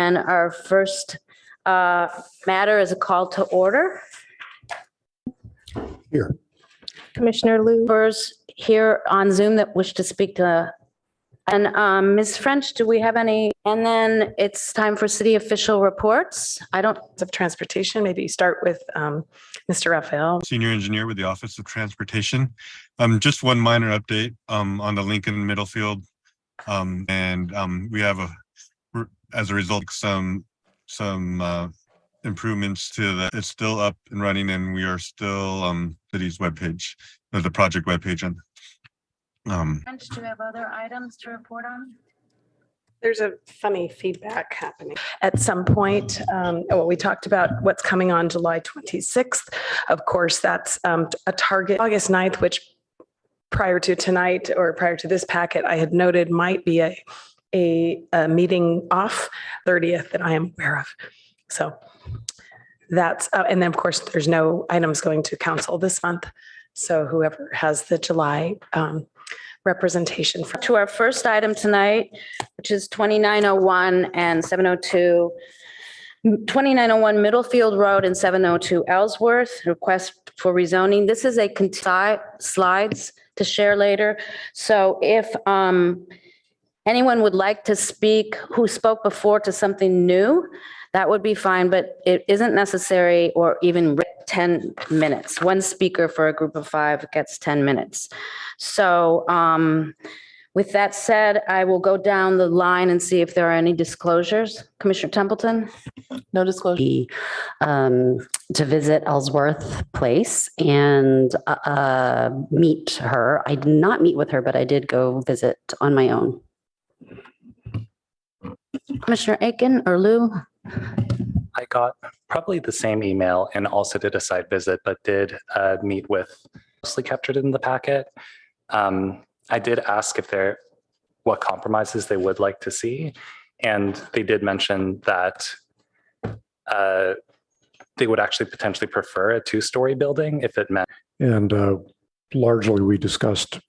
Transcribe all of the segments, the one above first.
And our first matter is a call to order. Here. Commissioner Liu, here on Zoom that wish to speak to. And Ms. French, do we have any? And then it's time for city official reports. Of transportation, maybe start with Mr. Raphael. Senior engineer with the Office of Transportation. Just one minor update on the Lincoln Middlefield. We have as a result, some improvements to that. It's still up and running, and we are still city's webpage, the project webpage. French, do you have other items to report on? There's a funny feedback happening at some point. We talked about what's coming on July 26th. Of course, that's a target. August 9th, which prior to tonight or prior to this packet, I had noted might be a meeting off 30th that I am aware of. So that's, and then of course, there's no items going to council this month. So whoever has the July representation. To our first item tonight, which is 2901 and 702, 2901 Middlefield Road and 702 Ellsworth, request for rezoning. This is a slides to share later. So if anyone would like to speak who spoke before to something new, that would be fine, but it isn't necessary or even 10 minutes. One speaker for a group of 5 gets 10 minutes. So with that said, I will go down the line and see if there are any disclosures. Commissioner Templeton? No disclosure. To visit Ellsworth Place and meet her. I did not meet with her, but I did go visit on my own. Commissioner Aiken or Lou? I got probably the same email and also did a site visit, but did meet with, mostly captured in the packet. I did ask what compromises they would like to see. And they did mention that they would actually potentially prefer a 2-story building if it meant. And largely we discussed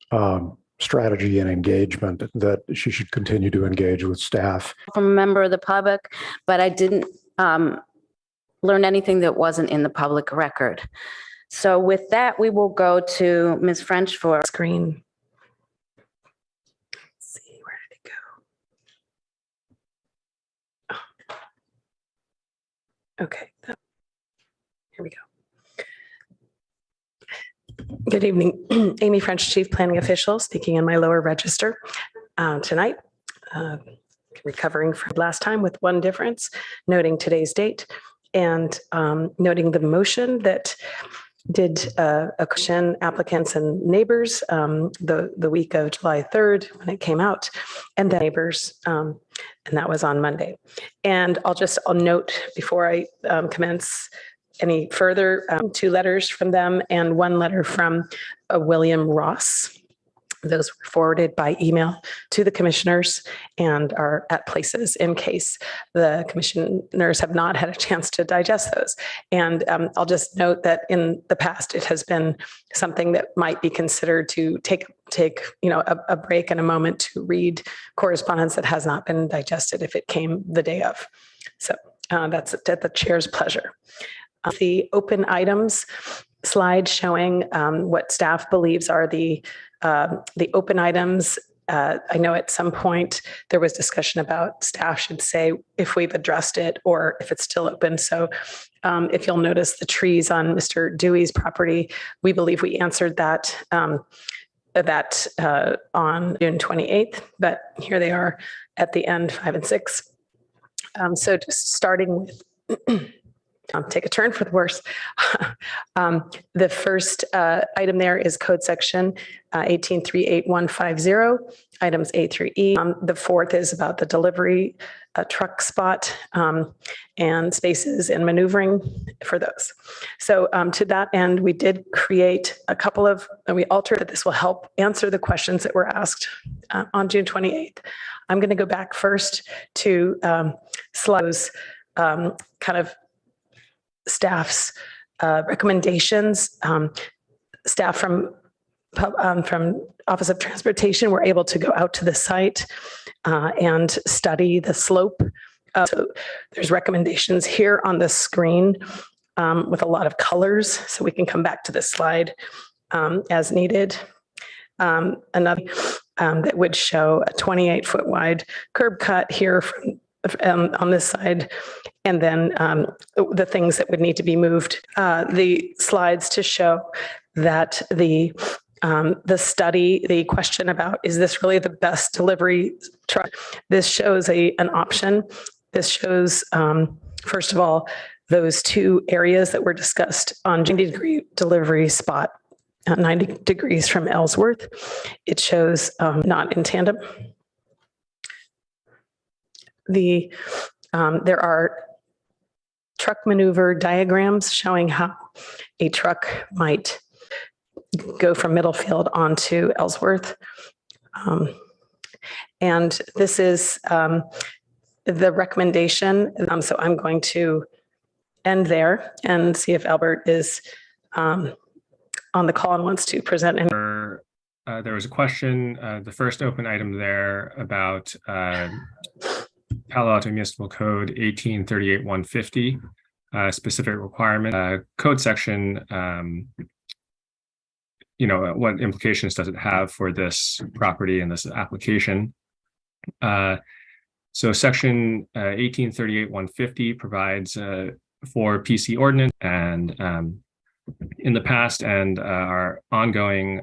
strategy and engagement, that she should continue to engage with staff. From a member of the public, but I didn't learn anything that wasn't in the public record. So with that, we will go to Ms. French for screen. Let's see, where did it go? Oh. Okay, here we go. Good evening, Amy French, Chief Planning Official, speaking in my lower register tonight. Recovering from last time with one difference, noting today's date and noting the motion that did a question applicants and neighbors the week of July 3rd when it came out, and the neighbors, and that was on Monday. And I'll note before I commence any further, 2 letters from them and 1 letter from William Ross. Those were forwarded by email to the commissioners and are at places in case the commissioners have not had a chance to digest those. And I'll just note that in the past, it has been something that might be considered to take a break and a moment to read correspondence that has not been digested if it came the day of. So that's at the chair's pleasure. The open items slide showing what staff believes are the open items. I know at some point there was discussion about staff should say if we've addressed it or if it's still open. So if you'll notice the trees on Mr. Dewey's property, we believe we answered that on June 28th, but here they are at the end, 5 and 6. So just starting with take a turn for the worse. The first item there is code section 1838150, items A through E. The fourth is about the delivery truck spot and spaces and maneuvering for those. So to that end, we did create a couple of, and we altered that this will help answer the questions that were asked on June 28th. I'm going to go back first to slides, kind of staff's recommendations. Staff from Office of Transportation were able to go out to the site and study the slope So there's recommendations here on the screen with a lot of colors, so we can come back to this slide as needed. Another that would show a 28-foot wide curb cut here from, on this side, and then the things that would need to be moved. The slides to show that the study, the question about, is this really the best delivery truck? This shows an option. This shows, first of all, those two areas that were discussed on 90-degree delivery spot, 90 degrees from Ellsworth. It shows not in tandem. There are truck maneuver diagrams showing how a truck might go from Middlefield onto Ellsworth. And this is the recommendation. So I'm going to end there and see if Albert is on the call and wants to present. There was a question, the first open item there about Palo Alto Municipal Code 1838-150, specific requirement, code section, what implications does it have for this property and this application? So section 1838-150 provides for PC ordinance, and in the past and our ongoing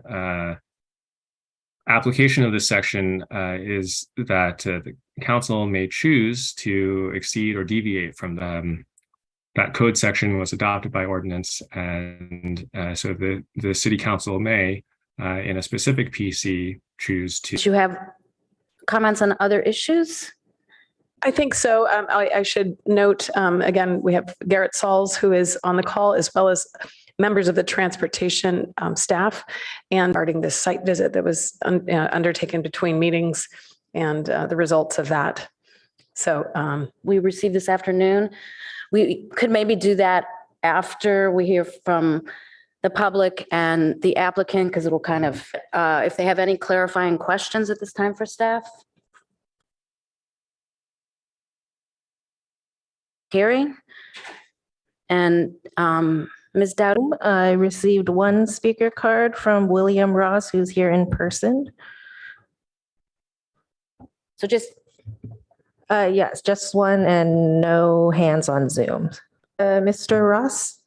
application of this section is that the council may choose to exceed or deviate from that code section was adopted by ordinance, and so the city council may, in a specific PC, choose to. Do you have comments on other issues? I think so. I should note, again, we have Garrett Sauls, who is on the call, as well as members of the transportation staff, and regarding this site visit that was undertaken between meetings and the results of that. So we received this afternoon. We could maybe do that after we hear from the public and the applicant, because it'll kind of, if they have any clarifying questions at this time for staff. Hearing. And Ms. Dowd, I received one speaker card from William Ross, who's here in person. so just, Yes, just one and no hands on Zoom. Mr. Ross?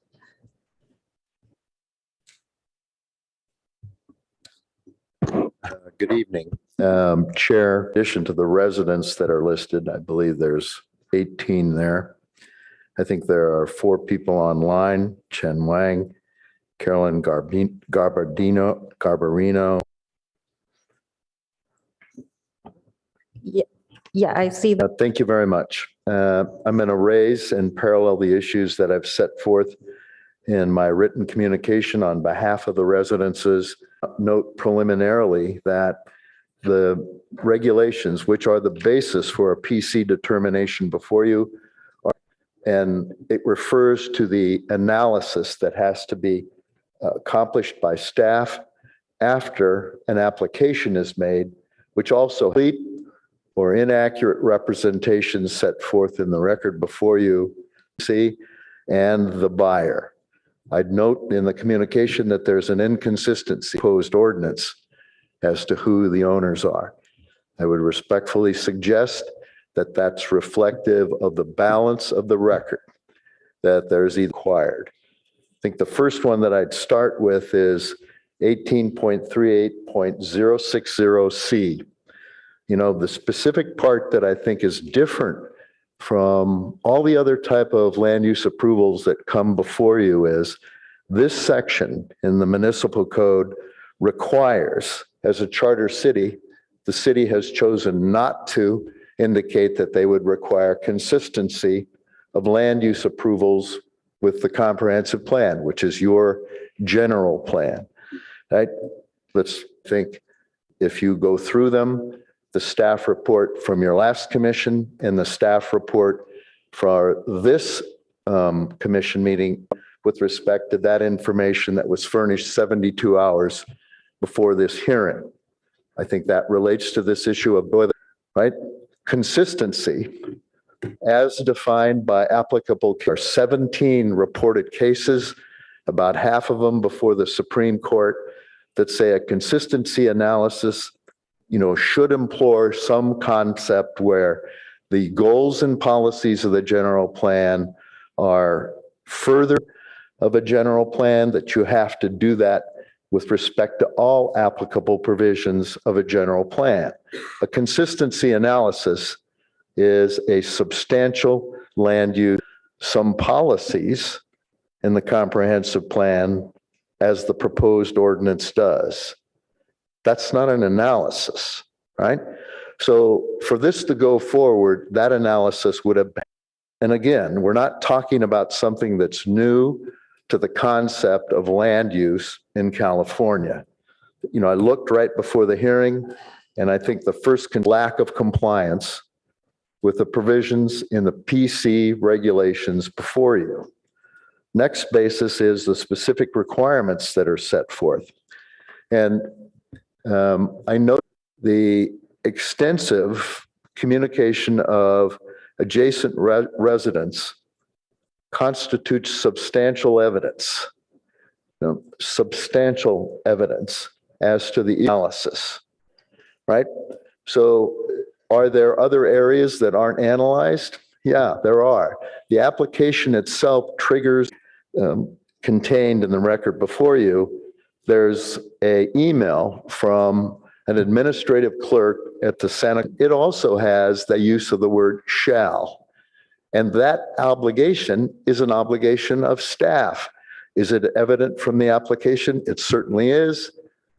Good evening. Chair, in addition to the residents that are listed, I believe there's 18 there. I think there are 4 people online: Chen Wang, Carolyn Garbarino. Yeah, I see that. Thank you very much. I'm going to raise and parallel the issues that I've set forth in my written communication on behalf of the residences. Note preliminarily that the regulations, which are the basis for a PC determination before you, and it refers to the analysis that has to be accomplished by staff after an application is made, which also complete or inaccurate representations set forth in the record before you see, and the buyer. I'd note in the communication that there's an inconsistency proposed ordinance as to who the owners are. I would respectfully suggest that that's reflective of the balance of the record, that there's either required. I think the first one that I'd start with is 18.38.060C. The specific part that I think is different from all the other type of land use approvals that come before you is this section in the municipal code requires, as a charter city, the city has chosen not to indicate that they would require consistency of land use approvals with the comprehensive plan, which is your general plan, right? Let's think, if you go through them, the staff report from your last commission and the staff report for this commission meeting with respect to that information that was furnished 72 hours before this hearing. I think that relates to this issue of boiler, right? Consistency as defined by applicable care. 17 reported cases, about half of them before the Supreme Court, that say a consistency analysis, should employ some concept where the goals and policies of the general plan are further of a general plan, that you have to do that with respect to all applicable provisions of a general plan. A consistency analysis is a substantial land use, some policies in the comprehensive plan as the proposed ordinance does. That's not an analysis, right? So for this to go forward, that analysis would have been, and again, we're not talking about something that's new to the concept of land use in California. I looked right before the hearing, and I think the first lack of compliance with the provisions in the PC regulations before you. Next basis is the specific requirements that are set forth. And I note the extensive communication of adjacent residents constitutes substantial evidence, substantial evidence as to the analysis, right? So are there other areas that aren't analyzed? Yeah, there are. The application itself triggers, contained in the record before you, there's an email from an administrative clerk at the Santa. It also has the use of the word shall. And that obligation is an obligation of staff. Is it evident from the application? It certainly is.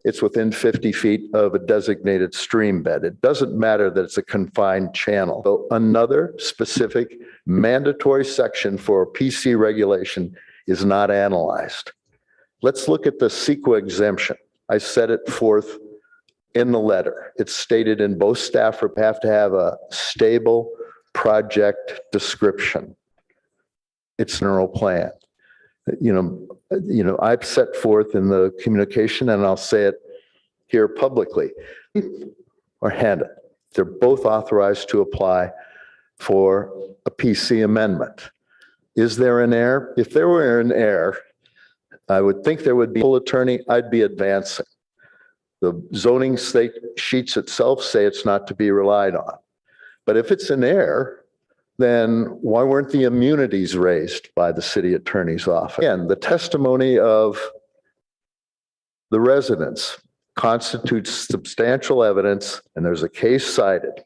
It's within 50 feet of a designated stream bed. It doesn't matter that it's a confined channel. So another specific mandatory section for PC regulation is not analyzed. Let's look at the CEQA exemption. I set it forth in the letter. It's stated in both staff have to have a stable project description. It's a general plan. I've set forth in the communication, and I'll say it here publicly, or hand it. They're both authorized to apply for a PC amendment. Is there an error? If there were an error, I would think there would be a full attorney. I'd be advancing. The zoning state sheets itself say it's not to be relied on. But if it's an error, then why weren't the immunities raised by the city attorney's office? Again, the testimony of the residents constitutes substantial evidence, and there's a case cited,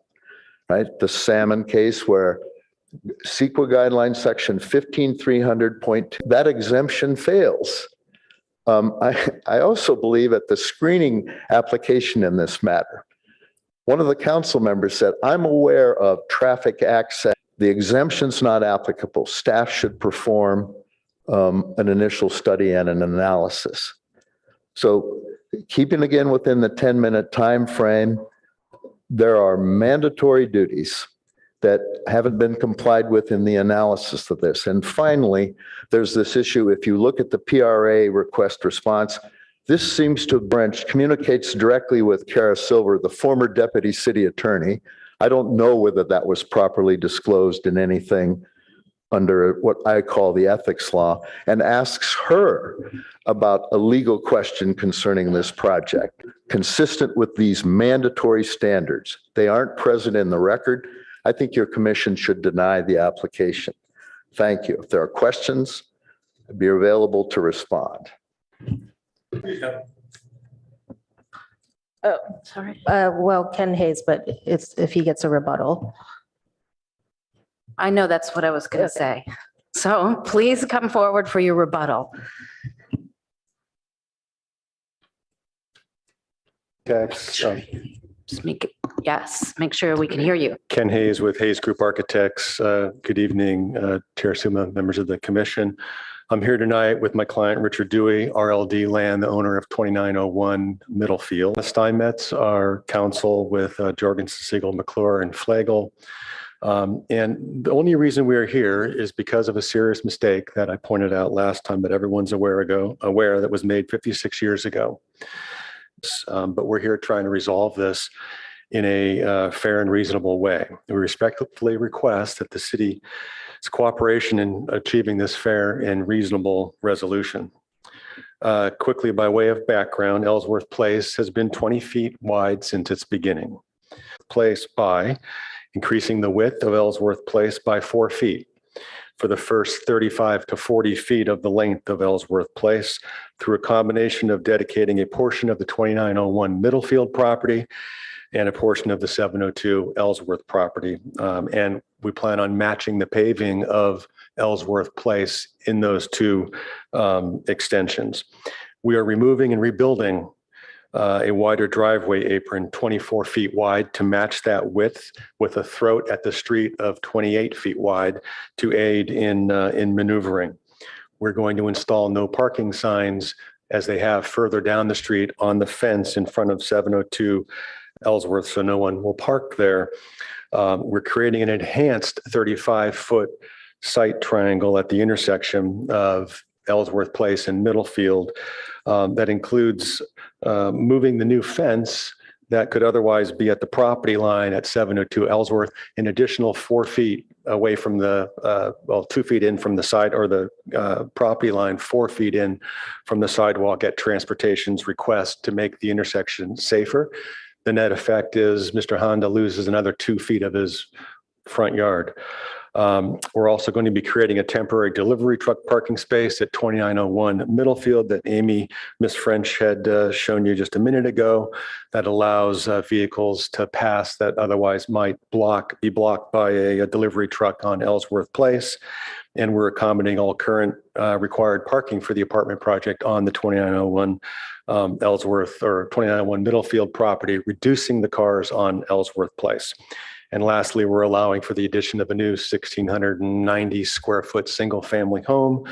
right? The Salmon case where CEQA guideline section 15300.2, that exemption fails. I also believe at the screening application in this matter, one of the council members said, I'm aware of traffic access. The exemption's not applicable. Staff should perform an initial study and an analysis. So keeping again within the 10-minute time frame, there are mandatory duties that haven't been complied with in the analysis of this. And finally, there's this issue, if you look at the PRA request response, this seems to branch, communicates directly with Kara Silver, the former deputy city attorney. I don't know whether that was properly disclosed in anything under what I call the ethics law, and asks her about a legal question concerning this project, consistent with these mandatory standards. They aren't present in the record. I think your commission should deny the application. Thank you. If there are questions, I'd be available to respond. Oh, sorry. Well, Ken Hayes, but it's if he gets a rebuttal. I know that's what I was going to say. So please come forward for your rebuttal. Just make sure we can hear you. Ken Hayes with Hayes Group Architects. Good evening, Chair Suma, members of the commission. I'm here tonight with my client, Richard Dewey, RLD Land, the owner of 2901 Middlefield. Steinmetz, our counsel with Jorgensen, Siegel, McClure, and Flagel. And the only reason we are here is because of a serious mistake that I pointed out last time, but everyone's aware that was made 56 years ago. But we're here trying to resolve this. in a fair and reasonable way. We respectfully request that the city's cooperation in achieving this fair and reasonable resolution. Quickly, by way of background, Ellsworth Place has been 20 feet wide since its beginning. Place by increasing the width of Ellsworth Place by 4 feet for the first 35 to 40 feet of the length of Ellsworth Place through a combination of dedicating a portion of the 2901 Middlefield property and a portion of the 702 Ellsworth property. And we plan on matching the paving of Ellsworth Place in those two extensions. We are removing and rebuilding a wider driveway apron 24 feet wide to match that width with a throat at the street of 28 feet wide to aid in maneuvering. We're going to install no parking signs as they have further down the street on the fence in front of 702 Ellsworth, so no one will park there. We're creating an enhanced 35-foot sight triangle at the intersection of Ellsworth Place and Middlefield that includes moving the new fence that could otherwise be at the property line at 702 Ellsworth, an additional 4 feet away from the, 2 feet in from the side or the property line, 4 feet in from the sidewalk at transportation's request to make the intersection safer. The net effect is Mr. Honda loses another 2 feet of his front yard. We're also going to be creating a temporary delivery truck parking space at 2901 Middlefield that Miss French had shown you just a minute ago that allows vehicles to pass that otherwise might be blocked by a delivery truck on Ellsworth Place. And we're accommodating all current required parking for the apartment project on the 2901 Ellsworth or 2901 Middlefield property, reducing the cars on Ellsworth Place. And lastly, we're allowing for the addition of a new 1,690 square foot single family home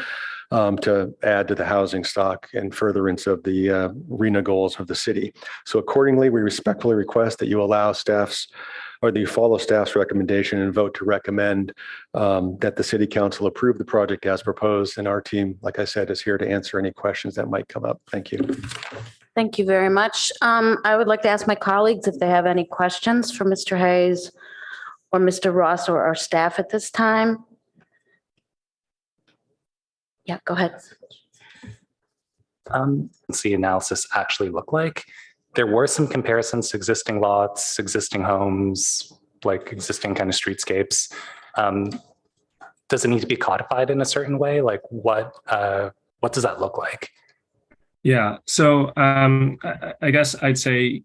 to add to the housing stock and furtherance of the RHNA goals of the city. So accordingly, we respectfully request that you allow that you follow staff's recommendation and vote to recommend that the city council approve the project as proposed. And our team, like I said, is here to answer any questions that might come up. Thank you. Thank you very much. I would like to ask my colleagues if they have any questions for Mr. Hayes or Mr. Ross or our staff at this time. Yeah, go ahead. What's the analysis actually look like? There were some comparisons to existing lots, existing homes, like existing kind of streetscapes. Does it need to be codified in a certain way? Like what does that look like? Yeah, so I guess I'd say,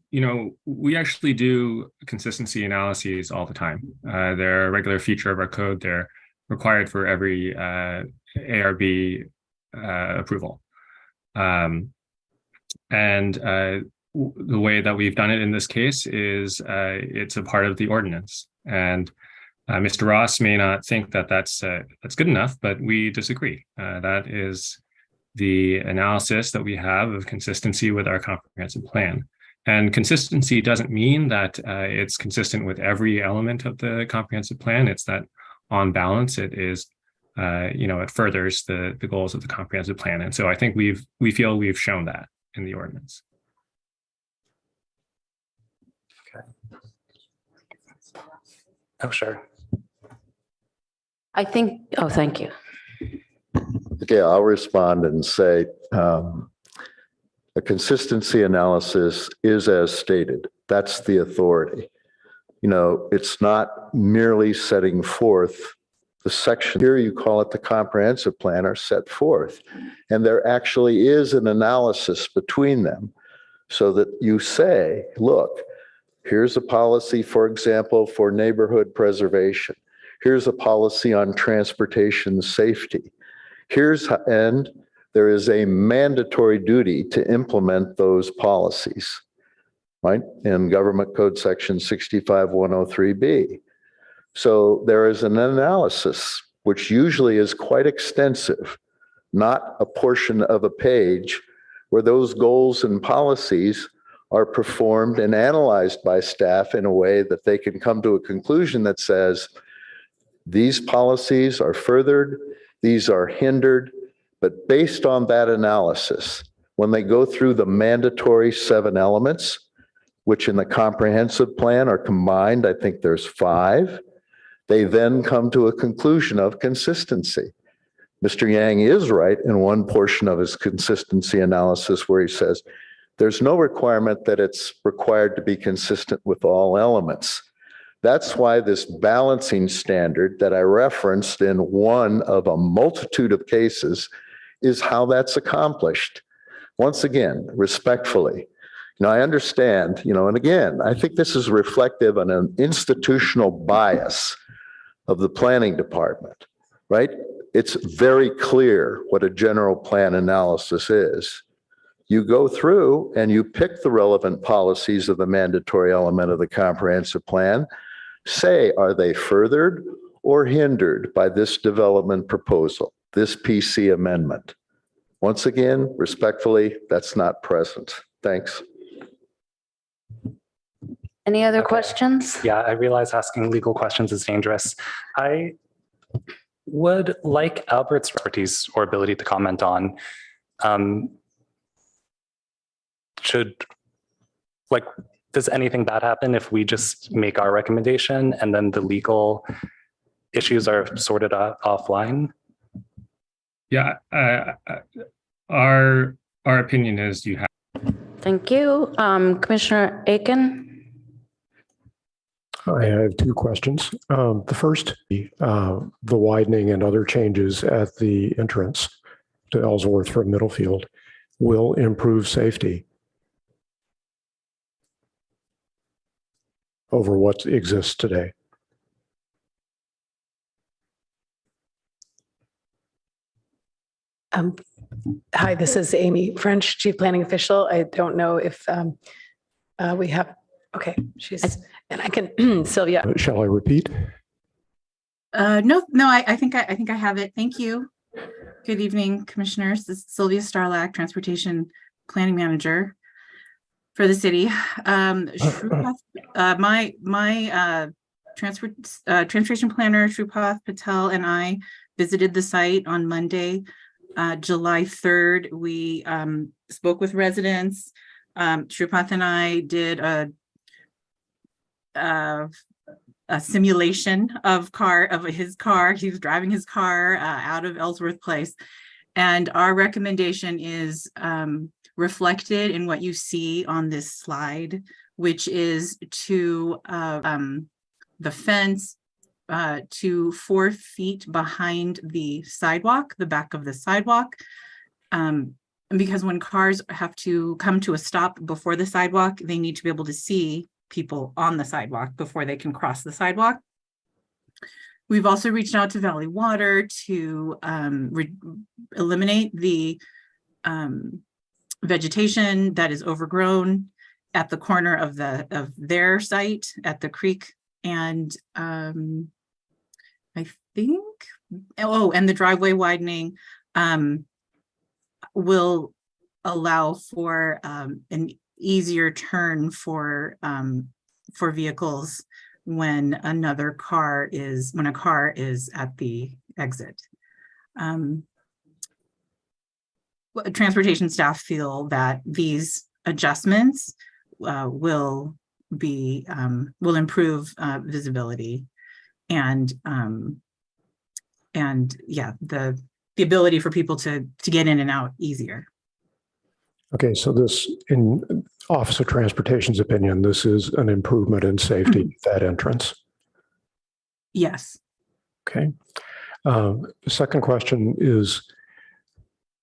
we actually do consistency analyses all the time. They're a regular feature of our code. They're required for every ARB approval. And the way that we've done it in this case is it's a part of the ordinance. And Mr. Ross may not think that that's good enough, but we disagree. That is the analysis that we have of consistency with our comprehensive plan. And consistency doesn't mean that it's consistent with every element of the comprehensive plan. It's that on balance, it is, it furthers the goals of the comprehensive plan. And so I think we feel we've shown that in the ordinance. Okay. Oh, sure. Thank you. Okay, I'll respond and say a consistency analysis is as stated. That's the authority. It's not merely setting forth the section. Here you call it the comprehensive plan are set forth. And there actually is an analysis between them so that you say, look, here's a policy, for example, for neighborhood preservation. Here's a policy on transportation safety. And there is a mandatory duty to implement those policies, right? In Government Code Section 65103B. So there is an analysis, which usually is quite extensive, not a portion of a page, where those goals and policies are performed and analyzed by staff in a way that they can come to a conclusion that says, these policies are furthered, these are hindered, but based on that analysis, when they go through the mandatory 7 elements, which in the comprehensive plan are combined. I think there's 5. They then come to a conclusion of consistency. Mr. Yang is right in one portion of his consistency analysis where he says, there's no requirement that it's required to be consistent with all elements. That's why this balancing standard that I referenced in one of a multitude of cases is how that's accomplished. Once again, respectfully, I understand, and again, I think this is reflective of an institutional bias of the planning department, right? It's very clear what a general plan analysis is. You go through and you pick the relevant policies of the mandatory element of the comprehensive plan. Say, are they furthered or hindered by this development proposal, this PC amendment? Once again, respectfully, that's not present. Thanks. Any other Okay. questions? Yeah, I realize asking legal questions is dangerous. I would like Albert's expertise or ability to comment on, does anything bad happen if we just make our recommendation and then the legal issues are sorted out offline? Yeah, our opinion is you have. Thank you. Commissioner Aiken? I have 2 questions. The first, the widening and other changes at the entrance to Ellsworth from Middlefield will improve safety over what exists today. Hi, this is Amy French, Chief Planning Official. I don't know if we have, okay, and I can, Sylvia. Shall I repeat? No, I think I have it. Thank you. Good evening, commissioners. This is Sylvia Starlack, Transportation Planning Manager for the city. My transportation planner, Shrupath Patel, and I visited the site on Monday, July 3rd. We spoke with residents. Shrupath and I did a simulation of his car. He was driving his car out of Ellsworth Place. And our recommendation is reflected in what you see on this slide, which is to the fence to 4 feet behind the sidewalk, the back of the sidewalk. Because when cars have to come to a stop before the sidewalk, they need to be able to see people on the sidewalk before they can cross the sidewalk. We've also reached out to Valley Water to eliminate the vegetation that is overgrown at the corner of their site at the creek. And I think, and the driveway widening will allow for an easier turn for vehicles when a car is at the exit. Transportation staff feel that these adjustments will improve visibility and yeah, the ability for people to get in and out easier. Okay, so this, in Office of Transportation's opinion, this is an improvement in safety at that entrance. Yes. Okay. The second question is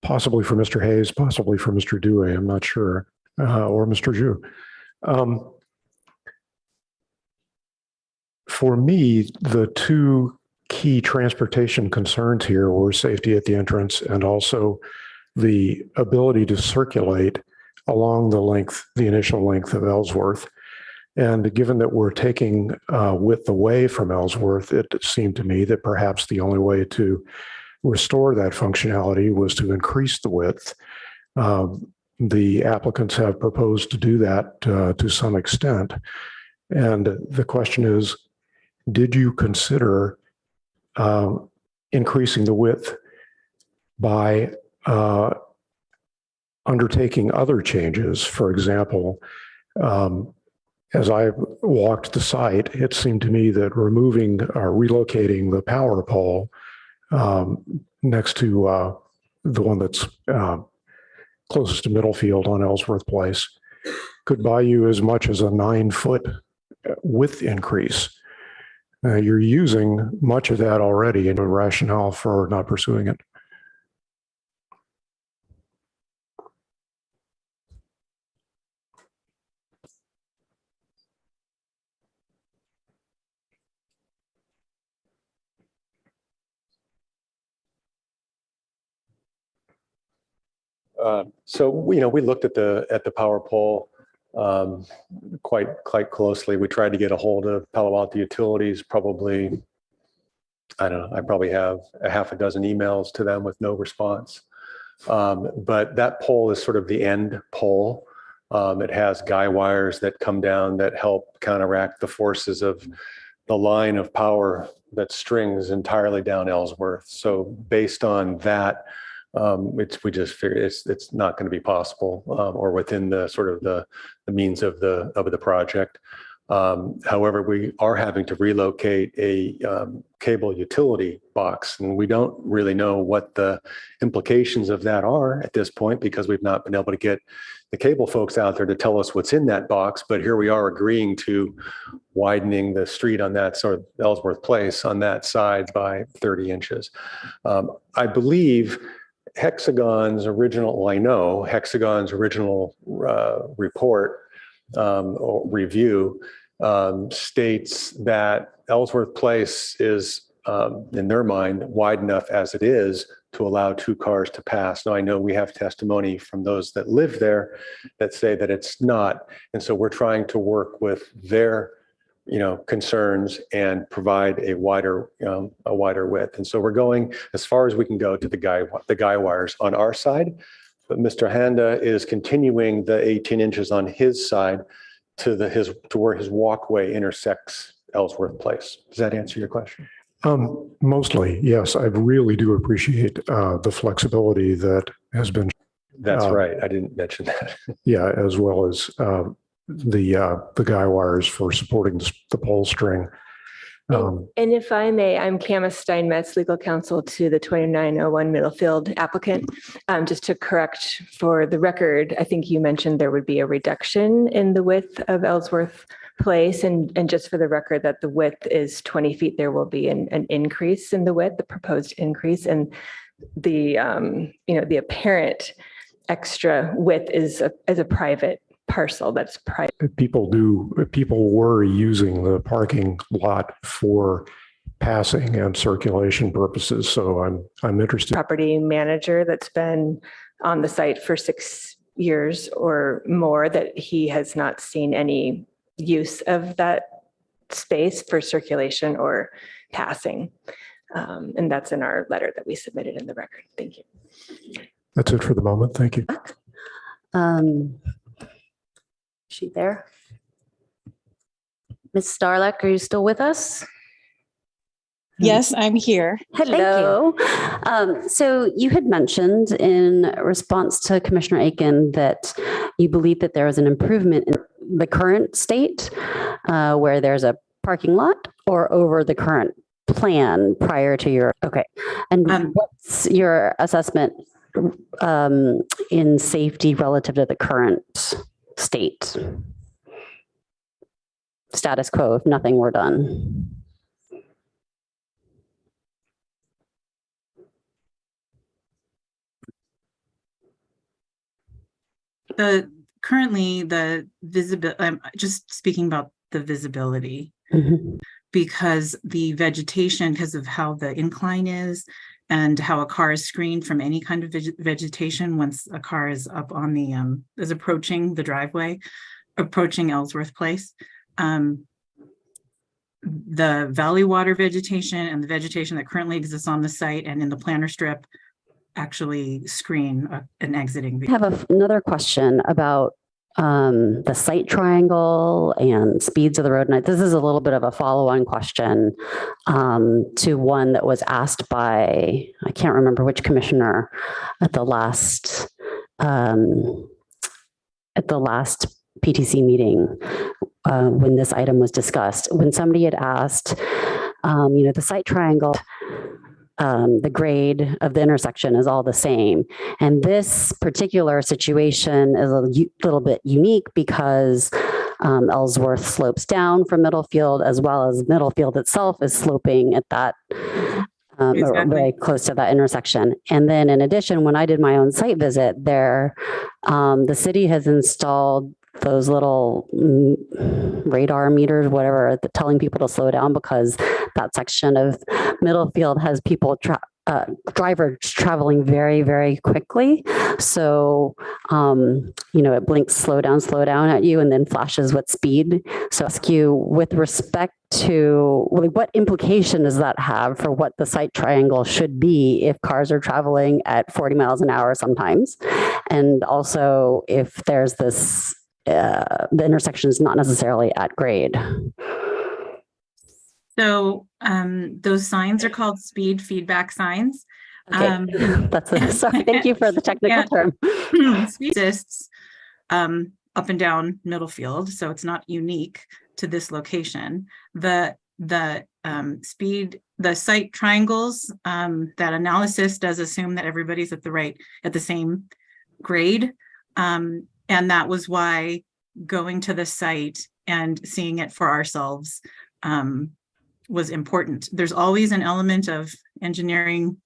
possibly for Mr. Hayes, possibly for Mr. Dewey, I'm not sure, or Mr. Zhu. For me, the 2 key transportation concerns here were safety at the entrance and also the ability to circulate along the initial length of Ellsworth. And given that we're taking width away from Ellsworth, it seemed to me that perhaps the only way to restore that functionality was to increase the width. The applicants have proposed to do that to some extent. And the question is, did you consider increasing the width by undertaking other changes? For example, as I walked the site, it seemed to me that relocating the power pole next to the one that's closest to Middlefield on Ellsworth Place could buy you as much as a 9-foot width increase. You're using much of that already in a rationale for not pursuing it. So we looked at the power pole quite closely. We tried to get a hold of Palo Alto Utilities. Probably, I don't know. I probably have a half a dozen emails to them with no response. But that pole is sort of the end pole. It has guy wires that come down that help counteract the forces of the line of power that strings entirely down Ellsworth. So based on that, we just figured it's not going to be possible or within the sort of the means of the project. However, we are having to relocate a cable utility box, and we don't really know what the implications of that are at this point because we've not been able to get the cable folks out there to tell us what's in that box. But here we are agreeing to widening the street on that sort of Ellsworth Place on that side by 30 inches. I believe Hexagon's original report or review states that Ellsworth Place is, in their mind, wide enough as it is to allow 2 cars to pass. Now, I know we have testimony from those that live there that say that it's not. And so we're trying to work with their concerns and provide a wider width. And so we're going as far as we can go to the guy wires on our side, but Mr. Handa is continuing the 18 inches on his side to where his walkway intersects Ellsworth Place. Does that answer your question? Mostly, yes. I really do appreciate the flexibility that has been. That's right. I didn't mention that. Yeah, as well as the guy wires for supporting the pole string. And if I may, I'm Camus Steinmetz, legal counsel to the 2901 Middlefield applicant. Just to correct for the record, I think you mentioned there would be a reduction in the width of Ellsworth Place. And just for the record that the width is 20 feet, there will be an increase in the width, the proposed increase. And the apparent extra width is a private parcel that's private. People were using the parking lot for passing and circulation purposes. So I'm interested. Property manager that's been on the site for 6 years or more, that he has not seen any use of that space for circulation or passing. And that's in our letter that we submitted in the record. Thank you. That's it for the moment. Thank you. She there? Ms. Starluck, are you still with us? Yes, I'm here. Hello. So you had mentioned in response to Commissioner Aiken that you believe that there is an improvement in the current state where there's a parking lot, or over the current plan prior to your, okay. And what's your assessment in safety relative to the current state? Status quo, if nothing were done. Currently the visibility, I'm just speaking about the visibility, because the vegetation, because of how the incline is and how a car is screened from any kind of vegetation once a car is up on the, is approaching the driveway, approaching Ellsworth Place. The valley water vegetation and the vegetation that currently exists on the site and in the planter strip actually screen an exiting. I have another question about the site triangle and speeds of the road. And this is a little bit of a follow-on question to one that was asked by, I can't remember which commissioner at the last PTC meeting when this item was discussed, when somebody had asked, the site triangle, the grade of the intersection is all the same. And this particular situation is a little bit unique because Ellsworth slopes down from Middlefield, as well as Middlefield itself is sloping at that or very close to that intersection. And then in addition, when I did my own site visit there, the city has installed those little radar meters, whatever, telling people to slow down because that section of Middlefield has people drivers traveling very, very quickly. So, it blinks slow down at you and then flashes what speed. So ask you with respect to what implication does that have for what the site triangle should be if cars are traveling at 40 miles an hour sometimes? And also if there's this, the intersection is not necessarily at grade. So those signs are called speed feedback signs. Okay. Sorry, thank you for the technical term. Speed exists up and down Middlefield, so it's not unique to this location. The site triangles, that analysis does assume that everybody's at the same grade. And that was why going to the site and seeing it for ourselves was important. There's always an element of engineering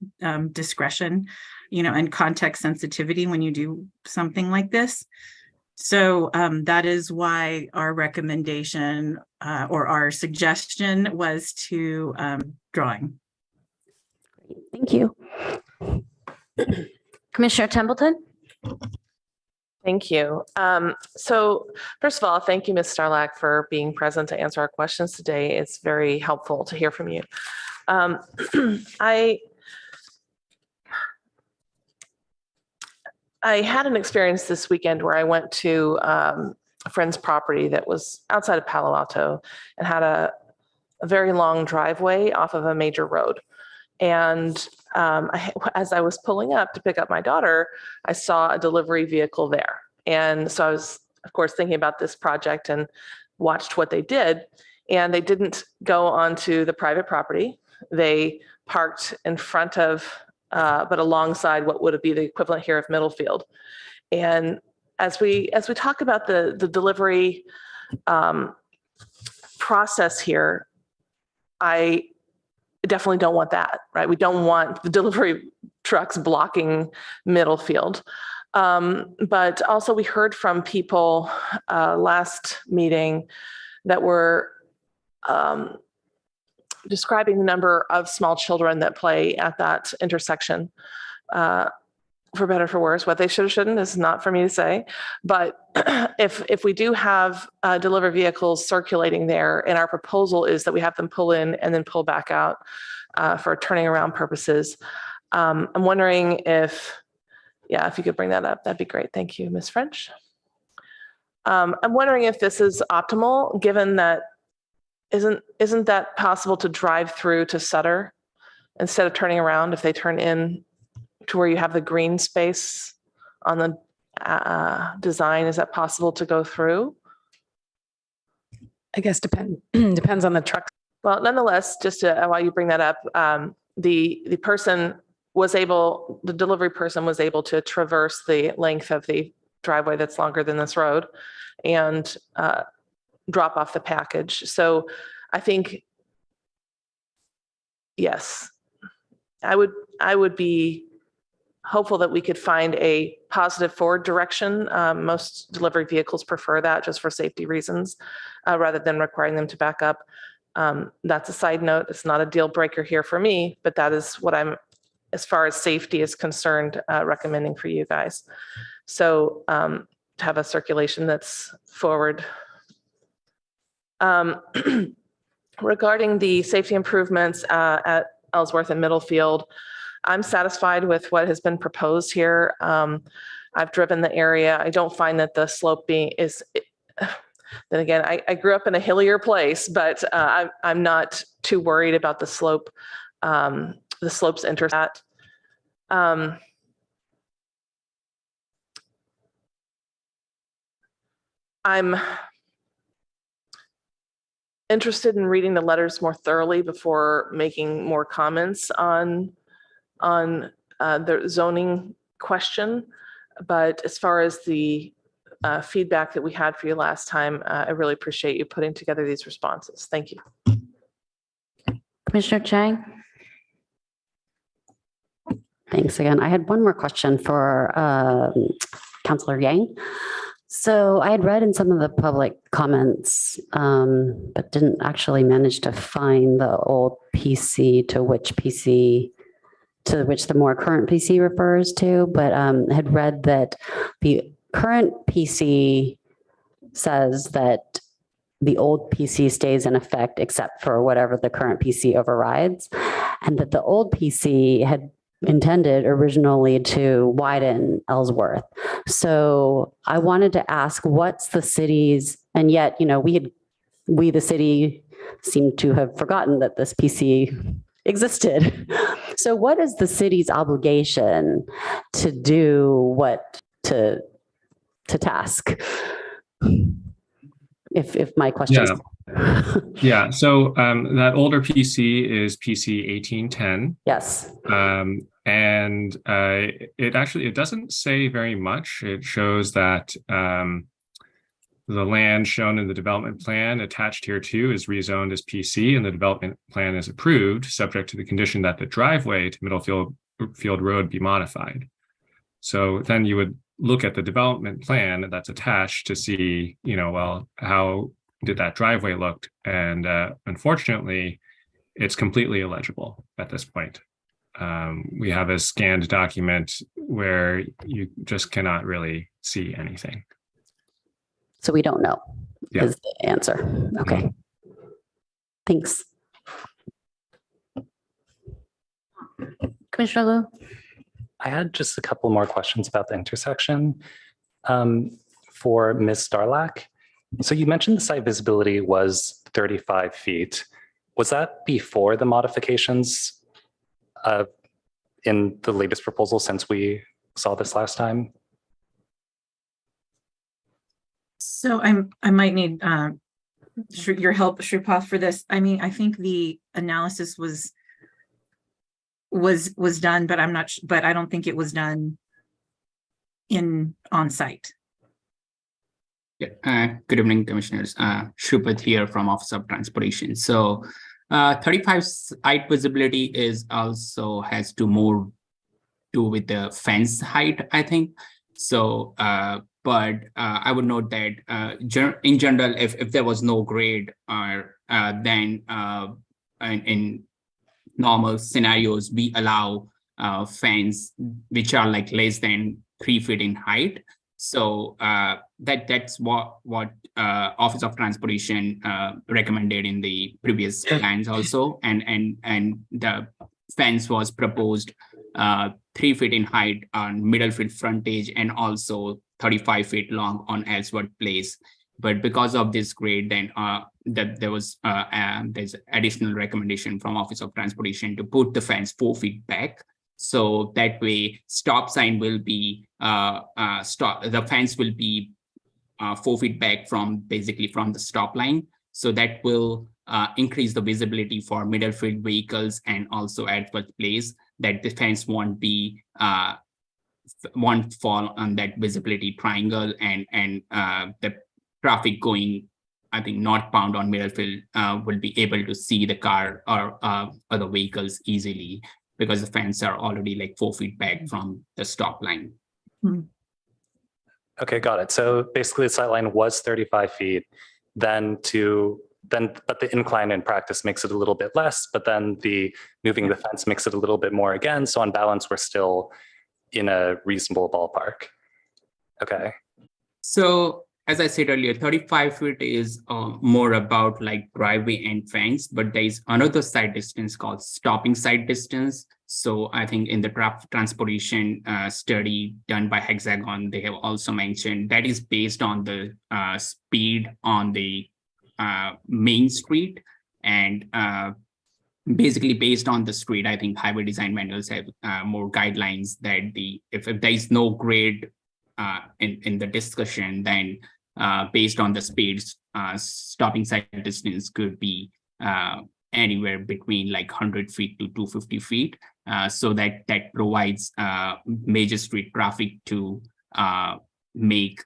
discretion, and context sensitivity when you do something like this. So that is why our recommendation or our suggestion was to drawing. Thank you. Commissioner Templeton? Thank you. So first of all, thank you, Ms. Starlack, for being present to answer our questions today. It's very helpful to hear from you. I had an experience this weekend where I went to a friend's property that was outside of Palo Alto and had a very long driveway off of a major road. And as I was pulling up to pick up my daughter, I saw a delivery vehicle there. And so I was, of course, thinking about this project and watched what they did. And they didn't go onto the private property. They parked in front of, but alongside what would be the equivalent here of Middlefield. And as we talk about the delivery process here, I definitely don't want that, right? We don't want the delivery trucks blocking Middlefield. But also we heard from people last meeting that were describing the number of small children that play at that intersection. For better or for worse, what they should or shouldn't is not for me to say. But if we do have delivery vehicles circulating there, and our proposal is that we have them pull in and then pull back out for turning around purposes, I'm wondering if you could bring that up, that'd be great. Thank you, Ms. French. I'm wondering if this is optimal, given that isn't that possible to drive through to Sutter instead of turning around if they turn in to where you have the green space on the design? Is that possible to go through? I guess depends on the truck. Well, nonetheless, just while you bring that up, the delivery person was able to traverse the length of the driveway that's longer than this road and drop off the package. So I think, yes, I would be hopeful that we could find a positive forward direction. Most delivery vehicles prefer that just for safety reasons, rather than requiring them to back up. That's a side note. It's not a deal breaker here for me, but that is what I'm, as far as safety is concerned, recommending for you guys. So to have a circulation that's forward. Regarding the safety improvements at Ellsworth and Middlefield, I'm satisfied with what has been proposed here. I've driven the area. I don't find that the slope then again, I grew up in a hillier place, but I'm not too worried about the slope. The slopes intersect. I'm interested in reading the letters more thoroughly before making more comments on the zoning question. But as far as the feedback that we had for you last time, I really appreciate you putting together these responses. Thank you. Commissioner Chang? Thanks again. I had one more question for Councillor Yang. So I had read in some of the public comments, but didn't actually manage to find the old PC to which the more current PC refers to, but had read that the current PC says that the old PC stays in effect except for whatever the current PC overrides, and that the old PC had intended originally to widen Ellsworth. So I wanted to ask, what's the city's, and yet, we the city seem to have forgotten that this PC existed. So what is the city's obligation to do to task? If my question is Yeah. So that older PC is PC 1810. Yes. And it doesn't say very much. It shows that the land shown in the development plan attached here too is rezoned as PC, and the development plan is approved, subject to the condition that the driveway to Middlefield Road be modified. So then you would look at the development plan that's attached to see, well, how did that driveway look? And unfortunately, it's completely illegible at this point. We have a scanned document where you just cannot really see anything. So we don't know Yeah. is the answer. Okay. Thanks. Commissioner Liu? I had just a couple more questions about the intersection for Ms. Starlack. So you mentioned the site visibility was 35 feet. Was that before the modifications in the latest proposal since we saw this last time? So I might need your help, Shripath, for this. I mean, I think the analysis was done, but but I don't think it was done on site. Yeah. Good evening, Commissioners. Shrupat here from Office of Transportation. So 35 site visibility has to more do with the fence height, I think. So, but I would note that in general, if there was no grade, then in normal scenarios, we allow fence which are like less than 3 feet in height. So that's what Office of Transportation recommended in the previous plans also, and the fence was proposed 3 feet in height on Middlefield frontage and also 35 feet long on Ellsworth Place. But because of this grade, then there's additional recommendation from Office of Transportation to put the fence 4 feet back. So that way, stop sign will be the fence will be 4 feet back from the stop line. So that will increase the visibility for Middlefield vehicles and also Ellsworth Place. That the fence won't fall on that visibility triangle, and the traffic going, I think, northbound on Middlefield will be able to see the car or other vehicles easily, because the fence are already like 4 feet back from the stop line. Okay, got it. So basically the sight line was 35 feet, but the incline in practice makes it a little bit less, but then the moving the fence makes it a little bit more again. So on balance, we're still in a reasonable ballpark. Okay. So as I said earlier, 35 feet is more about like driveway and fence, but there is another side distance called stopping side distance. So I think in the transportation study done by Hexagon, they have also mentioned that is based on the speed on the main street, and basically based on the street. I think highway design manuals have more guidelines that if there is no grade in the discussion, then based on the speeds, stopping sight distance could be anywhere between like 100 feet to 250 feet. So that provides major street traffic to make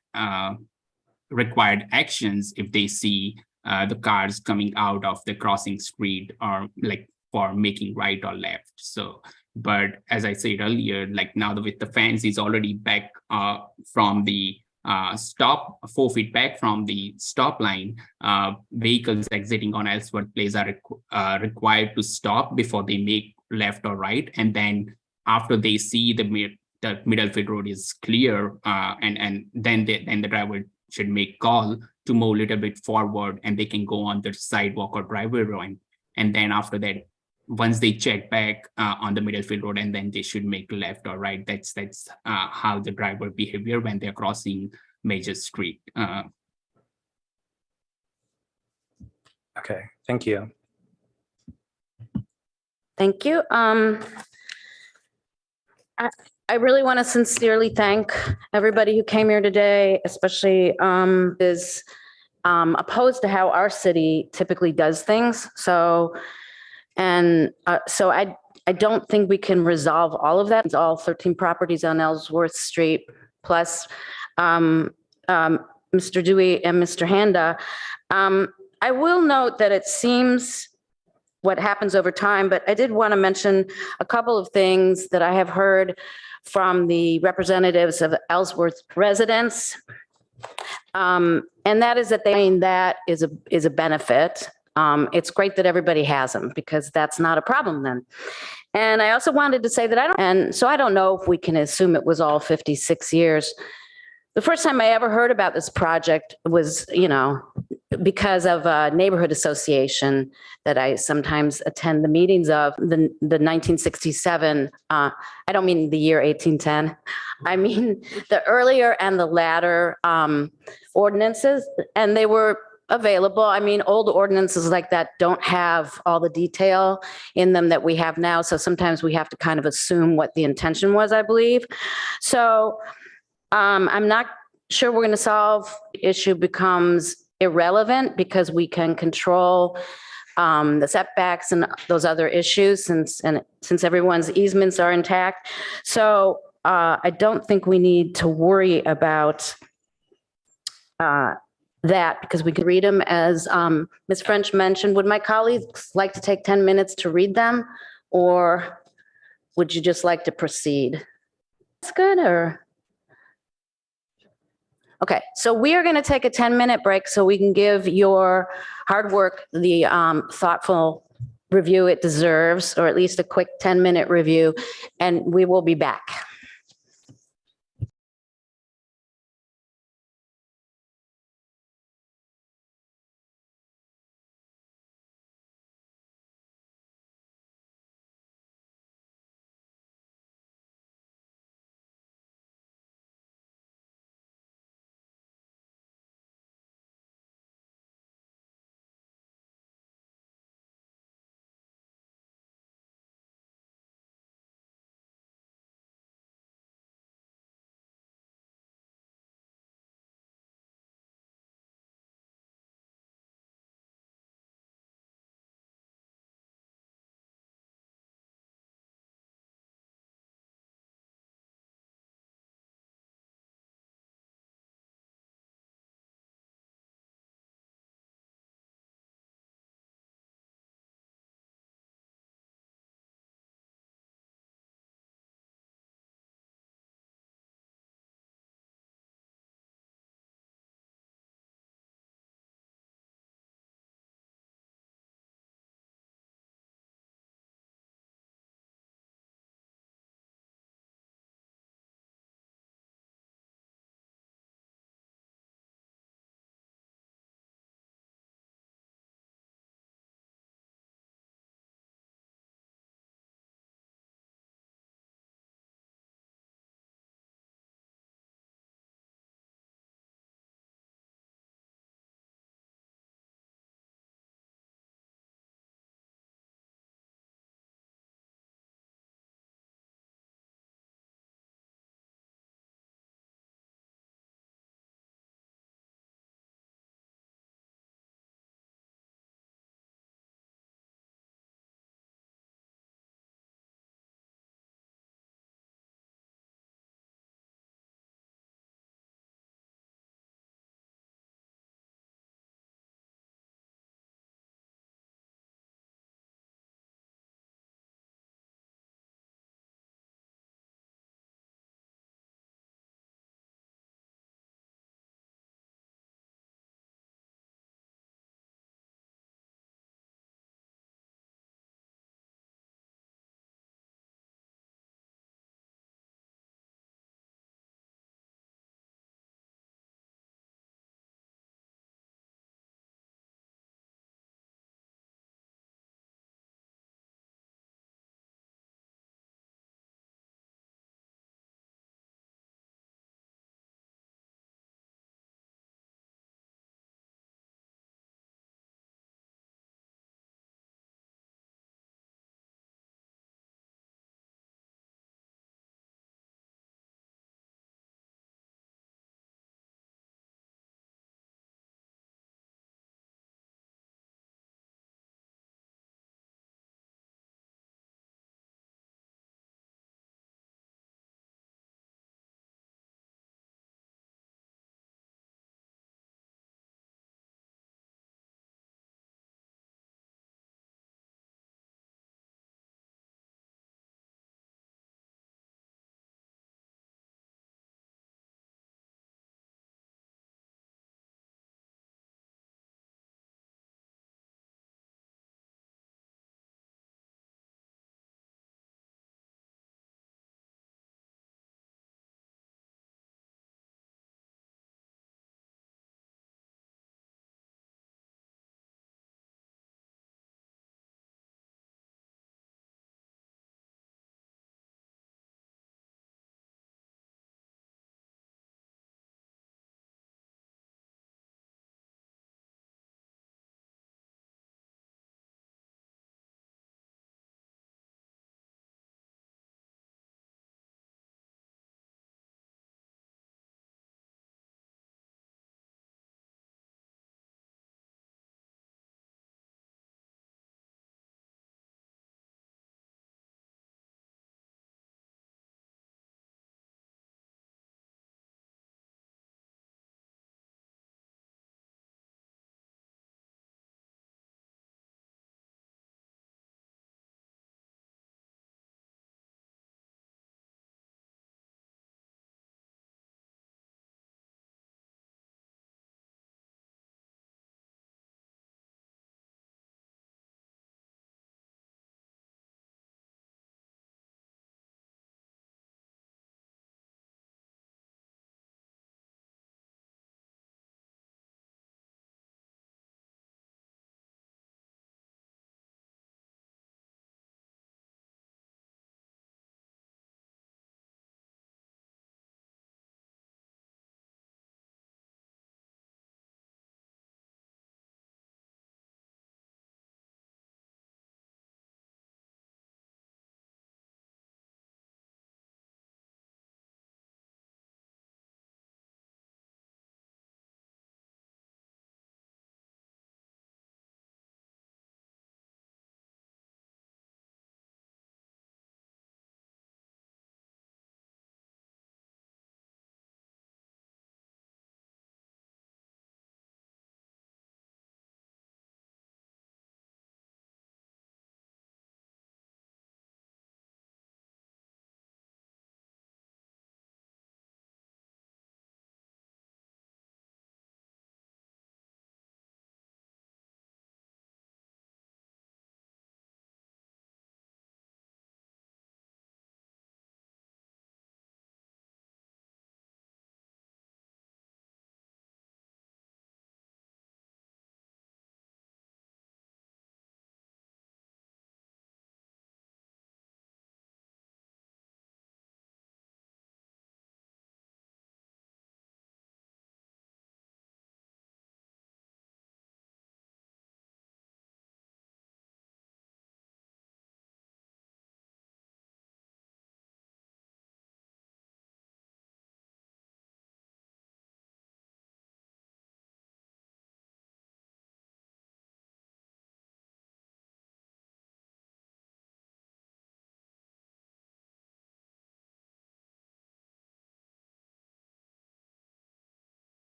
required actions if they see the cars coming out of the crossing street or like for making right or left. So, but as I said earlier, like now with the fence is already back from the stop, 4 feet back from the stop line, vehicles exiting on Ellsworth Place are required to stop before they make left or right. And then after they see the Middlefield Road is clear, and then the driver should make call to move a little bit forward, and they can go on the sidewalk or driveway road. And then after that, once they check back on the Middlefield Road, and then they should make left or right. That's how the driver behavior when they're crossing major street. Okay, thank you. Thank you. I really want to sincerely thank everybody who came here today, especially is opposed to how our city typically does things. So I don't think we can resolve all of that. It's all 13 properties on Ellsworth Street, plus Mr. Dewey and Mr. Handa. I will note that it seems what happens over time, but I did want to mention a couple of things that I have heard from the representatives of Ellsworth residents. And that is that that is a benefit. It's great that everybody has them because that's not a problem then. And I also wanted to say that I don't know if we can assume it was all 56 years. The first time I ever heard about this project was, because of a neighborhood association that I sometimes attend the meetings of, the 1967, I don't mean the year 1810. I mean the earlier and the latter ordinances, and they were available. I mean, old ordinances like that don't have all the detail in them that we have now. So sometimes we have to kind of assume what the intention was, I believe. So I'm not sure we're going to solve. The issue becomes irrelevant because we can control the setbacks and those other issues since everyone's easements are intact. So I don't think we need to worry about that because we can read them as Ms. French mentioned. Would my colleagues like to take 10 minutes to read them, or would you just like to proceed? That's good, or? Okay, so we are going to take a 10-minute break so we can give your hard work the thoughtful review it deserves, or at least a quick 10-minute review, and we will be back.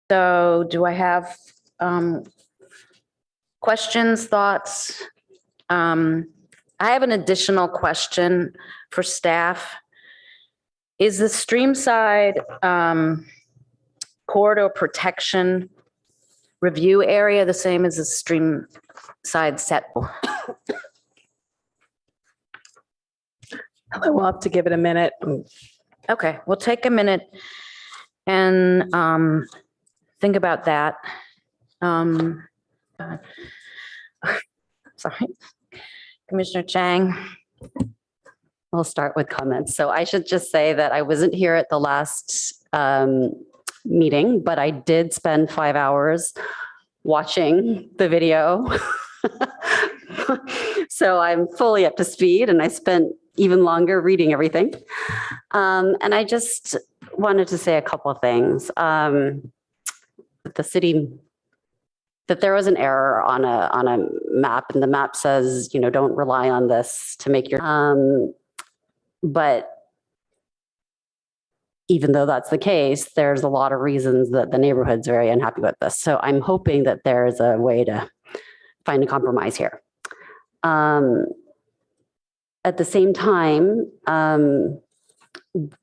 So do I have questions, thoughts? I have an additional question for staff. Is the streamside corridor protection review area the same as the streamside set? We'll have to give it a minute. Okay, we'll take a minute and think about that. Sorry, Commissioner Chang. I'll start with comments. So I should just say that I wasn't here at the last meeting, but I did spend 5 hours watching the video. So I'm fully up to speed, and I spent even longer reading everything. And I just wanted to say a couple of things. The city, that there was an error on a map, and the map says, you know, don't rely on this to make your, but even though that's the case, there's a lot of reasons that the neighborhood's very unhappy with this. So I'm hoping that there's a way to find a compromise here. At the same time,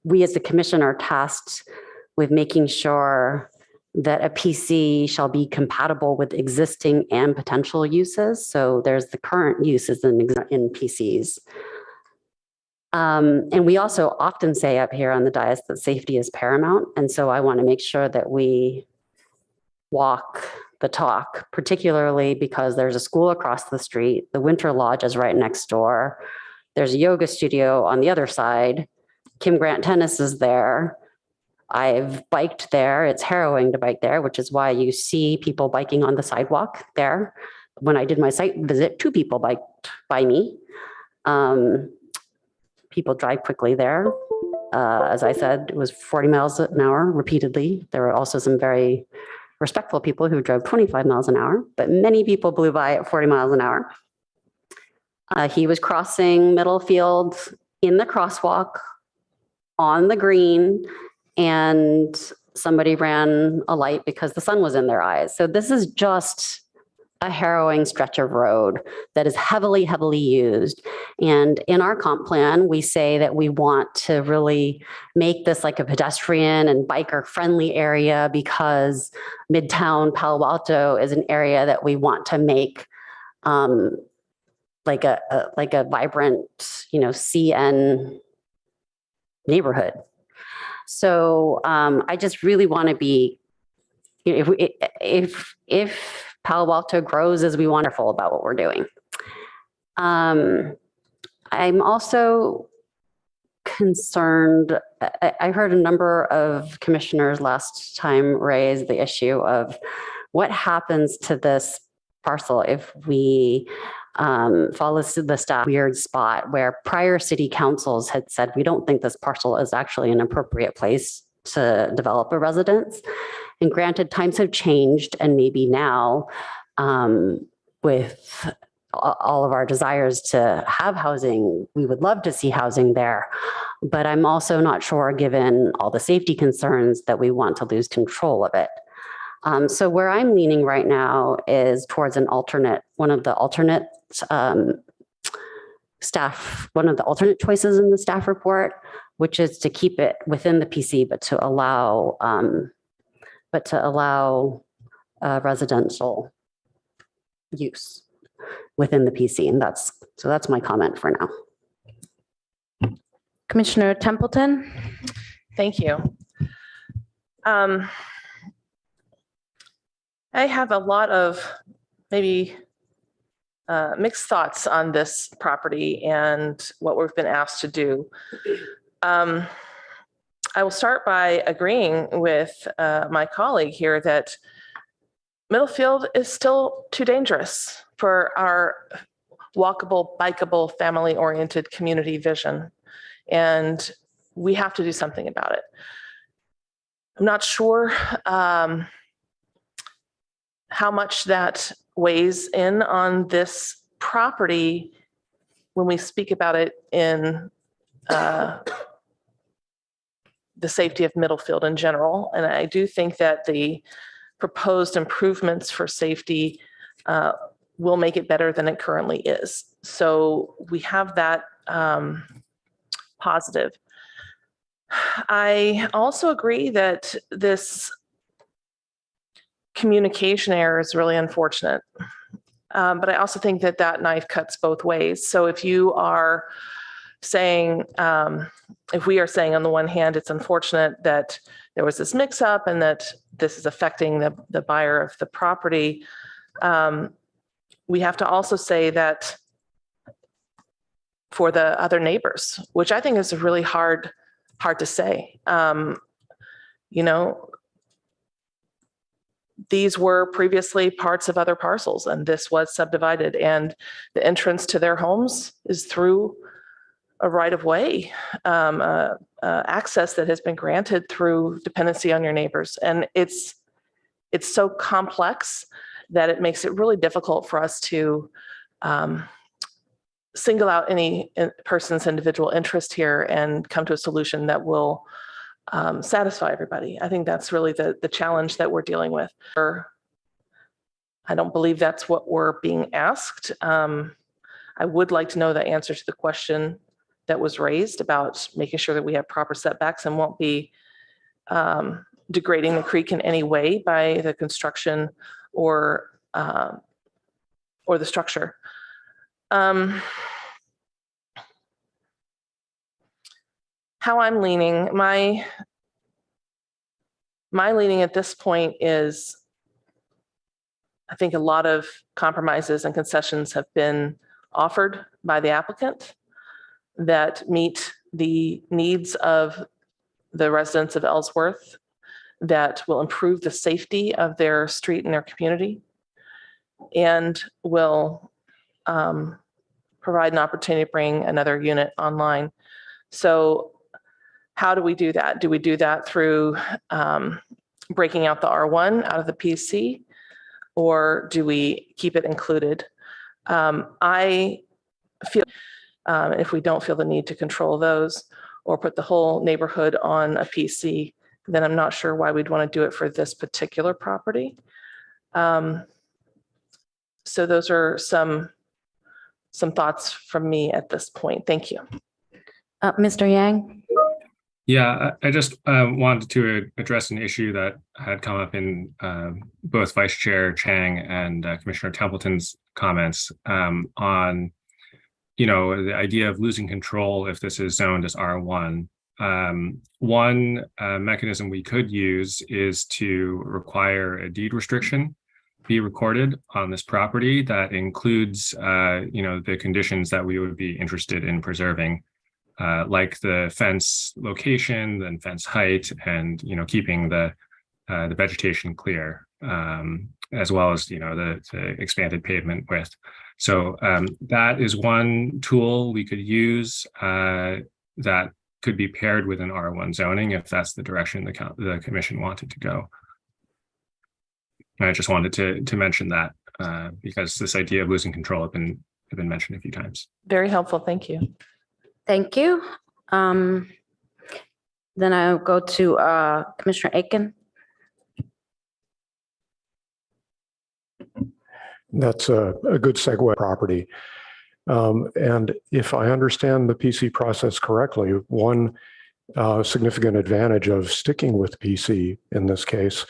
we as the commission are tasked with making sure that a PC shall be compatible with existing and potential uses. So there's the current uses in PCs. And we also often say up here on the dais that safety is paramount. And so I want to make sure that we walk the talk, particularly because there's a school across the street. The Winter Lodge is right next door. There's a yoga studio on the other side. Kim Grant Tennis is there. I've biked there. It's harrowing to bike there, which is why you see people biking on the sidewalk there. When I did my site visit, 2 people biked by me. People drive quickly there. As I said, it was 40 miles an hour repeatedly. There were also some very respectful people who drove 25 miles an hour, but many people blew by at 40 miles an hour. He was crossing Middlefield in the crosswalk on the green, and somebody ran a light because the sun was in their eyes. So this is just a harrowing stretch of road that is heavily, heavily used. And in our comp plan, we say that we want to really make this like a pedestrian and biker friendly area, because Midtown Palo Alto is an area that we want to make like a vibrant, you know, CN neighborhood. So I just really want to be, you know, if Palo Alto grows as we wonderful about what we're doing. I'm also concerned. I heard a number of commissioners last time raise the issue of what happens to this parcel if we follow the staff weird spot where prior city councils had said, we don't think this parcel is actually an appropriate place to develop a residence. And granted, times have changed, and maybe now with all of our desires to have housing, we would love to see housing there. But I'm also not sure, given all the safety concerns, that we want to lose control of it. So where I'm leaning right now is towards an alternate, one of the alternate choices in the staff report, which is to keep it within the PC, but to allow residential use within the PC. And that's my comment for now. Commissioner Templeton. Thank you. I have a lot of maybe mixed thoughts on this property and what we've been asked to do. I will start by agreeing with my colleague here that Middlefield is still too dangerous for our walkable, bikeable, family-oriented community vision. And we have to do something about it. I'm not sure how much that weighs in on this property when we speak about it in the safety of Middlefield in general. And I do think that the proposed improvements for safety will make it better than it currently is. So we have that positive. I also agree that this communication error is really unfortunate. But I also think that that knife cuts both ways. So if you are saying, if we are saying on the one hand, it's unfortunate that there was this mix up and that this is affecting the buyer of the property, we have to also say that for the other neighbors, which I think is really hard to say. You know, these were previously parts of other parcels and this was subdivided, and the entrance to their homes is through a right of way access that has been granted through dependency on your neighbors. And it's so complex that it makes it really difficult for us to single out any person's individual interest here and come to a solution that will satisfy everybody. I think that's really the challenge that we're dealing with. I don't believe that's what we're being asked. I would like to know the answer to the question that was raised about making sure that we have proper setbacks and won't be degrading the creek in any way by the construction or the structure. How I'm leaning, my leaning at this point is, I think a lot of compromises and concessions have been offered by the applicant that meet the needs of the residents of Ellsworth, that will improve the safety of their street and their community, and will provide an opportunity to bring another unit online. So how do we do that? Do we do that through breaking out the R1 out of the PC, or do we keep it included? I feel if we don't feel the need to control those or put the whole neighborhood on a PC, then I'm not sure why we'd want to do it for this particular property. So those are some thoughts from me at this point. Thank you. Mr. Yang? Yeah, I just wanted to address an issue that had come up in both Vice Chair Chang and Commissioner Templeton's comments on, you know, the idea of losing control if this is zoned as R1. One mechanism we could use is to require a deed restriction be recorded on this property that includes, you know, the conditions that we would be interested in preserving. Like the fence location and fence height, and keeping the vegetation clear, as well as the expanded pavement width. So that is one tool we could use that could be paired with an R1 zoning if that's the direction the commission wanted to go. I just wanted to mention that because this idea of losing control have been mentioned a few times. Very helpful. Thank you. Thank you. Then I'll go to Commissioner Aiken. That's a good segue property. And if I understand the PC process correctly, one significant advantage of sticking with PC in this case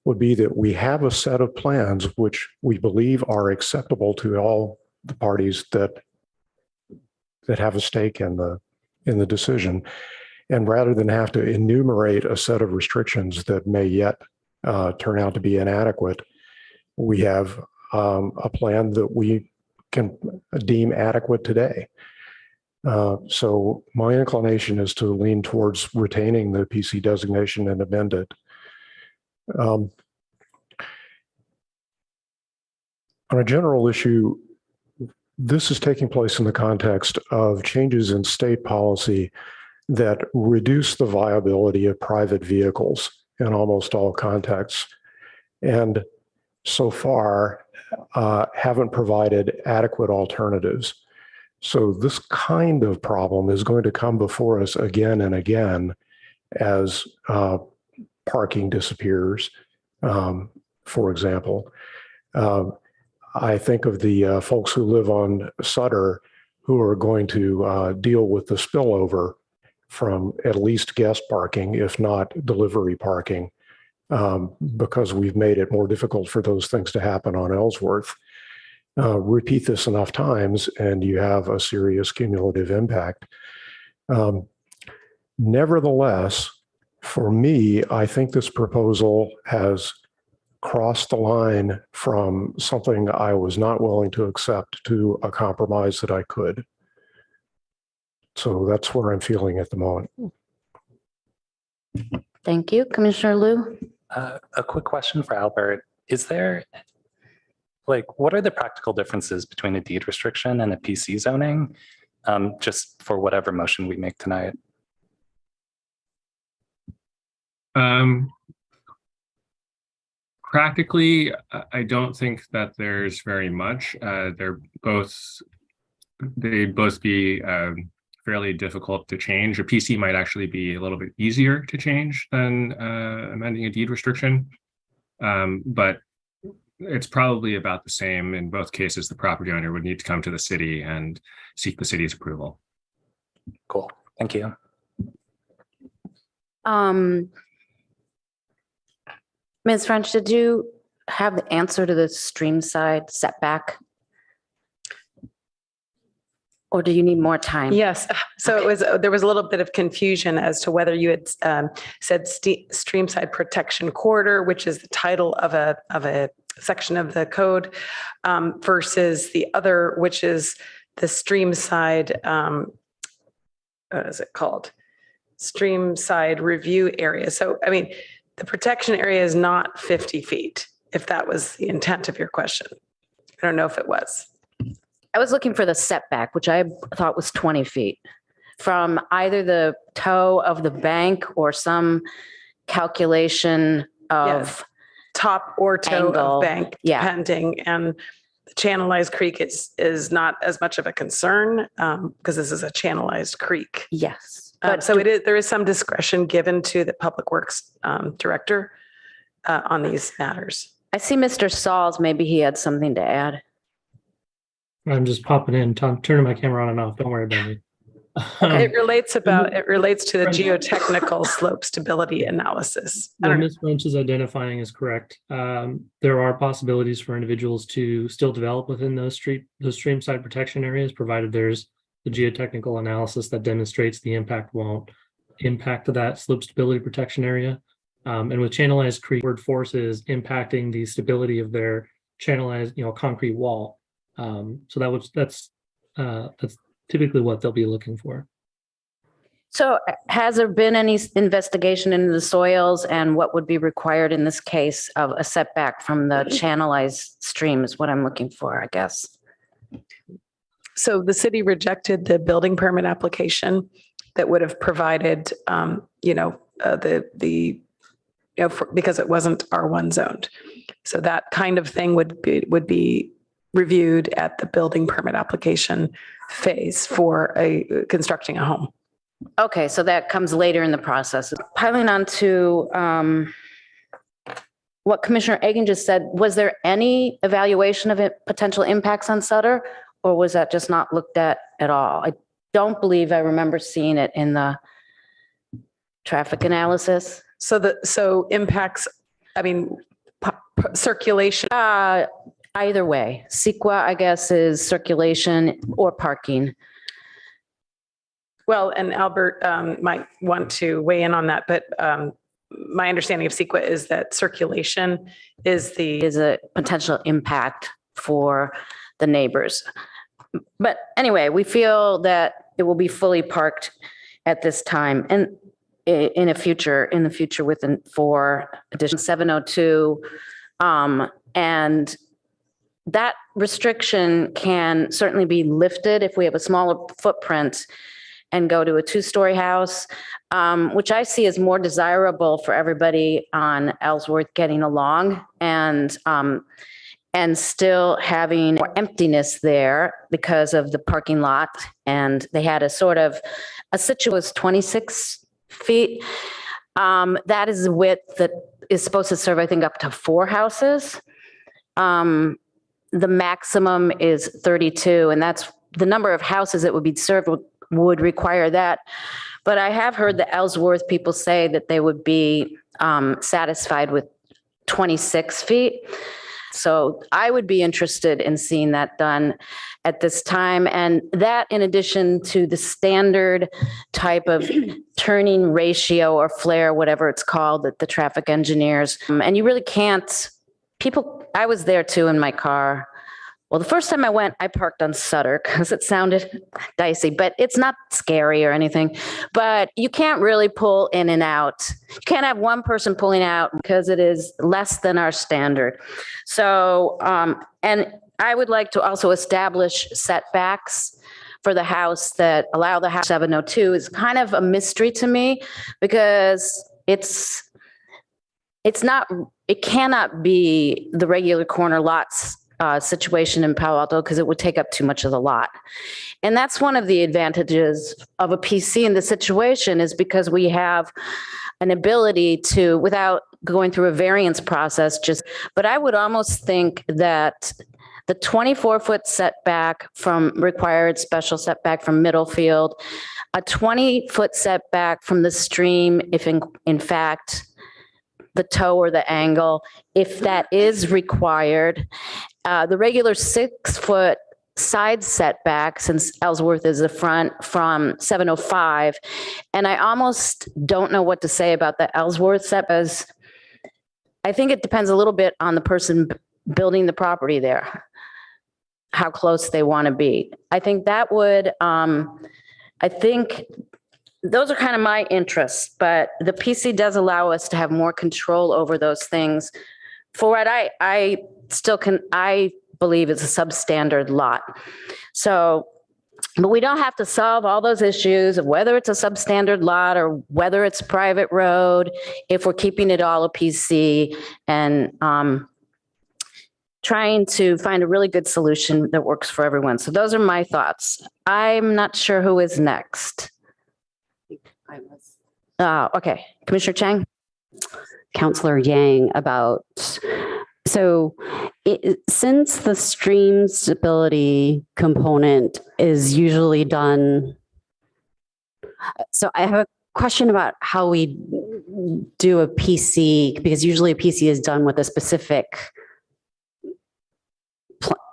would be that we have a set of plans which we believe are acceptable to all the parties that have a stake in the decision. And rather than have to enumerate a set of restrictions that may yet turn out to be inadequate, we have a plan that we can deem adequate today. So my inclination is to lean towards retaining the PC designation and amend it. On a general issue, this is taking place in the context of changes in state policy that reduce the viability of private vehicles in almost all contexts, and so far haven't provided adequate alternatives. So this kind of problem is going to come before us again and again as parking disappears, for example. I think of the folks who live on Sutter who are going to deal with the spillover from at least guest parking, if not delivery parking, because we've made it more difficult for those things to happen on Ellsworth. Repeat this enough times and you have a serious cumulative impact. Nevertheless, for me, I think this proposal has crossed the line from something I was not willing to accept to a compromise that I could. So that's where I'm feeling at the moment. Thank you. Commissioner Liu? A quick question for Albert. Is there, what are the practical differences between a deed restriction and a PC zoning? Just for whatever motion we make tonight. Practically, I don't think that there's very much. They'd both be fairly difficult to change. A PC might actually be a little bit easier to change than amending a deed restriction, but it's probably about the same. In both cases, the property owner would need to come to the city and seek the city's approval. Cool. Thank you. Ms. French, did you have the answer to the stream side setback? Or do you need more time? Yes. So there was a little bit of confusion as to whether you had said streamside protection corridor, which is the title of a section of the code, versus the other, which is the streamside, what is it called? Streamside review area. So, I mean, the protection area is not 50 feet, if that was the intent of your question. I don't know if it was. I was looking for the setback, which I thought was 20 feet from either the toe of the bank or some calculation of top or toe angle. of bank, depending. And the channelized creek is not as much of a concern because this is a channelized creek. Yes. But so there is some discretion given to the Public Works Director on these matters. I see Mr. Sauls, maybe he had something to add. I'm just popping in, turning my camera on and off. Don't worry about me. It relates to the geotechnical slope stability analysis. What Ms. French is identifying is correct. There are possibilities for individuals to still develop within those streamside protection areas, provided there's the geotechnical analysis that demonstrates the impact won't impact that slope stability protection area. And with channelized creek, forces impacting the stability of their channelized, concrete wall. So that's typically what they'll be looking for. So has there been any investigation into the soils and what would be required in this case of a setback from the channelized stream is what I'm looking for, I guess. So the city rejected the building permit application that would have provided, because it wasn't R1 zoned. So that kind of thing would be reviewed at the building permit application phase for constructing a home. Okay, so that comes later in the process. Piling on to what Commissioner Egan just said, was there any evaluation of potential impacts on Sutter, or was that just not looked at all? I don't believe I remember seeing it in the traffic analysis. So impacts, circulation. Either way, CEQA, I guess, is circulation or parking. Well, and Albert might want to weigh in on that, but my understanding of CEQA is that circulation is a potential impact for the neighbors. But anyway, we feel that it will be fully parked at this time and in the future within 4 additional 702. And that restriction can certainly be lifted if we have a smaller footprint and go to a 2-story house, which I see as more desirable for everybody on Ellsworth getting along and still having more emptiness there because of the parking lot. And they had a situation 26 feet. That is the width that is supposed to serve, I think, up to 4 houses. The maximum is 32, and that's the number of houses that would be served would require that. But I have heard the Ellsworth people say that they would be satisfied with 26 feet. So I would be interested in seeing that done at this time. And that, in addition to the standard type of turning ratio or flare, whatever it's called, that the traffic engineers, and you really can't, I was there too in my car. Well, the first time I went, I parked on Sutter because it sounded dicey, but it's not scary or anything. But you can't really pull in and out. You can't have one person pulling out because it is less than our standard. So, and I would like to also establish setbacks for the house that allow the house 702 is kind of a mystery to me because it cannot be the regular corner lots situation in Palo Alto because it would take up too much of the lot. And that's one of the advantages of a PC in this situation is because we have an ability to, without going through a variance process, but I would almost think that the 24-foot setback from required special setback from Middlefield, a 20-foot setback from the stream, if in fact the toe or the angle, if that is required, the regular 6-foot side setback, since Ellsworth is the front, from 705. And I almost don't know what to say about the Ellsworth setbacks. I think it depends a little bit on the person building the property there, how close they want to be. I think that would, I think those are kind of my interests, but the PC does allow us to have more control over those things. For what I believe it's a substandard lot. So, but we don't have to solve all those issues of whether it's a substandard lot or whether it's private road, if we're keeping it all a PC and trying to find a really good solution that works for everyone. So those are my thoughts. I'm not sure who is next. Okay, Commissioner Chang. Councillor Yang about, so since the stream stability component is usually done, so I have a question about how we do a PC, because usually a PC is done with a specific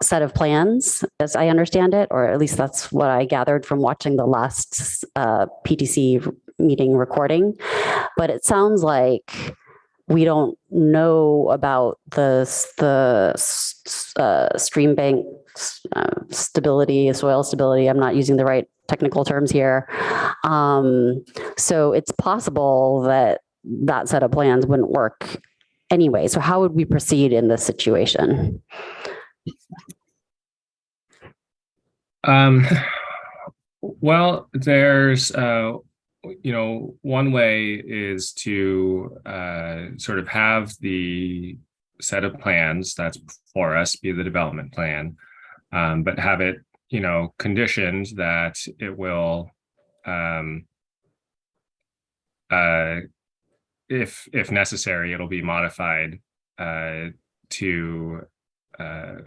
set of plans, as I understand it, or at least that's what I gathered from watching the last PTC meeting recording. But it sounds like we don't know about the stream bank stability, soil stability. I'm not using the right technical terms here. So it's possible that that set of plans wouldn't work anyway. So how would we proceed in this situation? Well, there's one way is to sort of have the set of plans that's before us be the development plan, but have it, conditioned that it will, if necessary, it'll be modified to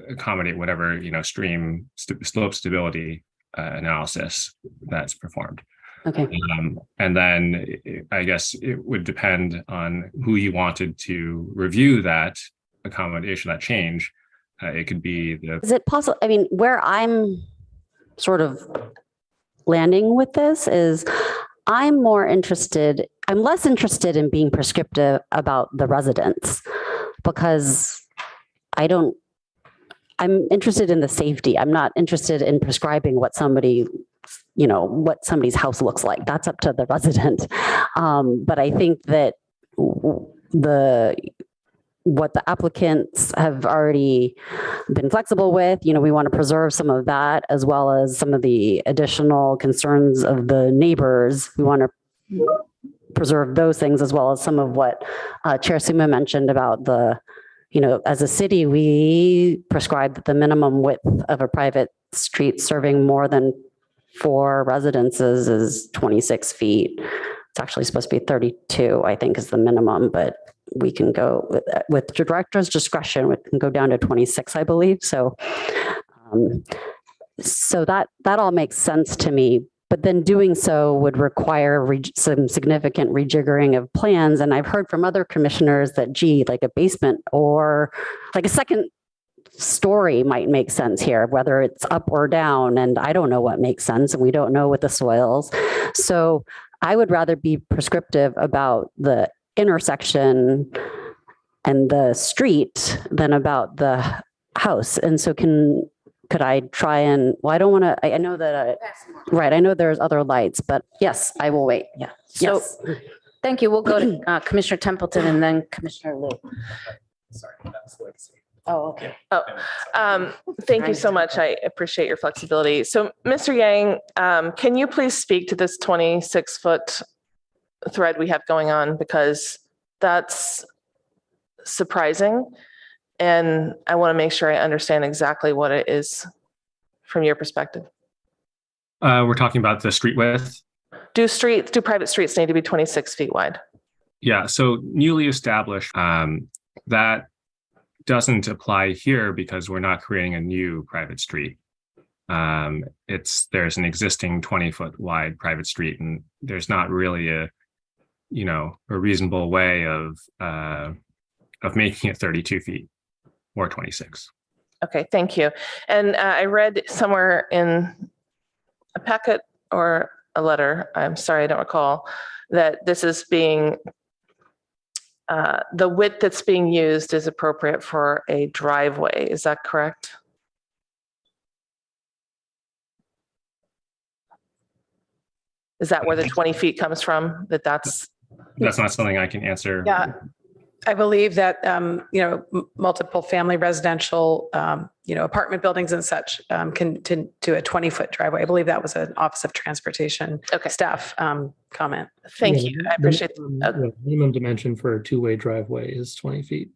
accommodate whatever, stream slope stability analysis that's performed. Okay. And then I guess it would depend on who you wanted to review that accommodation, that change. It could be Is it possible? I mean, where I'm sort of landing with this is I'm less interested in being prescriptive about the residents because I'm interested in the safety. I'm not interested in prescribing what somebody's house looks like. That's up to the resident. But I think that what the applicants have already been flexible with, we want to preserve some of that as well as some of the additional concerns of the neighbors. We want to preserve those things as well as some of what Chair Suma mentioned about as a city, we prescribe that the minimum width of a private street serving more than 4 residences is 26 feet. It's actually supposed to be 32, I think, is the minimum, but we can go with the director's discretion, we can go down to 26, I believe. So, so that all makes sense to me. But then doing so would require some significant rejiggering of plans. And I've heard from other commissioners that, gee, like a basement or like a second story might make sense here, whether it's up or down. And I don't know what makes sense. And we don't know with the soils. So I would rather be prescriptive about the intersection and the street than about the house. And so could I try and, well, I don't want to, I know that, right, I know there's other lights, but yes, I will wait. Yeah. So Yes. thank you. We'll go to Commissioner Templeton and then Commissioner Liu. Sorry, that's legacy. Oh, okay. Thank you so much. I appreciate your flexibility. So Mr. Yang, can you please speak to this 26-foot thread we have going on? Because that's surprising. And I want to make sure I understand exactly what it is from your perspective. We're talking about the street width. Do private streets need to be 26 feet wide? Yeah, so newly established, that doesn't apply here because we're not creating a new private street. There's an existing 20-foot wide private street, and there's not really a reasonable way of making it 32 feet or 26. Okay, thank you. And I read somewhere in a packet or a letter, I'm sorry, I don't recall, that this is being, the width that's being used is appropriate for a driveway. Is that correct? Is that where the 20 feet comes from? That's not something I can answer. Yeah, I believe that, multiple family residential, apartment buildings and such can do a 20-foot driveway. I believe that was an Office of Transportation staff comment. Thank you. I appreciate the minimum dimension for a two-way driveway is 20 feet.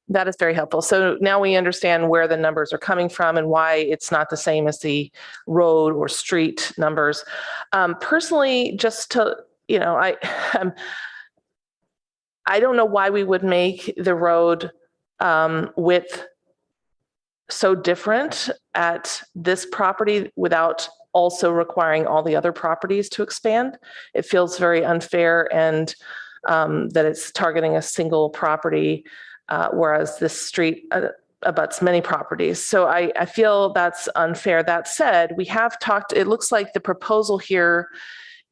That is very helpful. So now we understand where the numbers are coming from and why it's not the same as the road or street numbers. Personally, just to, I don't know why we would make the road width so different at this property without also requiring all the other properties to expand. It feels very unfair, and that it's targeting a single property, whereas this street abuts many properties. So I feel that's unfair. That said, we have talked, it looks like the proposal here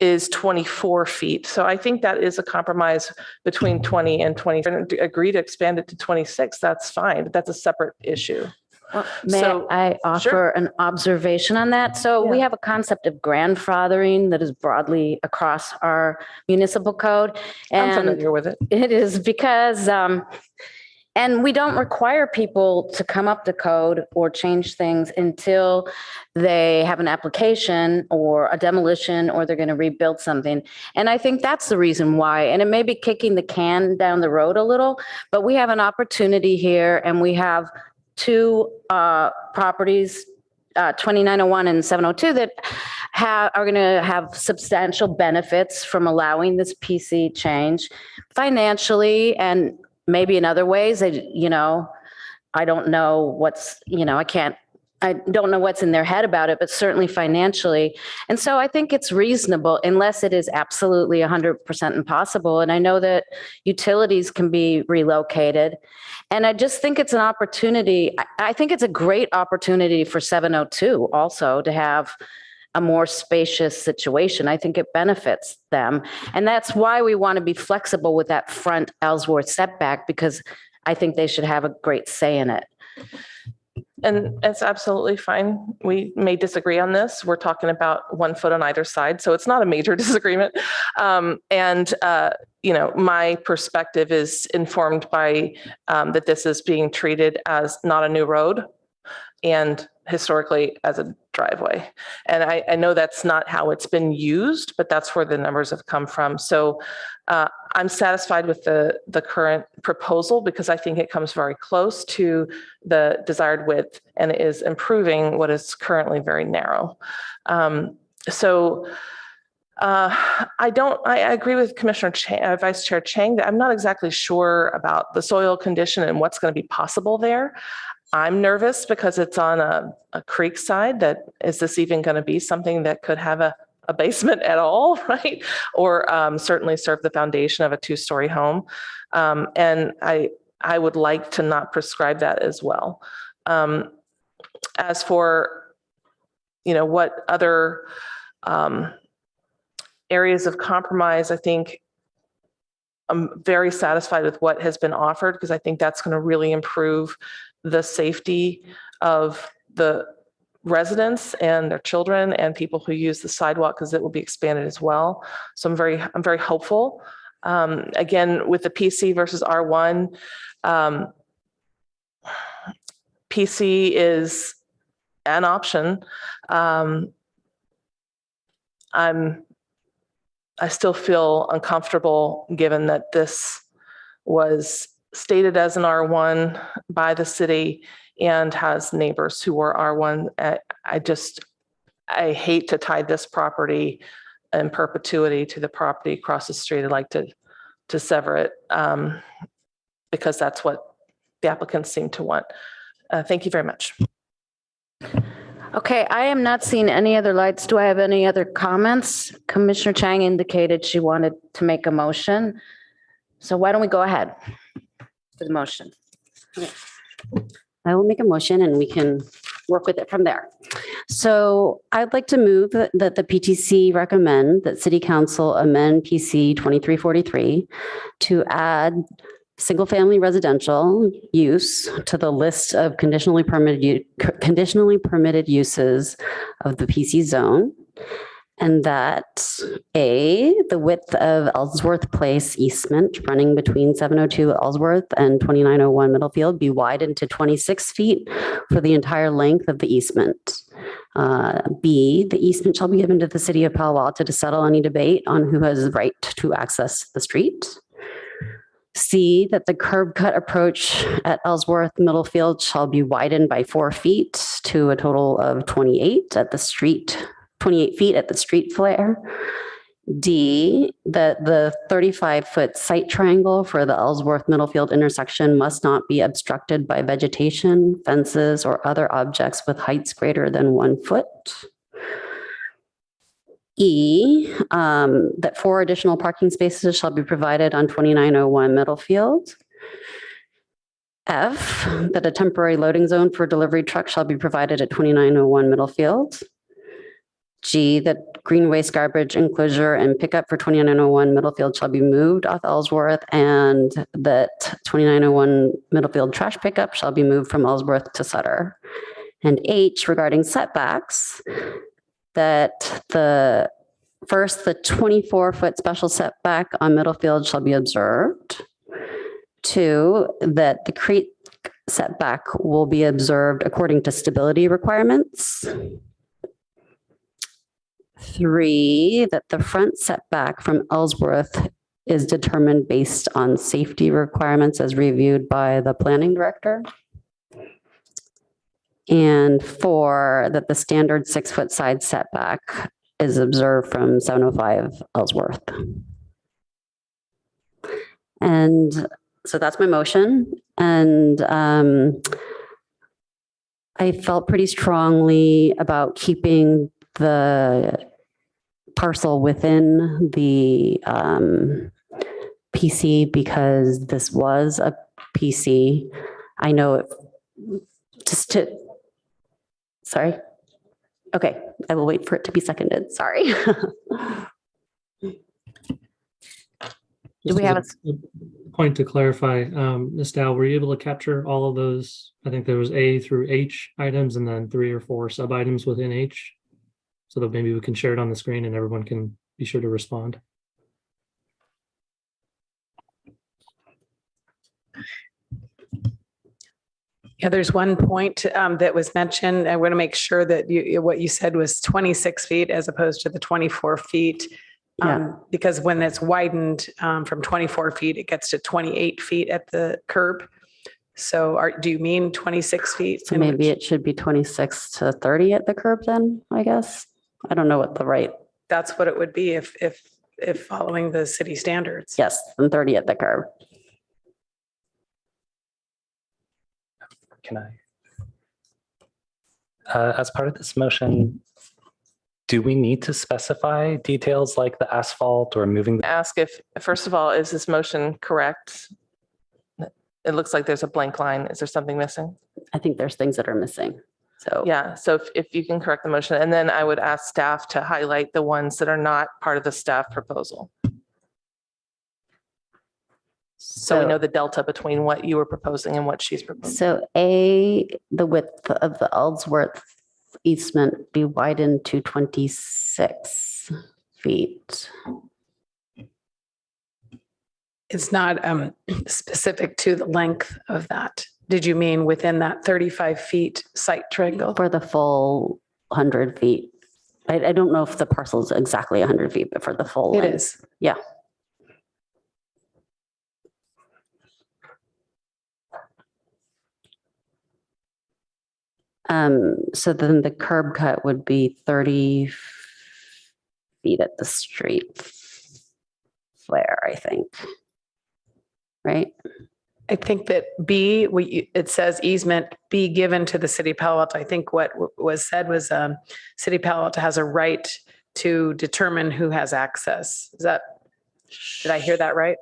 is 24 feet. So I think that is a compromise between 20 and 20. Agree to expand it to 26, that's fine, but that's a separate issue. Well, may I offer an observation on that? So we have a concept of grandfathering that is broadly across our municipal code. And I'm familiar with it. It is because, and we don't require people to come up to code or change things until they have an application or a demolition or they're going to rebuild something. And I think that's the reason why. And it may be kicking the can down the road a little, but we have an opportunity here, and we have two properties, 2901 and 702, that are going to have substantial benefits from allowing this PC change financially and maybe in other ways. I don't know what's, I don't know what's in their head about it, but certainly financially. And so I think it's reasonable, unless it is absolutely 100% impossible. And I know that utilities can be relocated. And I just think it's an opportunity. I think it's a great opportunity for 702 also to have a more spacious situation. I think it benefits them. And that's why we want to be flexible with that front Ellsworth setback, because I think they should have a great say in it. And it's absolutely fine. We may disagree on this. We're talking about 1 foot on either side, so it's not a major disagreement. My perspective is informed by that this is being treated as not a new road and historically as a driveway. And I know that's not how it's been used, but that's where the numbers have come from. So I'm satisfied with the current proposal because I think it comes very close to the desired width and is improving what is currently very narrow. So I agree with Commissioner Vice Chair Chang that I'm not exactly sure about the soil condition and what's going to be possible there. I'm nervous because it's on a creek side. That is this even going to be something that could have a basement at all, right? Or certainly serve the foundation of a 2-story home. And I would like to not prescribe that as well. As for, what other areas of compromise, I think I'm very satisfied with what has been offered because I think that's going to really improve the safety of the residents and their children and people who use the sidewalk because it will be expanded as well. So I'm very hopeful. Again, with the PC versus R1, PC is an option. I still feel uncomfortable given that this was stated as an R1 by the city and has neighbors who were R1. I hate to tie this property in perpetuity to the property across the street. I'd like to sever it because that's what the applicants seem to want. Thank you very much. Okay, I am not seeing any other lights. Do I have any other comments? Commissioner Chang indicated she wanted to make a motion. So why don't we go ahead with the motion? I will make a motion and we can work with it from there. So I'd like to move that the PTC recommend that City Council amend PC 2343 to add single-family residential use to the list of conditionally permitted uses of the PC zone. And that the width of Ellsworth Place easement running between 702 Ellsworth and 2901 Middlefield be widened to 26 feet for the entire length of the easement. B, the easement shall be given to the city of Palo Alto to settle any debate on who has the right to access the street. C, that the curb cut approach at Ellsworth Middlefield shall be widened by 4 feet to a total of 28 feet at the street flare. D, that the 35-foot site triangle for the Ellsworth Middlefield intersection must not be obstructed by vegetation, fences, or other objects with heights greater than 1 foot. E, that 4 additional parking spaces shall be provided on 2901 Middlefield. F, that a temporary loading zone for delivery trucks shall be provided at 2901 Middlefield. G, that green waste garbage enclosure and pickup for 2901 Middlefield shall be moved off Ellsworth, and that 2901 Middlefield trash pickup shall be moved from Ellsworth to Sutter. And H, regarding setbacks, that the 24-foot special setback on Middlefield shall be observed. 2, that the creek setback will be observed according to stability requirements. 3, that the front setback from Ellsworth is determined based on safety requirements as reviewed by the planning director. And 4, that the standard 6-foot side setback is observed from 705 Ellsworth. And so that's my motion. And I felt pretty strongly about keeping the parcel within the PC because this was a PC. I know it sorry. Okay, I will wait for it to be seconded. Sorry. Do we have a point to clarify? Ms. Dow, were you able to capture all of those? I think there was A through H items and then 3 or 4 sub items within H. So that maybe we can share it on the screen and everyone can be sure to respond. Yeah, there's one point that was mentioned. I want to make sure that what you said was 26 feet as opposed to the 24 feet. Because when it's widened from 24 feet, it gets to 28 feet at the curb. So do you mean 26 feet? So maybe it should be 26 to 30 at the curb then, I guess. I don't know what the right. that's what it would be if following the city standards. Yes, and 30 at the curb. Can I? As part of this motion, do we need to specify details like the asphalt or moving? Ask if, first of all, is this motion correct? It looks like there's a blank line. Is there something missing? I think there's things that are missing. So Yeah, so if you can correct the motion, and then I would ask staff to highlight the ones that are not part of the staff proposal. So we know the delta between what you were proposing and what she's proposing. So the width of the Ellsworth easement be widened to 26 feet. It's not specific to the length of that. Did you mean within that 35 feet site triangle? For the full 100 feet. I don't know if the parcel is exactly 100 feet, but for the full It length. is. Yeah. So then the curb cut would be 30 feet at the street flare, I think. Right? I think that B, it says easement be given to the city of Palo Alto. I think what was said was city of Palo Alto has a right to determine who has access. Did I hear that right?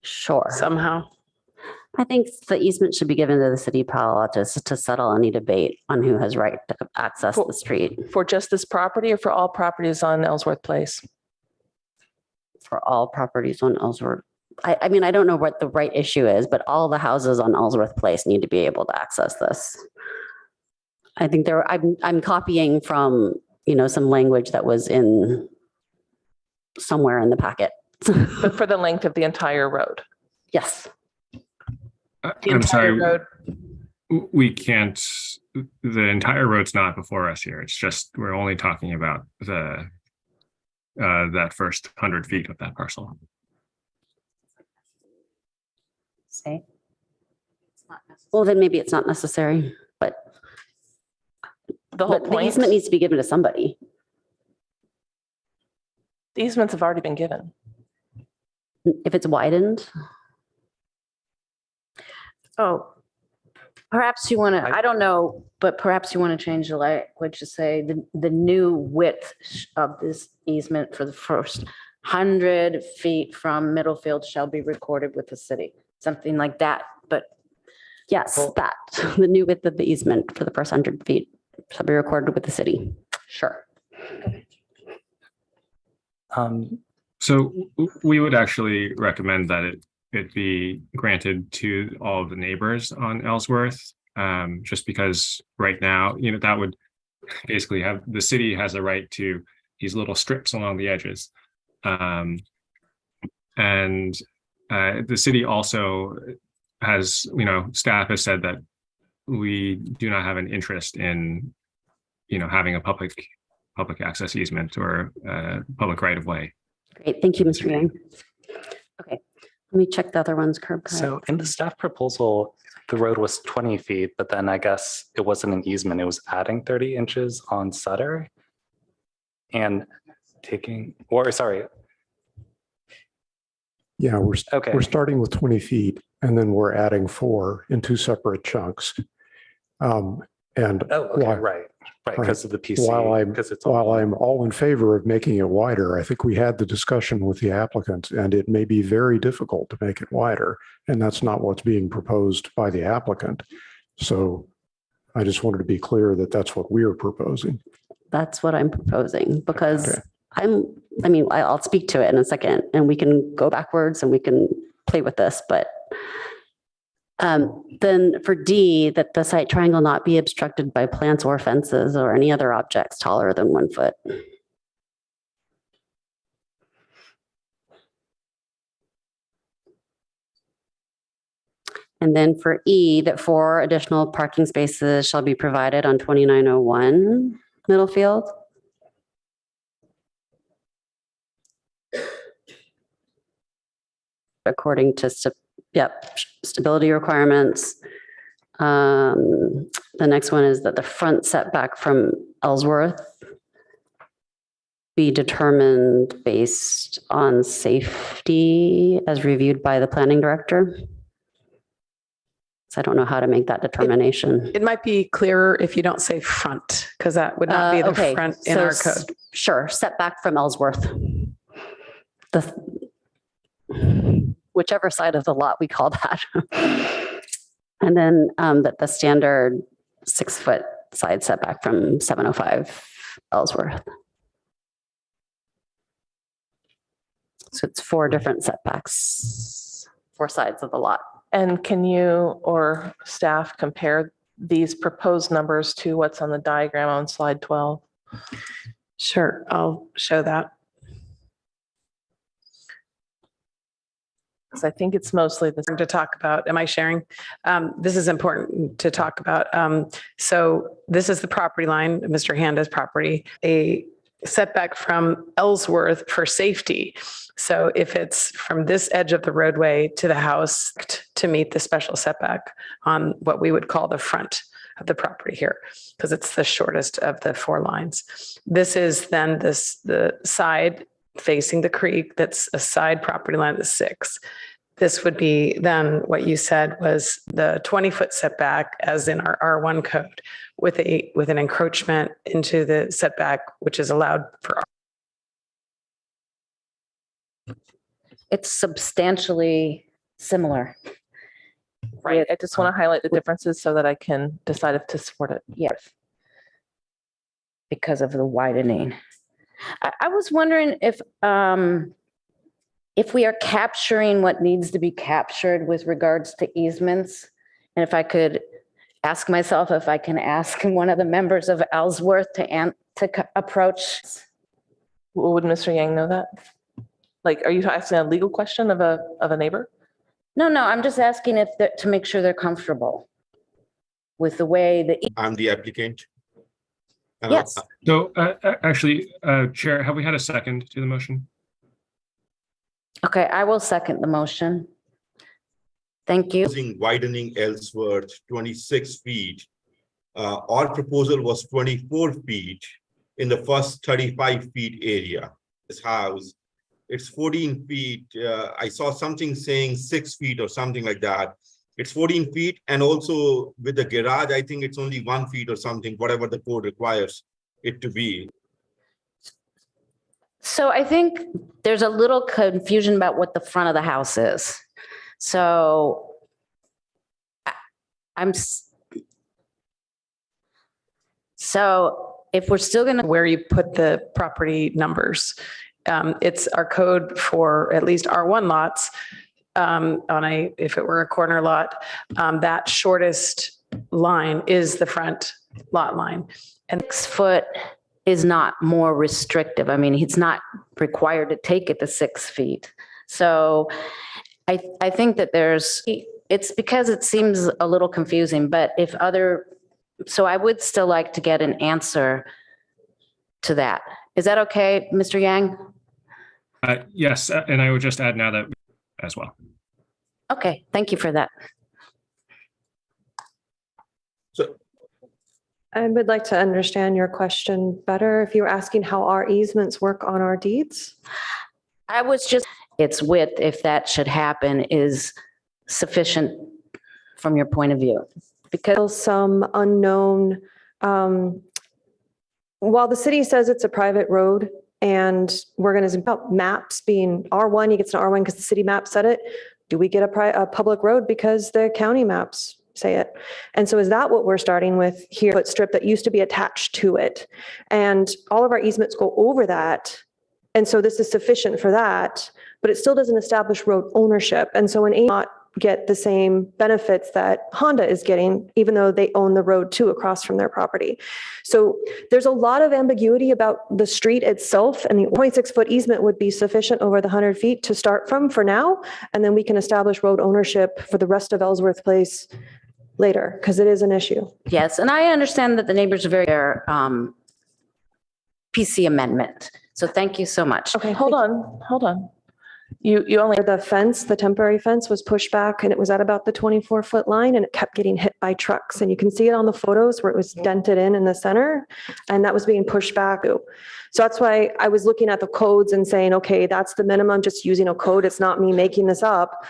Sure. Somehow. I think the easement should be given to the city of Palo Alto to settle any debate on who has right to access the street. For just this property or for all properties on Ellsworth Place? For all properties on Ellsworth. I mean, I don't know what the right issue is, but all the houses on Ellsworth Place need to be able to access this. I think I'm copying from, some language that was in somewhere in the packet. But for the length of the entire road? Yes. I'm sorry. We can't, the entire road's not before us here. It's just, we're only talking about that first 100 feet of that parcel. Say. Well, then maybe it's not necessary, but the whole the point. easement needs to be given to somebody. The easements have already been given. If it's widened. Oh, perhaps you want to, I don't know, but perhaps you want to change the language to say the new width of this easement for the first 100 feet from Middlefield shall be recorded with the city. Something like that, but. Yes, that, the new width of the easement for the first 100 feet shall be recorded with the city. Sure. So we would actually recommend that it be granted to all of the neighbors on Ellsworth, just because right now, that would basically have, the city has a right to these little strips along the edges. And the city also has, staff has said that we do not have an interest in, having a public access easement or public right of way. Great, thank you, Mr. Yang. Okay, let me check the other one's curb cut. So in the staff proposal, the road was 20 feet, but then I guess it wasn't an easement. It was adding 30 inches on Sutter and Yeah, we're starting with 20 feet and then we're adding 4 in 2 separate chunks. Right, because of the PC. While I'm all in favor of making it wider, I think we had the discussion with the applicant and it may be very difficult to make it wider. And that's not what's being proposed by the applicant. So I just wanted to be clear that that's what we're proposing. That's what I'm proposing because I'll speak to it in a second and we can go backwards and we can play with this, but then for D, that the site triangle not be obstructed by plants or fences or any other objects taller than 1 foot. And then for E, that 4 additional parking spaces shall be provided on 2901 Middlefield. According to stability requirements. The next one is that the front setback from Ellsworth be determined based on safety as reviewed by the planning director. So I don't know how to make that determination. It might be clearer if you don't say front, because that would not be the Okay, front in so our code. Sure, setback from Ellsworth. Whichever side of the lot we call that. And then that the standard 6-foot side setback from 705 Ellsworth. So it's 4 different setbacks, 4 sides of the lot. And can you or staff compare these proposed numbers to what's on the diagram on slide 12? Sure, I'll show that. Because I think it's mostly the To talk about, am I sharing? This is important to talk about. So this is the property line, Mr. Handa's property, a setback from Ellsworth for safety. So if it's from this edge of the roadway to the house to meet the special setback on what we would call the front of the property here, because it's the shortest of the 4 lines. This is then the side facing the creek. That's a side property line that's 6. This would be then what you said was the 20-foot setback as in our R1 code with an encroachment into the setback, which is allowed for. It's substantially similar. right. I just want to highlight the differences so that I can decide if to support it. Yes. Because of the widening. I was wondering if we are capturing what needs to be captured with regards to easements, and if I could ask myself if I can ask one of the members of Ellsworth to approach. Would Mr. Yang know that? Like, are you asking a legal question of a neighbor? No, I'm just asking if to make sure they're comfortable with the way that. I'm the applicant. Yes. So actually, Chair, have we had a second to the motion? Okay, I will second the motion. Thank you. Widening Ellsworth 26 feet. Our proposal was 24 feet in the first 35 feet area. This house, it's 14 feet. I saw something saying 6 feet or something like that. It's 14 feet. And also with the garage, I think it's only 1 feet or something, whatever the code requires it to be. So I think there's a little confusion about what the front of the house is. So so if we're still going to. Where you put the property numbers. It's our code for at least R1 lots if it were a corner lot, that shortest line is the front lot line. And 6 foot is not more restrictive. I mean, he's not required to take it to 6 feet. So I think that it's because it seems a little confusing, but so I would still like to get an answer to that. Is that okay, Mr. Yang? Yes, and I would just add now that as well. Okay, thank you for that. So I would like to understand your question better. If you were asking how our easements work on our deeds? I was just, its width, if that should happen, is sufficient from your point of view. Because some unknown, while the city says it's a private road, and we're going to zoom out maps being R1, you get to R1 because the city map said it. Do we get a public road because the county maps say it? And so is that what we're starting with here? Foot strip that used to be attached to it. And all of our easements go over that. And so this is sufficient for that, but it still doesn't establish road ownership. And so an not get the same benefits that Honda is getting, even though they own the road too across from their property. So there's a lot of ambiguity about the street itself, and the 0.6-foot easement would be sufficient over the 100 feet to start from for now. And then we can establish road ownership for the rest of Ellsworth Place later, because it is an issue. Yes, and I understand that the neighbors are very PC amendment. So thank you so much. Okay, hold on. You only, The fence, the temporary fence was pushed back and it was at about the 24-foot line and it kept getting hit by trucks. And you can see it on the photos where it was dented in the center and that was being pushed back. So that's why I was looking at the codes and saying, okay, that's the minimum, just using a code. It's not me making this up.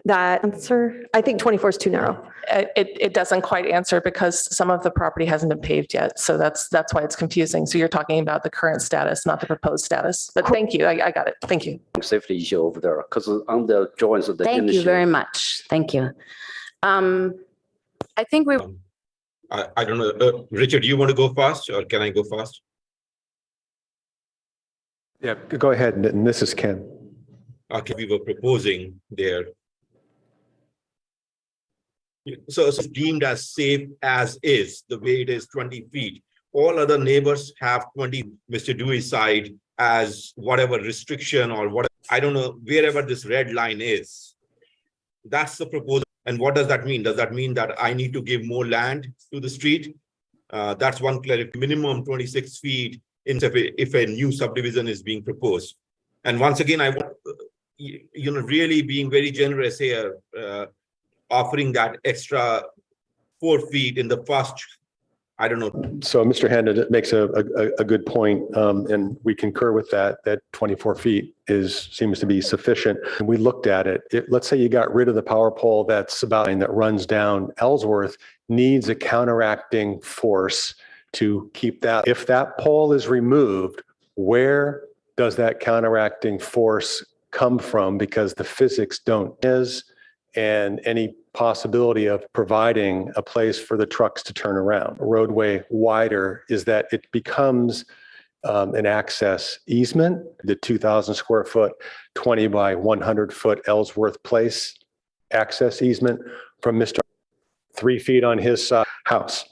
That answer, I think 24 is too narrow. it doesn't quite answer because some of the property hasn't been paved yet. So that's why it's confusing. So you're talking about the current status, not the proposed status. But thank you. I got it. Thank you. Safety issue over there because on the drawings of the. Thank you very much. Thank you. I think we. I don't know. Richard, do you want to go fast or can I go fast? Yeah, go ahead. And this is Ken. Okay, we were proposing there. So it's deemed as safe as is, the way it is 20 feet. All other neighbors have 20, Mr. Dewey's side as whatever restriction or whatever, I don't know, wherever this red line is. That's the proposal. And what does that mean? Does that mean that I need to give more land to the street? That's one clarification. Minimum 26 feet if a new subdivision is being proposed. And once again, I want, really being very generous here, offering that extra 4 feet in the first, I don't know. So Mr. Handa makes a good point, and we concur with that 24 feet seems to be sufficient. And we looked at it. Let's say you got rid of the power pole that runs down Ellsworth, needs a counteracting force to keep that. If that pole is removed, where does that counteracting force come from? Because the physics don't and any possibility of providing a place for the trucks to turn around. Roadway wider is that it becomes an access easement, the 2,000 square foot, 20 by 100 foot Ellsworth Place access easement from Mr. 3 feet on his house.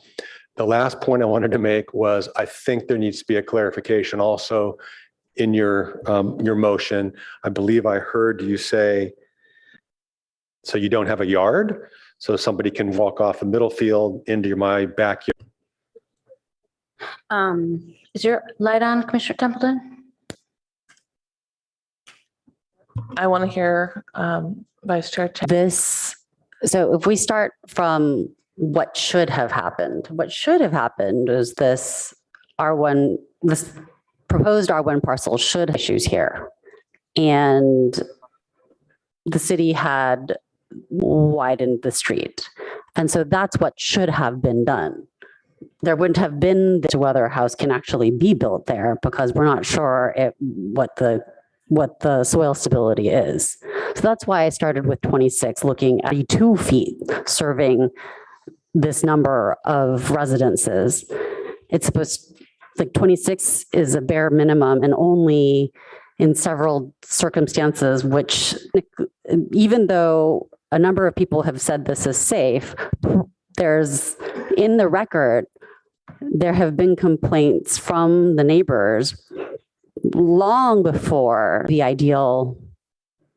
The last point I wanted to make was I think there needs to be a clarification also in your motion. I believe I heard you say, so you don't have a yard, so somebody can walk off a middle field into my backyard. Is your light on, Commissioner Templeton? I want to hear Vice Chair. So if we start from what should have happened is this proposed R1 parcel should have issues here. And the city had widened the street. And so that's what should have been done. There wouldn't have been whether a house can actually be built there because we're not sure what the soil stability is. So that's why I started with 26, looking at 2 feet serving this number of residences. It's supposed, like 26 is a bare minimum and only in several circumstances, which even though a number of people have said this is safe, there's in the record, there have been complaints from the neighbors long before the ideal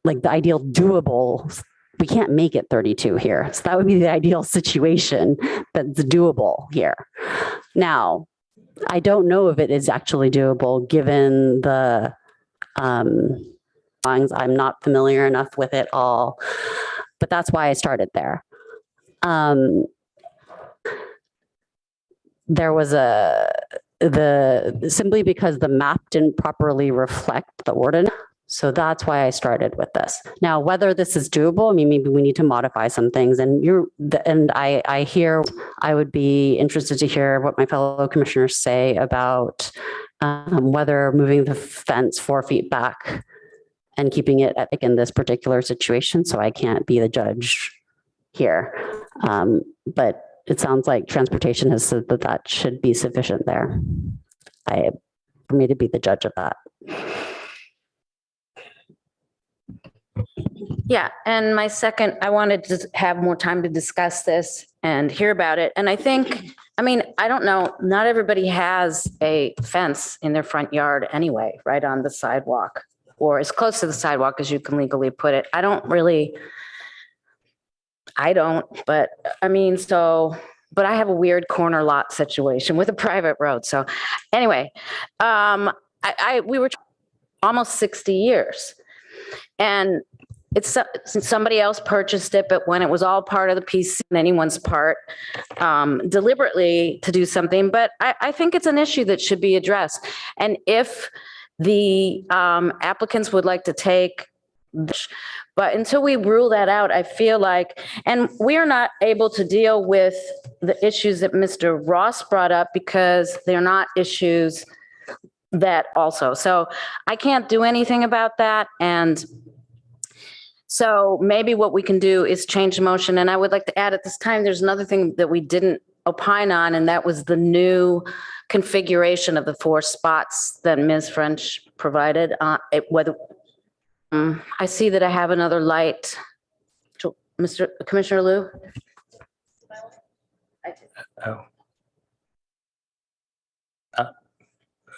doable. We can't make it 32 here. So that would be the ideal situation that's doable here. Now, I don't know if it is actually doable given the I'm not familiar enough with it all, but that's why I started there. There was simply because the map didn't properly reflect the ordinance. So that's why I started with this. Now, whether this is doable, I mean, maybe we need to modify some things. And I would be interested to hear what my fellow commissioners say about whether moving the fence 4 feet back and keeping it in this particular situation. So I can't be the judge here. But it sounds like transportation has said that should be sufficient there. For me to be the judge of that. Yeah, and my second, I wanted to have more time to discuss this and hear about it. And I don't know, not everybody has a fence in their front yard anyway, right on the sidewalk, or as close to the sidewalk as you can legally put it. But I have a weird corner lot situation with a private road. So anyway, we were almost 60 years. And it's somebody else purchased it, but when it was all part of the PC on anyone's part, deliberately to do something. But I think it's an issue that should be addressed. And if the applicants would like to take this, but until we rule that out, I feel like, and we're not able to deal with the issues that Mr. Ross brought up because they're not issues that also. So I can't do anything about that. And so maybe what we can do is change the motion. And I would like to add at this time, there's another thing that we didn't opine on, and that was the new configuration of the 4 spots that Ms. French provided. Whether I see that I have another light. Mr. Commissioner Liu? Oh.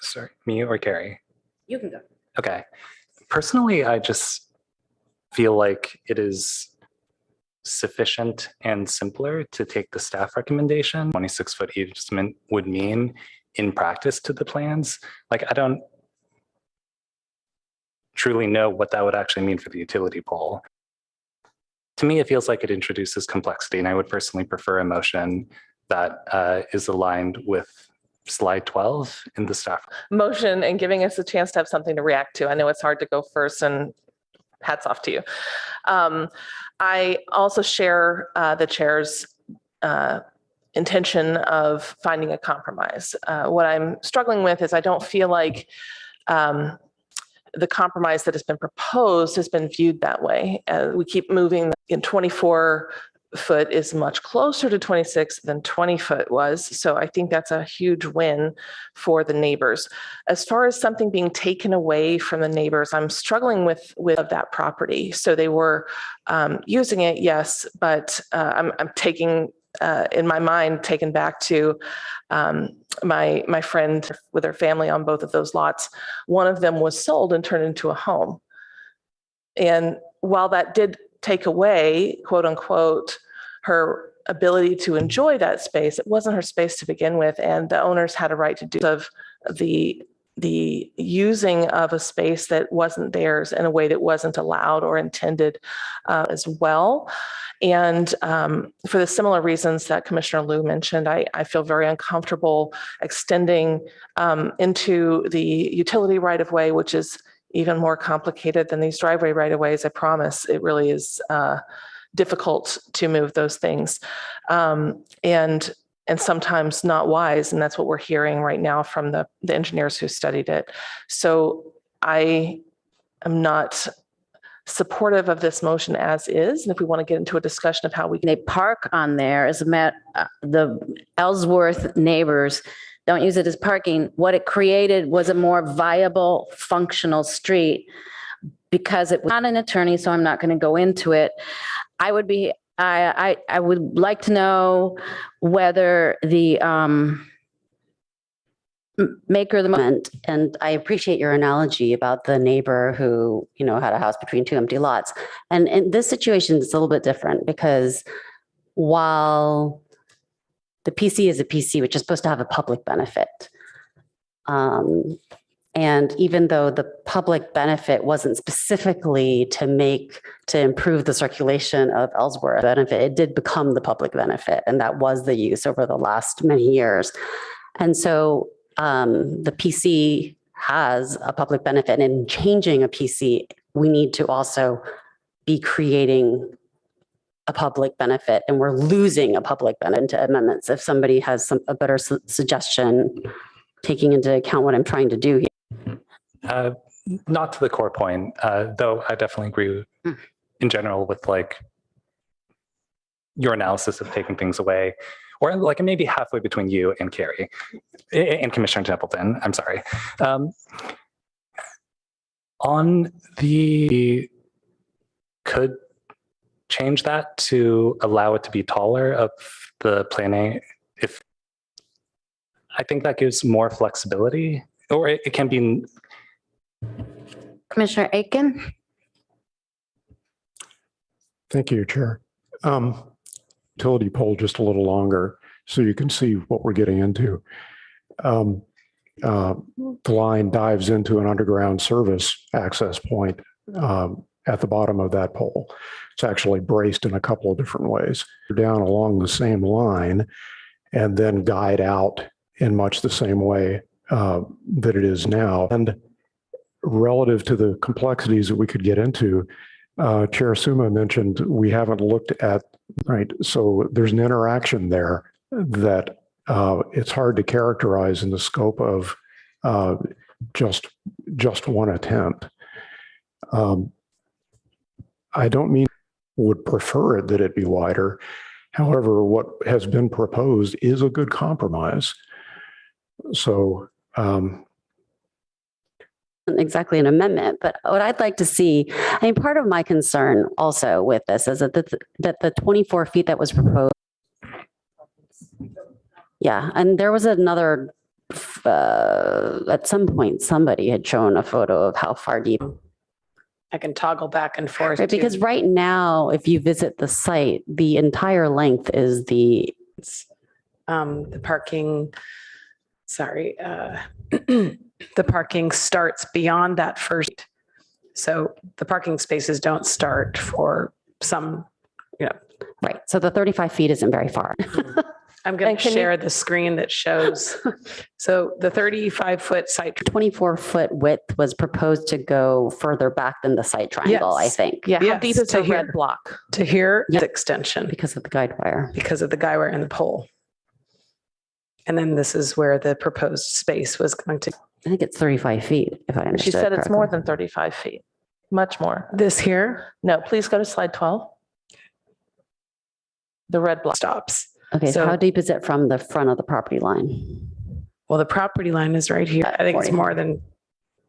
Sorry, me or Carrie? You can go. Okay. Personally, I just feel like it is sufficient and simpler to take the staff recommendation. 26-foot easement would mean in practice to the plans. Like, I don't truly know what that would actually mean for the utility pole. To me, it feels like it introduces complexity, and I would personally prefer a motion that is aligned with slide 12 in the staff. Motion and giving us a chance to have something to react to. I know it's hard to go first, and hats off to you. I also share the chair's intention of finding a compromise. What I'm struggling with is I don't feel like the compromise that has been proposed has been viewed that way. We keep moving in 24 foot is much closer to 26 than 20 foot was. So I think that's a huge win for the neighbors. As far as something being taken away from the neighbors, I'm struggling with that property. So they were using it, yes, but I'm taking, in my mind, taken back to my friend with her family on both of those lots. One of them was sold and turned into a home. And while that did take away, quote unquote, her ability to enjoy that space, it wasn't her space to begin with. And the owners had a right to do of the using of a space that wasn't theirs in a way that wasn't allowed or intended as well. And for the similar reasons that Commissioner Liu mentioned, I feel very uncomfortable extending into the utility right-of-way, which is even more complicated than these driveway right-of-ways. I promise it really is difficult to move those things. And sometimes not wise. And that's what we're hearing right now from the engineers who studied it. So I am not supportive of this motion as is. And if we want to get into a discussion of how we They park on there, as the Ellsworth neighbors don't use it as parking. What it created was a more viable, functional street because it was not an attorney, so I'm not going to go into it. I would like to know whether the maker of the moment, and I appreciate your analogy about the neighbor who, had a house between 2 empty lots. And in this situation, it's a little bit different because while the PC is a PC, which is supposed to have a public benefit, and even though the public benefit wasn't specifically to improve the circulation of Ellsworth benefit, it did become the public benefit. And that was the use over the last many years. And so the PC has a public benefit, and in changing a PC, we need to also be creating a public benefit, and we're losing a public benefit to amendments. If somebody has a better suggestion, taking into account what I'm trying to do here. Not to the core point, though I definitely agree in general with your analysis of taking things away, or maybe halfway between you and Carrie and Commissioner Templeton. I'm sorry. On the could change that to allow it to be taller of the planning. If I think that gives more flexibility, or it can be. Commissioner Aiken? Thank you, Chair. Utility pole just a little longer so you can see what we're getting into. The line dives into an underground service access point at the bottom of that pole. It's actually braced in a couple of different ways. Down along the same line and then guide out in much the same way that it is now. And relative to the complexities that we could get into, Chair Suma mentioned we haven't looked at, right? So there's an interaction there that it's hard to characterize in the scope of just one attempt. I don't mean would prefer it that it be wider. However, what has been proposed is a good compromise. So exactly an amendment, but what I'd like to see, I mean, part of my concern also with this is that the 24 feet that was proposed. Yeah, and there was another, at some point, somebody had shown a photo of how far deep. I can toggle back and forth. Right, because right now, if you visit the site, the entire length is the parking, sorry, the parking starts beyond that first. So the parking spaces don't start for some, Right, so the 35 feet isn't very far. I'm going to share the screen that shows. So the 35-foot site. 24-foot width was proposed to go further back than the site triangle, I think. Yeah, how deep is the red block? To here, the extension. Because of the guide wire. Because of the guide wire and the pole. And then this is where the proposed space was going to. I think it's 35 feet, if I understood. She said it's correctly. more than 35 feet, much more. This here? No, please go to slide 12. The red block stops. Okay, so how deep is it from the front of the property line? Well, the property line is right here. I think it's more than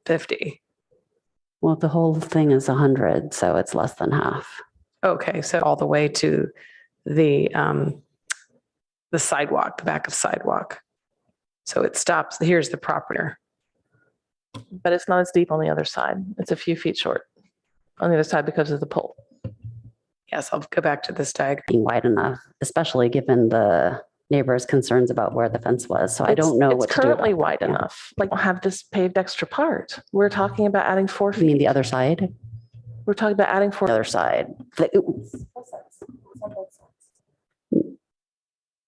50. Well, the whole thing is 100, so it's less than half. Okay, so all the way to the sidewalk, the back of sidewalk. So it stops. Here's the property. But it's not as deep on the other side. It's a few feet short on the other side because of the pole. Yes, I'll go back to this diagram. Being wide enough, especially given the neighbors' concerns about where the fence was. So I don't know what to do. It's currently wide enough. Like, we'll have this paved extra part. We're talking about adding 4 feet. You mean the other side? We're talking about adding 4. The other side.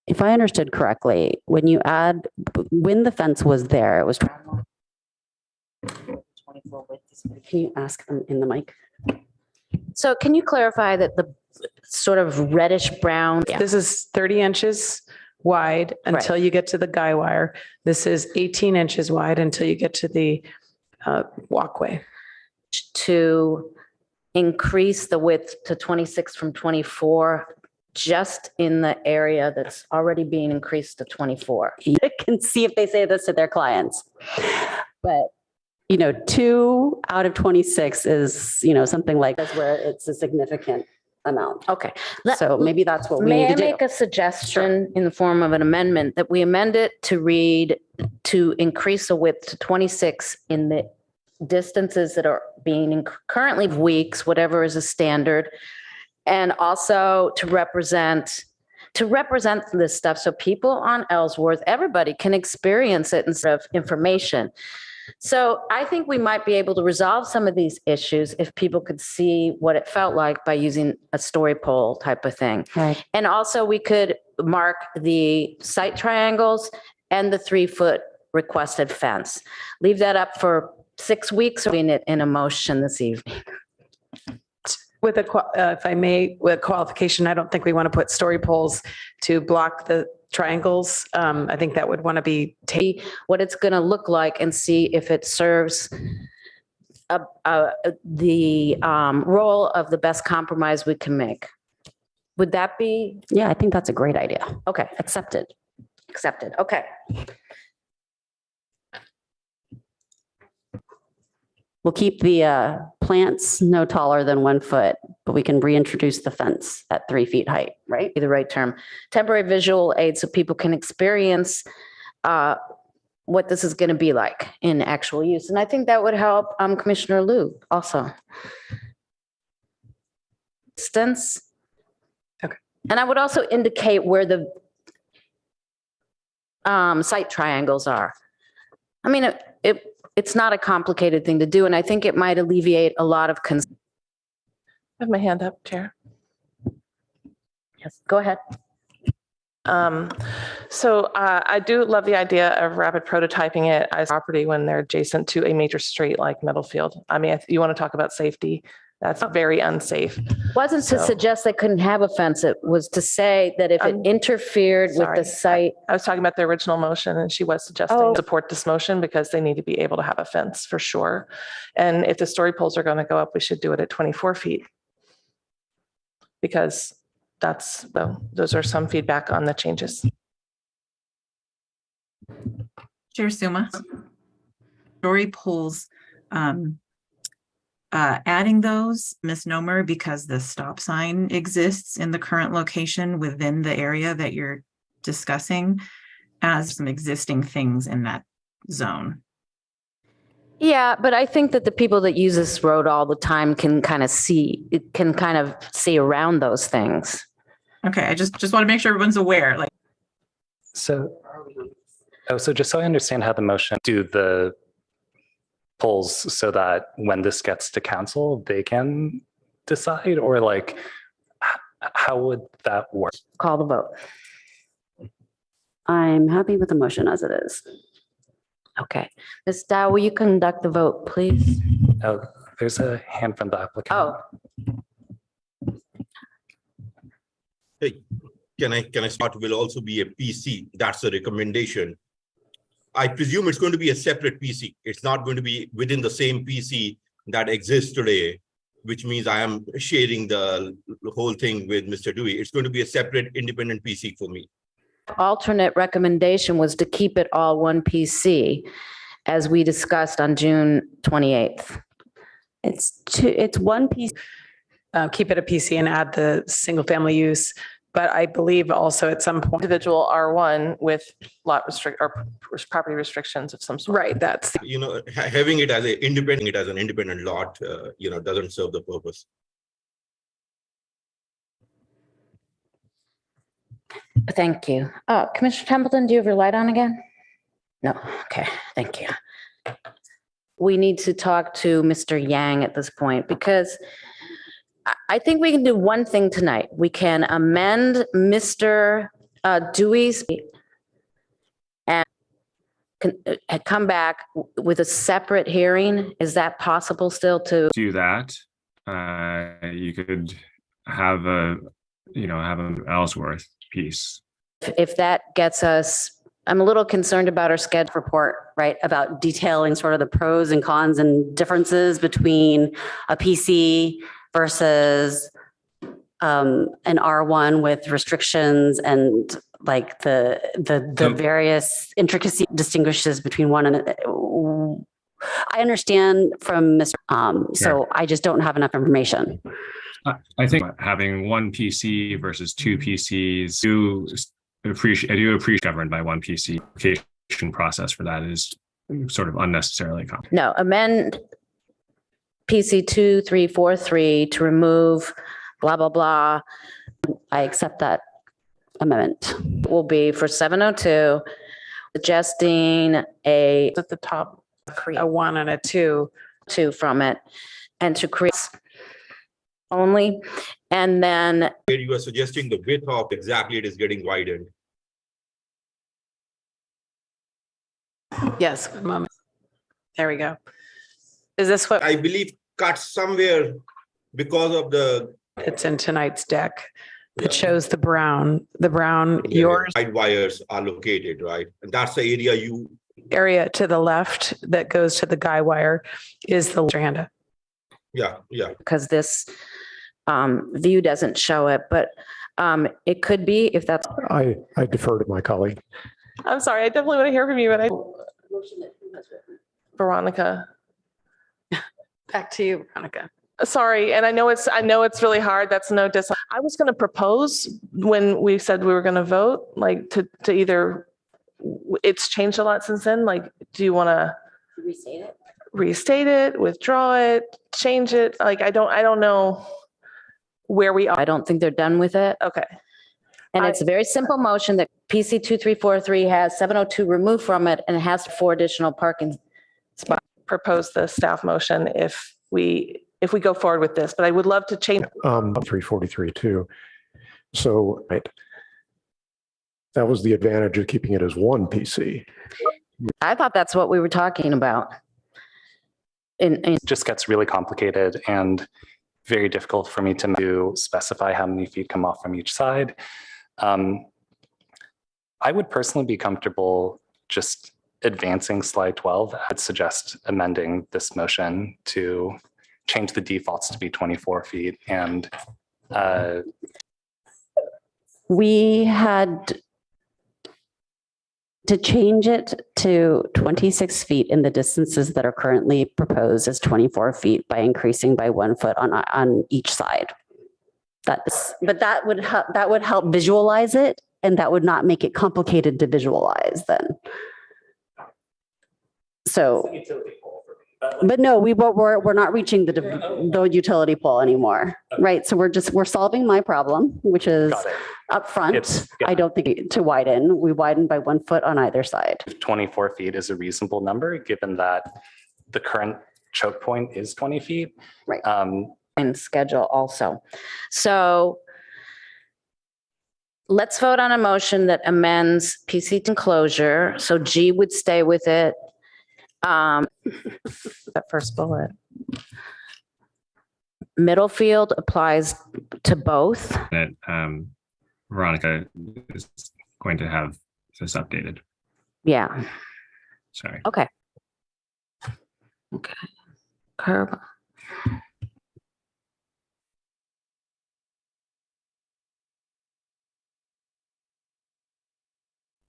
If I understood correctly, when the fence was there, it was 24 width. Can you ask them in the mic? So can you clarify that the sort of reddish brown? This is 30 inches wide until you get to the guy wire. This is 18 inches wide until you get to the walkway. To increase the width to 26 from 24, just in the area that's already being increased to 24. You can see if they say this to their clients. But 2 out of 26 is, something like that's where it's a significant amount. Okay. So maybe that's what we May need I to do. make a suggestion in the form of an amendment that we amend it to read to increase the width to 26 in the distances that are being currently weeks, whatever is a standard, and also to represent this stuff so people on Ellsworth, everybody can experience it instead of information. So I think we might be able to resolve some of these issues if people could see what it felt like by using a story pole type of thing. Right. And also we could mark the site triangles and the 3-foot requested fence. Leave that up for 6 weeks or in it in a motion this evening. With if I may, with qualification, I don't think we want to put story poles to block the triangles. I think that would want to be what it's going to look like and see if it serves the role of the best compromise we can make. Would that be? Yeah, I think that's a great idea. Okay. Accepted. Accepted. Okay. We'll keep the plants no taller than 1 foot, but we can reintroduce the fence at 3 feet height, right? Be the right term. Temporary visual aid so people can experience what this is going to be like in actual use. And I think that would help Commissioner Liu also. Distance. Okay. And I would also indicate where the site triangles are. I mean, it's not a complicated thing to do, and I think it might alleviate a lot of concern. I have my hand up, Chair. Yes, go ahead. So I do love the idea of rapid prototyping it as property when they're adjacent to a major street like Middlefield. I mean, you want to talk about safety, that's very unsafe. Wasn't to suggest they couldn't have a fence. It was to say that if it interfered with the site. I was talking about the original motion and she was suggesting support this motion because they need to be able to have a fence for sure. And if the story poles are going to go up, we should do it at 24 feet. Because those are some feedback on the changes. Chair Suma, story poles, adding those misnomer because the stop sign exists in the current location within the area that you're discussing as some existing things in that zone. Yeah, but I think that the people that use this road all the time can kind of see around those things. Okay, I just want to make sure everyone's aware. Like, so just so I understand how the motion do the polls so that when this gets to council, they can decide, or like, how would that work? Call the vote. I'm happy with the motion as it is. Okay. Ms. Dow, will you conduct the vote, please? Oh, there's a hand from the applicant. Oh. Hey, can I start? Will also be a PC. That's a recommendation. I presume it's going to be a separate PC. It's not going to be within the same PC that exists today, which means I am sharing the whole thing with Mr. Dewey. It's going to be a separate independent PC for me. Alternate recommendation was to keep it all one PC, as we discussed on June 28th. It's one piece. Keep it a PC and add the single family use. But I believe also at some point, individual R1 with lot or property restrictions of some sort. Right. That's, having it as an independent lot, doesn't serve the purpose. Thank you. Commissioner Templeton, do you have your light on again? No. Okay. Thank you. We need to talk to Mr. Yang at this point because I think we can do one thing tonight. We can amend Mr. Dewey's and come back with a separate hearing. Is that possible still to do that? You could have an Ellsworth piece. If that gets us, I'm a little concerned about our schedule. Report, right, about detailing sort of the pros and cons and differences between a PC versus an R1 with restrictions and like the various intricacy distinguishes between one and I understand from Mr. So I just don't have enough information. I think having one PC versus two PCs, I do appreciate governed by one PC. Application process for that is sort of unnecessarily complicated. No, amend PC 2343 to remove blah, blah, blah. I accept that amendment. Will be for 702, suggesting At the top, a 1 and a 2 from it, and to create only, and then Where you are suggesting the width of exactly it is getting widened. Yes, one moment. There we go. Is this what I believe cut somewhere because of the it's in tonight's deck that shows the brown, yours guide wires are located, right? And that's the area to the left that goes to the guy wire is the strand. Yeah. because this view doesn't show it, but it could be if that's. I defer to my colleague. I'm sorry, I definitely want to hear from you, but Veronica. Back to you, Veronica. Sorry, and I know it's really hard. That's no dis. I was going to propose when we said we were going to vote, like to either. It's changed a lot since then. Like, do you want to restate it, withdraw it, change it? Like, I don't know where we are. I don't think they're done with it. Okay. And it's a very simple motion that PC 2343 has 702 removed from it and it has 4 additional parking spots. Propose the staff motion if we go forward with this, but I would love to change. 343 too. So, right. That was the advantage of keeping it as one PC. I thought that's what we were talking about. It just gets really complicated and very difficult for me to specify how many feet come off from each side. I would personally be comfortable just advancing slide 12. I'd suggest amending this motion to change the defaults to be 24 feet. And we had to change it to 26 feet in the distances that are currently proposed as 24 feet by increasing by 1 foot on each side. But that would help visualize it, and that would not make it complicated to visualize then. So, but no, we're not reaching the utility pole anymore, right? So we're solving my problem, which is up front. I don't think to widen. We widen by 1 foot on either side. 24 feet is a reasonable number, given that the current choke point is 20 feet. Right. And schedule also. So let's vote on a motion that amends PC enclosure. So G would stay with it. That first bullet. Middle field applies to both. That Veronica is going to have this updated. Yeah. Sorry. Okay. Okay. Curb.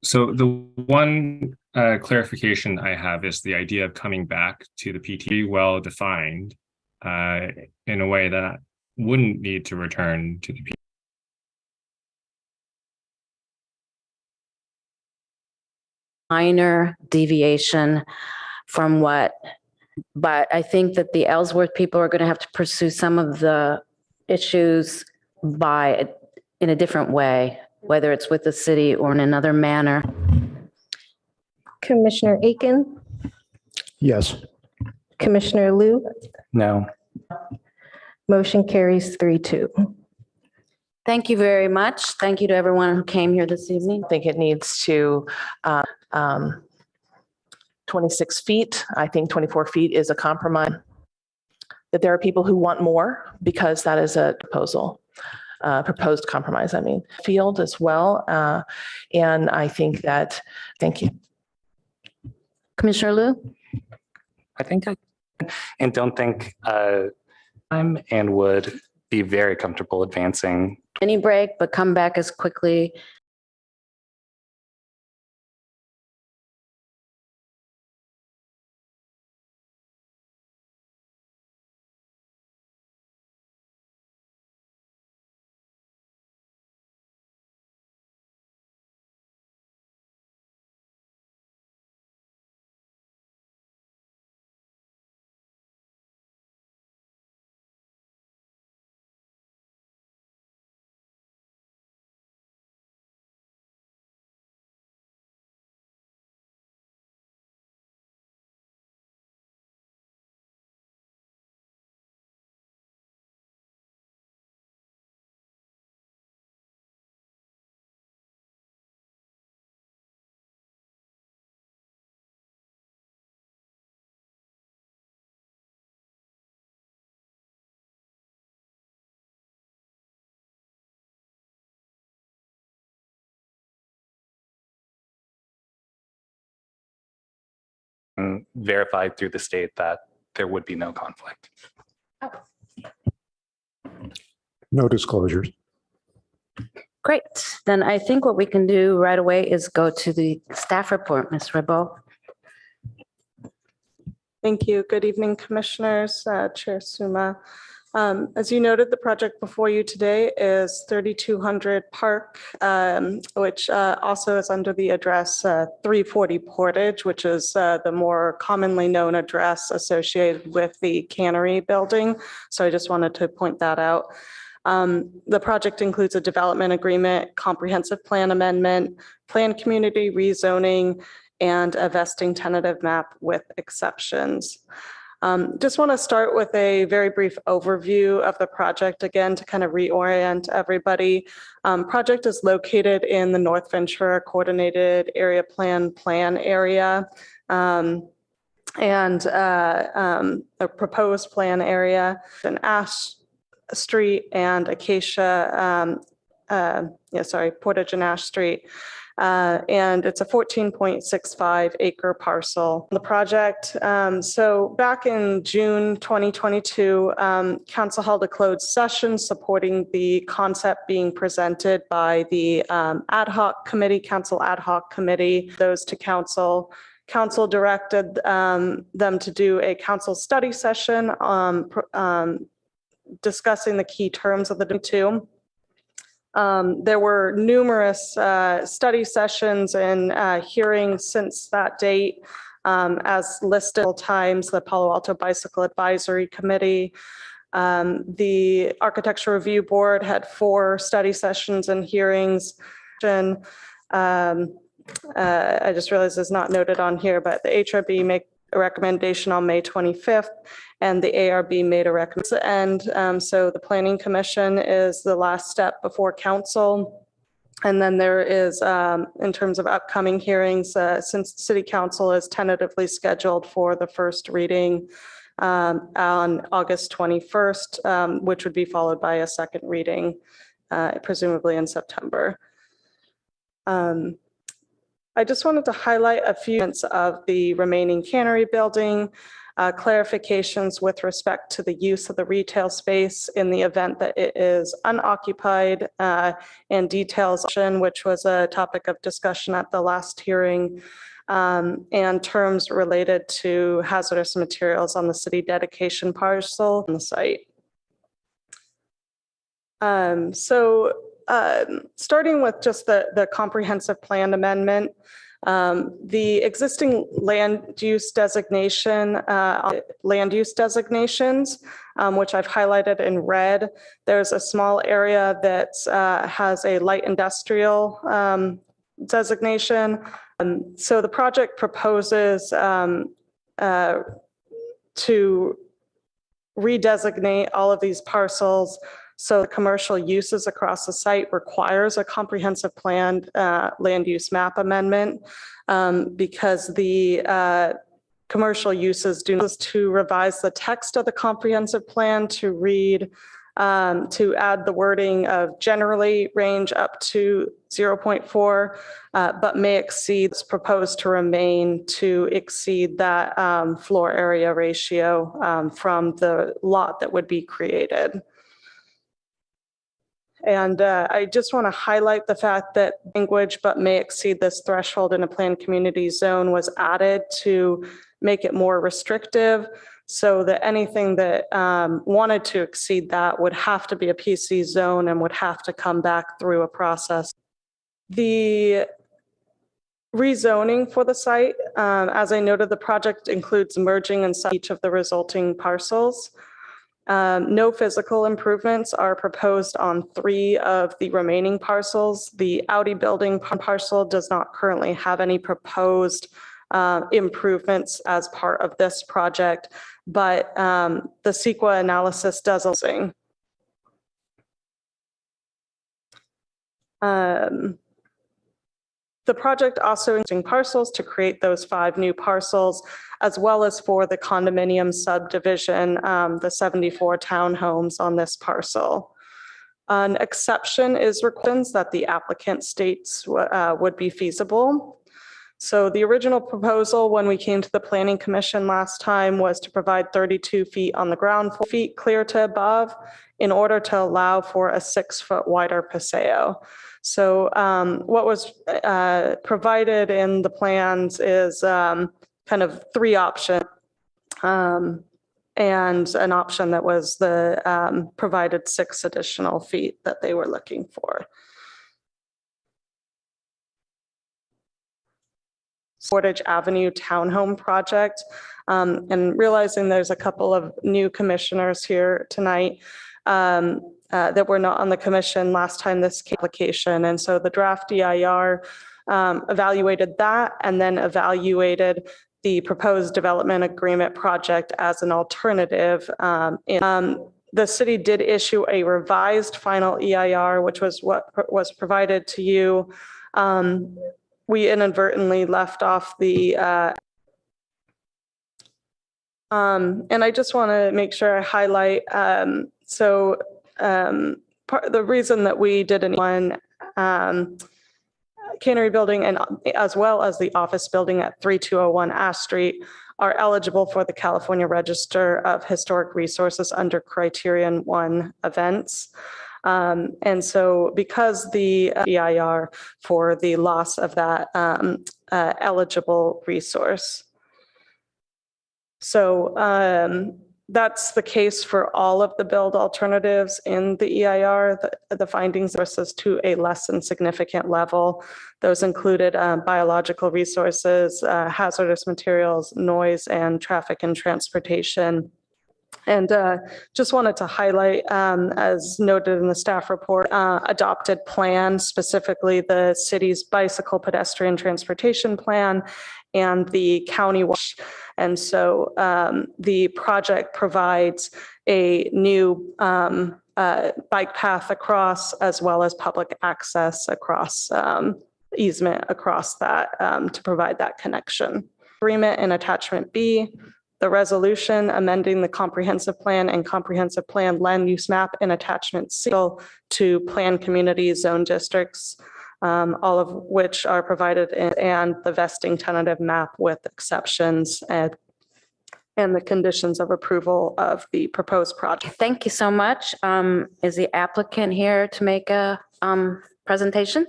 So the one clarification I have is the idea of coming back to the PT well defined in a way that wouldn't need to return to the PT. Minor deviation from what, but I think that the Ellsworth people are going to have to pursue some of the issues in a different way, whether it's with the city or in another manner. Commissioner Aiken, Yes. Commissioner Liu, No. motion carries 3-2. Thank you very much. Thank you to everyone who came here this evening. I think it needs to 26 feet. I think 24 feet is a compromise. That there are people who want more because that is a proposed compromise, I mean, field as well. And I think that, thank you. Commissioner Liu? I think and don't think and would be very comfortable advancing. Any break, but come back as quickly. Verified through the state that there would be no conflict. No disclosures. Great. Then I think what we can do right away is go to the staff report, Ms. Ribot. Thank you. Good evening, Commissioners, Chair Suma. As you noted, the project before you today is 3200 Park, which also is under the address 340 Portage, which is the more commonly known address associated with the cannery building. So I just wanted to point that out. The project includes a development agreement, comprehensive plan amendment, planned community rezoning, and a vesting tentative map with exceptions. Just want to start with a very brief overview of the project, again, to kind of reorient everybody. Project is located in the North Ventura Coordinated Area Plan area. And a proposed plan area, an Ash Street and Acacia, Portage and Ash Street. And it's a 14.65 acre parcel. The project, so back in June 2022, council held a closed session supporting the concept being presented by the council ad hoc committee, those to council. Council directed them to do a council study session discussing the key terms of the two. There were numerous study sessions and hearings since that date, as listed times, the Palo Alto Bicycle Advisory Committee. The Architecture Review Board had 4 study sessions and hearings. I just realized it's not noted on here, but the HRB made a recommendation on May 25th and the ARB made a recommendation. And so the Planning Commission is the last step before council. And then there is, in terms of upcoming hearings, since City Council is tentatively scheduled for the first reading on August 21st, which would be followed by a second reading, presumably in September. I just wanted to highlight a few of the remaining cannery building, clarifications with respect to the use of the retail space in the event that it is unoccupied, and details, which was a topic of discussion at the last hearing, and terms related to hazardous materials on the city dedication parcel on the site. Starting with just the comprehensive plan amendment, the existing land use designation, land use designations, which I've highlighted in red. There's a small area that has a light industrial designation. So the project proposes to redesignate all of these parcels. So the commercial uses across the site requires a comprehensive plan land use map amendment, because the commercial uses do not to revise the text of the comprehensive plan to read, to add the wording of generally range up to 0.4, but may exceed, it's proposed to remain to exceed that floor area ratio from the lot that would be created. And I just want to highlight the fact that language but may exceed this threshold in a planned community zone was added to make it more restrictive, so that anything that wanted to exceed that would have to be a PC zone and would have to come back through a process. The rezoning for the site, as I noted, the project includes merging and each of the resulting parcels. No physical improvements are proposed on 3 of the remaining parcels. The Audi building parcel does not currently have any proposed improvements as part of this project, but the CEQA analysis does also. The project also using parcels to create those 5 new parcels, as well as for the condominium subdivision, the 74 townhomes on this parcel. An exception is requirements that the applicant states would be feasible. So the original proposal when we came to the Planning Commission last time was to provide 32 feet on the ground, 4 feet clear to above, in order to allow for a 6-foot wider paseo. So what was provided in the plans is kind of 3 options, and an option that was the provided 6 additional feet that they were looking for. Portage Avenue Townhome Project, and realizing there's a couple of new commissioners here tonight, that were not on the commission last time this application. And so the draft EIR evaluated that and then evaluated the proposed development agreement project as an alternative. The city did issue a revised final EIR, which was what was provided to you. We inadvertently left off the and I just want to make sure I highlight, the reason that we did one cannery building and as well as the office building at 3201 Ash Street are eligible for the California Register of Historic Resources under Criterion 1 events. And so because the EIR for the loss of that eligible resource. So that's the case for all of the build alternatives in the EIR. The findings versus to a less than significant level. Those included biological resources, hazardous materials, noise, and traffic and transportation. And just wanted to highlight, as noted in the staff report, adopted plan, specifically the city's bicycle pedestrian transportation plan and the county wash. And so the project provides a new bike path across, as well as public access across easement across that to provide that connection. Agreement in attachment B, the resolution amending the comprehensive plan and comprehensive plan land use map in attachment C to plan community zone districts, all of which are provided in, and the vesting tentative map with exceptions and the conditions of approval of the proposed project. Thank you so much. Is the applicant here to make a presentation?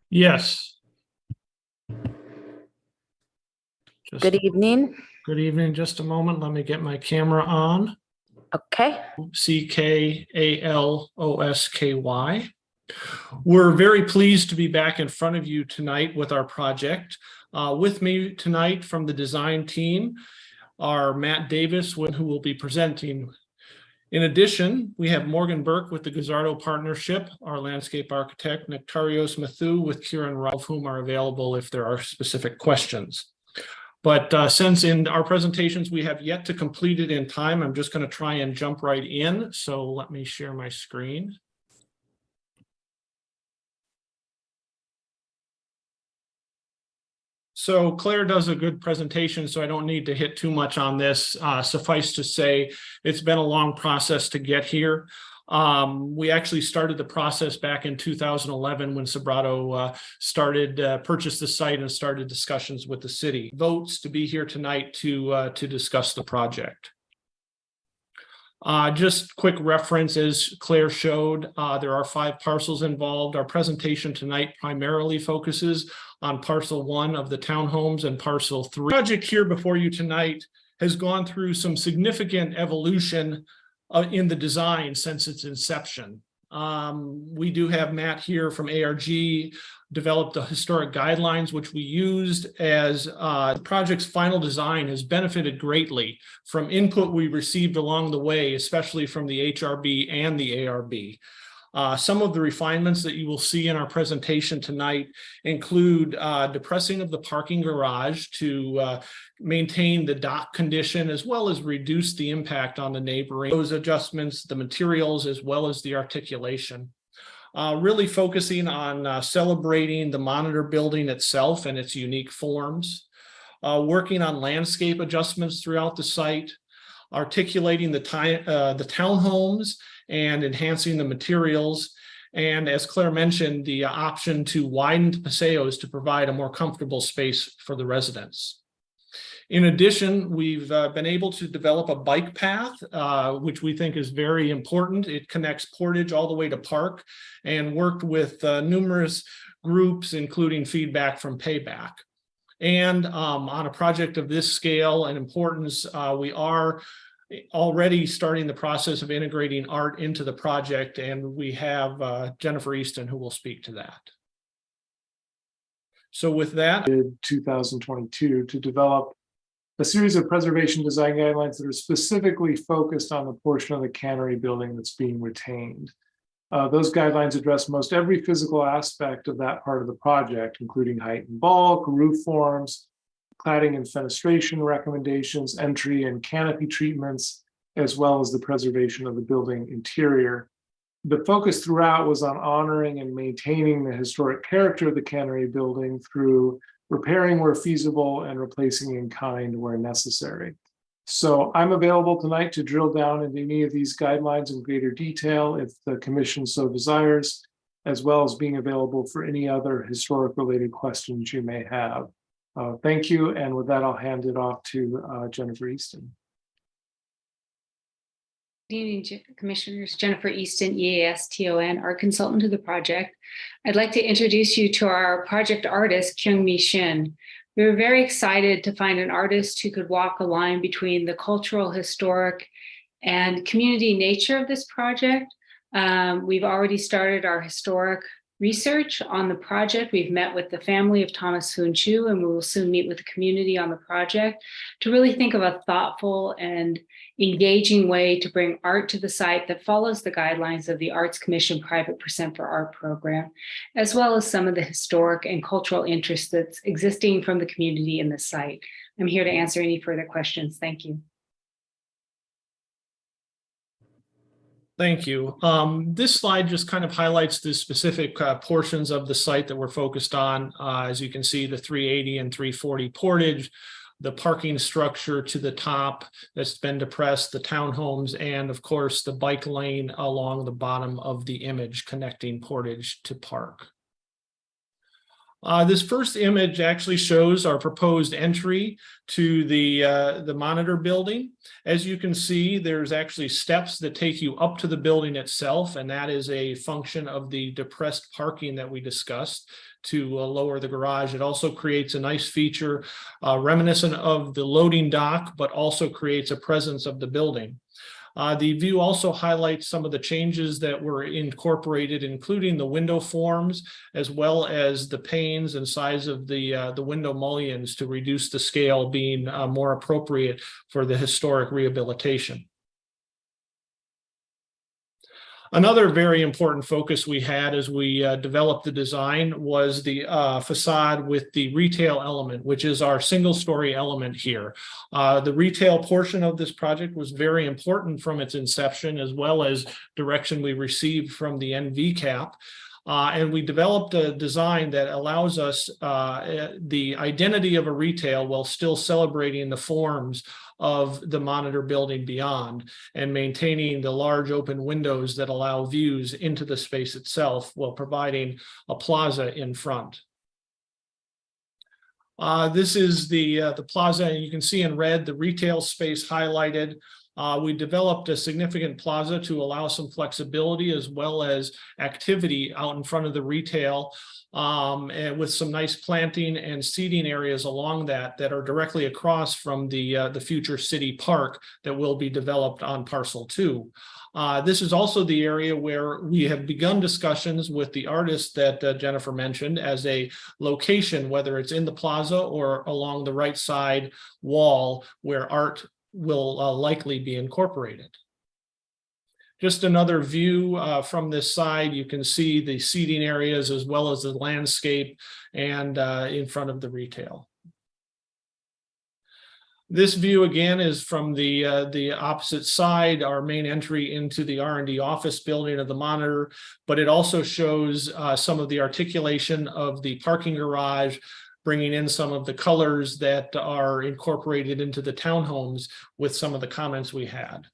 Yes. Good evening. Good evening. Just a moment. Let me get my camera on. Okay. CKALOSKY. We're very pleased to be back in front of you tonight with our project. With me tonight from the design team are Matt Davis, who will be presenting. In addition, we have Morgan Burke with the Gazzardo Partnership, our landscape architect, Nectarios Mathu with Kieran Ralph, whom are available if there are specific questions. But since in our presentations we have yet to complete it in time, I'm just going to try and jump right in. So let me share my screen. So Claire does a good presentation, so I don't need to hit too much on this. Suffice to say, it's been a long process to get here. We actually started the process back in 2011 when Sobrato purchased the site and started discussions with the city. Votes to be here tonight to discuss the project. Just quick reference, as Claire showed, there are 5 parcels involved. Our presentation tonight primarily focuses on parcel 1 of the townhomes and parcel 3. The project here before you tonight has gone through some significant evolution in the design since its inception. We do have Matt here from ARG, developed the historic guidelines, which we used as the project's final design has benefited greatly from input we received along the way, especially from the HRB and the ARB. Some of the refinements that you will see in our presentation tonight include depressing of the parking garage to maintain the dock condition, as well as reduce the impact on the neighboring. Those adjustments, the materials, as well as the articulation. Really focusing on celebrating the monitor building itself and its unique forms. Working on landscape adjustments throughout the site. Articulating the townhomes and enhancing the materials. And as Claire mentioned, the option to widen the paseos to provide a more comfortable space for the residents. In addition, we've been able to develop a bike path, which we think is very important. It connects Portage all the way to Park and worked with numerous groups, including feedback from Payback. And on a project of this scale and importance, we are already starting the process of integrating art into the project, and we have Jennifer Easton who will speak to that. So with that, 2022 to develop a series of preservation design guidelines that are specifically focused on the portion of the cannery building that's being retained. Those guidelines address most every physical aspect of that part of the project, including height and bulk, roof forms, cladding and fenestration recommendations, entry and canopy treatments, as well as the preservation of the building interior. The focus throughout was on honoring and maintaining the historic character of the cannery building through repairing where feasible and replacing in kind where necessary. So I'm available tonight to drill down into any of these guidelines in greater detail if the commission so desires, as well as being available for any other historic related questions you may have. Thank you. And with that, I'll hand it off to Jennifer Easton. Good evening, Commissioners. Jennifer Easton, EASTON, art consultant to the project. I'd like to introduce you to our project artist, Kyung-Mi Shin. We were very excited to find an artist who could walk a line between the cultural, historic, and community nature of this project. We've already started our historic research on the project. We've met with the family of Thomas Hoon Chu, and we will soon meet with the community on the project to really think of a thoughtful and engaging way to bring art to the site that follows the guidelines of the Arts Commission Private Percent for Art program, as well as some of the historic and cultural interests that's existing from the community in the site. I'm here to answer any further questions. Thank you. Thank you. This slide just kind of highlights the specific portions of the site that we're focused on. As you can see, the 380 and 340 portage, the parking structure to the top that's been depressed, the townhomes, and of course, the bike lane along the bottom of the image connecting portage to park. This first image actually shows our proposed entry to the monitor building. As you can see, there's actually steps that take you up to the building itself, and that is a function of the depressed parking that we discussed to lower the garage. It also creates a nice feature reminiscent of the loading dock, but also creates a presence of the building. The view also highlights some of the changes that were incorporated, including the window forms, as well as the panes and size of the window mullions to reduce the scale, being more appropriate for the historic rehabilitation. Another very important focus we had as we developed the design was the facade with the retail element, which is our single-story element here. The retail portion of this project was very important from its inception, as well as direction we received from the NVCAP. And we developed a design that allows us the identity of a retail while still celebrating the forms of the monitor building beyond and maintaining the large open windows that allow views into the space itself while providing a plaza in front. This is the plaza, and you can see in red the retail space highlighted. We developed a significant plaza to allow some flexibility as well as activity out in front of the retail, and with some nice planting and seating areas along that are directly across from the future city park that will be developed on parcel 2. This is also the area where we have begun discussions with the artist that Jennifer mentioned as a location, whether it's in the plaza or along the right side wall where art will likely be incorporated. Just another view from this side, you can see the seating areas as well as the landscape and in front of the retail. This view again is from the opposite side, our main entry into the R&D office building of the monitor, but it also shows some of the articulation of the parking garage, bringing in some of the colors that are incorporated into the townhomes with some of the comments we had.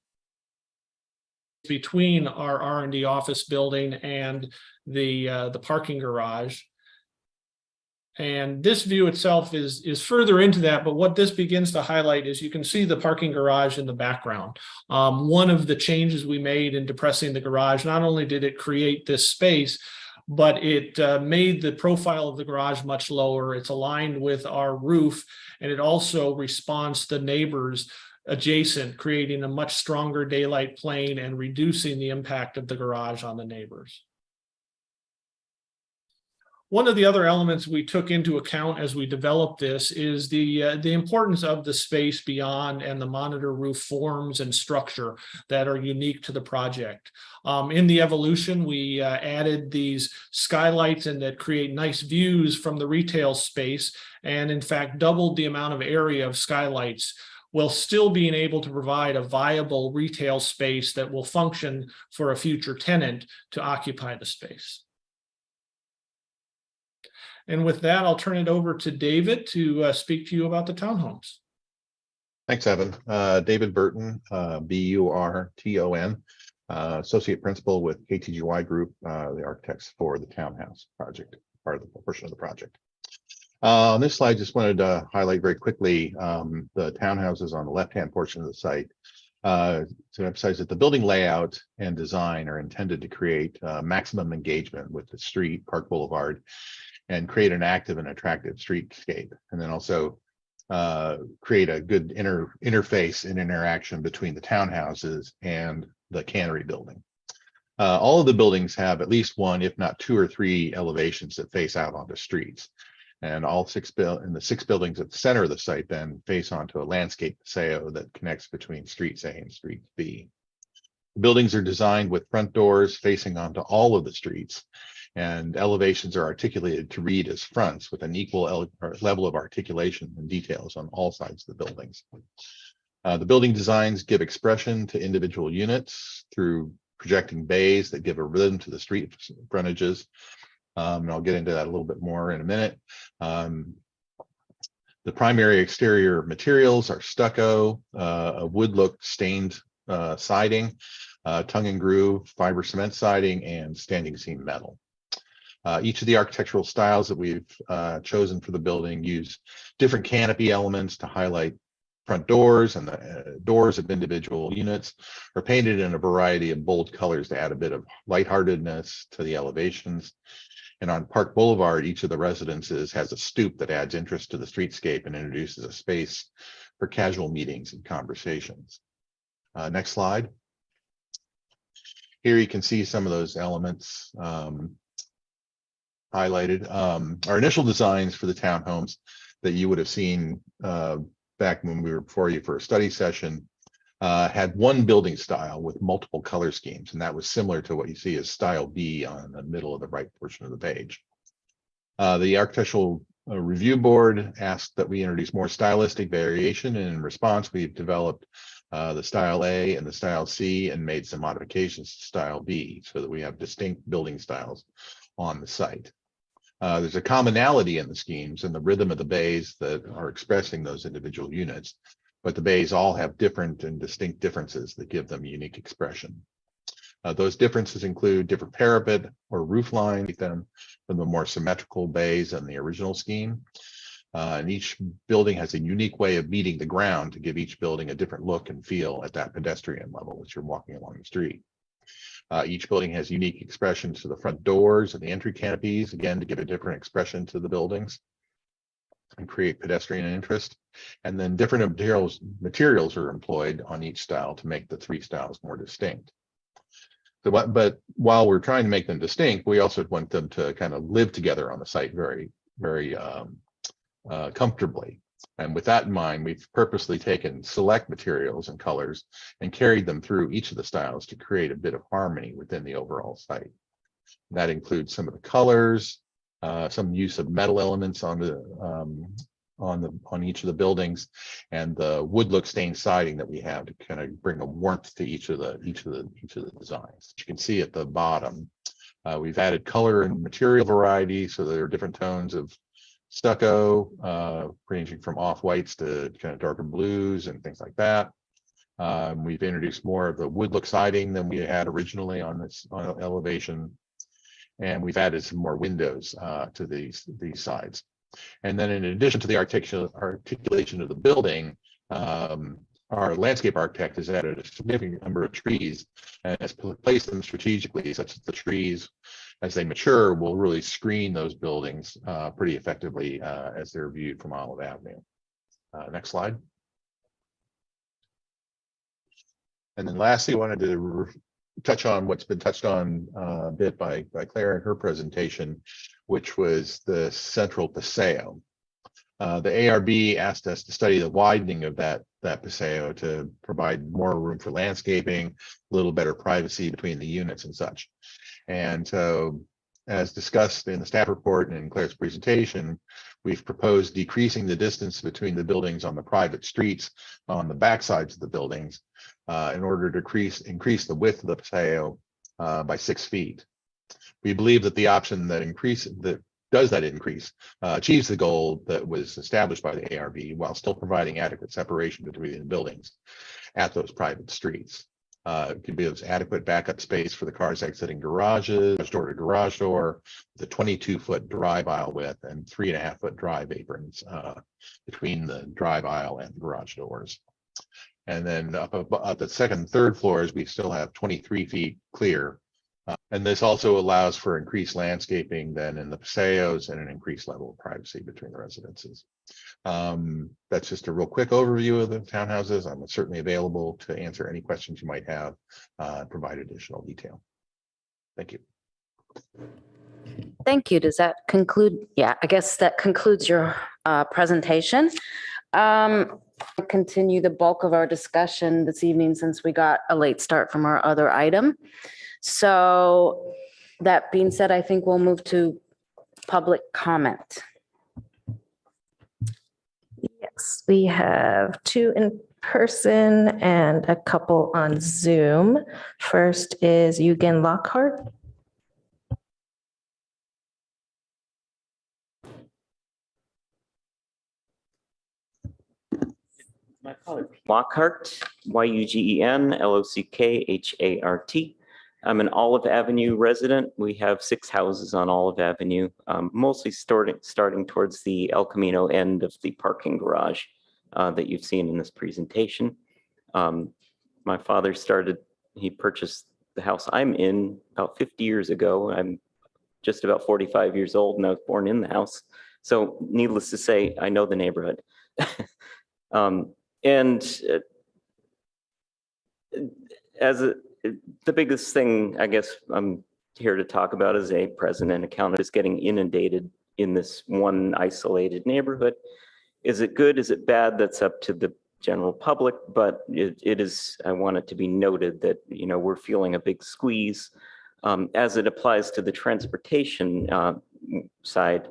Between our R&D office building and the parking garage. And this view itself is further into that, but what this begins to highlight is you can see the parking garage in the background. One of the changes we made in depressing the garage, not only did it create this space, but it made the profile of the garage much lower. It's aligned with our roof, and it also responds to neighbors adjacent, creating a much stronger daylight plane and reducing the impact of the garage on the neighbors. One of the other elements we took into account as we developed this is the importance of the space beyond and the monitor roof forms and structure that are unique to the project. In the evolution, we added these skylights and that create nice views from the retail space, and in fact doubled the amount of area of skylights, while still being able to provide a viable retail space that will function for a future tenant to occupy the space. And with that, I'll turn it over to David to speak to you about the townhomes. Thanks, Evan. David Burton, B-U-R-T-O-N, Associate Principal with KTGY Group, the architects for the townhouse project, part of the portion of the project. On this slide, just wanted to highlight very quickly the townhouses on the left-hand portion of the site to emphasize that the building layout and design are intended to create maximum engagement with the street, Park Boulevard, and create an active and attractive streetscape, and then also create a good interface and interaction between the townhouses and the cannery building. All of the buildings have at least one, if not two or three elevations that face out onto streets. And all the 6 buildings at the center of the site then face onto a landscape paseo that connects between Streets A and Streets B. The buildings are designed with front doors facing onto all of the streets, and elevations are articulated to read as fronts with an equal level of articulation and details on all sides of the buildings. The building designs give expression to individual units through projecting bays that give a rhythm to the street frontages. And I'll get into that a little bit more in a minute. The primary exterior materials are stucco, a wood look stained siding, tongue and groove, fiber cement siding, and standing seam metal. Each of the architectural styles that we've chosen for the building use different canopy elements to highlight front doors, and the doors of individual units are painted in a variety of bold colors to add a bit of lightheartedness to the elevations. And on Park Boulevard, each of the residences has a stoop that adds interest to the streetscape and introduces a space for casual meetings and conversations. Next slide. Here you can see some of those elements highlighted. Our initial designs for the townhomes that you would have seen back when we were before you for a study session had one building style with multiple color schemes, and that was similar to what you see as style B on the middle of the right portion of the page. The Architectural Review Board asked that we introduce more stylistic variation, and in response we've developed the style A and the style C and made some modifications to style B so that we have distinct building styles on the site. There's a commonality in the schemes and the rhythm of the bays that are expressing those individual units, but the bays all have different and distinct differences that give them unique expression. Those differences include different parapet or roof line from the more symmetrical bays in the original scheme. And each building has a unique way of meeting the ground to give each building a different look and feel at that pedestrian level as you're walking along the street. Each building has unique expressions to the front doors and the entry canopies, again, to give a different expression to the buildings and create pedestrian interest. And then different materials are employed on each style to make the 3 styles more distinct. So, but while we're trying to make them distinct, we also want them to kind of live together on the site very, very comfortably. And with that in mind, we've purposely taken select materials and colors and carried them through each of the styles to create a bit of harmony within the overall site. That includes some of the colors, some use of metal elements on each of the buildings, and the wood look stained siding that we have to kind of bring a warmth to each of the designs. You can see at the bottom, we've added color and material variety, so there are different tones of stucco, ranging from off-whites to kind of darker blues and things like that. We've introduced more of the wood look siding than we had originally on this elevation, and we've added some more windows to these sides. And then in addition to the articulation of the building, our landscape architect has added a significant number of trees and has placed them strategically such that the trees, as they mature, will really screen those buildings pretty effectively as they're viewed from Olive Avenue. Next slide. And then lastly, I wanted to touch on what's been touched on a bit by Claire in her presentation, which was the central paseo. The ARB asked us to study the widening of that paseo to provide more room for landscaping, a little better privacy between the units and such. And so, as discussed in the staff report and in Claire's presentation, we've proposed decreasing the distance between the buildings on the private streets on the back sides of the buildings in order to increase the width of the paseo by 6 feet. We believe that the option that does that increase achieves the goal that was established by the ARB while still providing adequate separation between the buildings at those private streets. It could be those adequate backup space for the cars exiting garages, door to garage door, the 22-foot drive aisle width and 3.5-foot drive aprons between the drive aisle and the garage doors. And then up the second and third floors, we still have 23 feet clear. And this also allows for increased landscaping then in the paseos and an increased level of privacy between the residences. That's just a real quick overview of the townhouses. I'm certainly available to answer any questions you might have, provide additional detail. Thank you. Thank you. Does that conclude? Yeah, I guess that concludes your presentation. Continue the bulk of our discussion this evening since we got a late start from our other item. So that being said, I think we'll move to public comment. Yes, we have 2 in person and a couple on Zoom. First is Eugen Lockhart. Lockhart, Yugen Lockhart. I'm an Olive Avenue resident. We have 6 houses on Olive Avenue, mostly starting towards the El Camino end of the parking garage that you've seen in this presentation. My father he purchased the house I'm in about 50 years ago. I'm just about 45 years old and I was born in the house. So needless to say, I know the neighborhood. The biggest thing I guess I'm here to talk about as a president accountant is getting inundated in this one isolated neighborhood. Is it good? Is it bad? That's up to the general public, but it is, I want it to be noted that, we're feeling a big squeeze as it applies to the transportation side.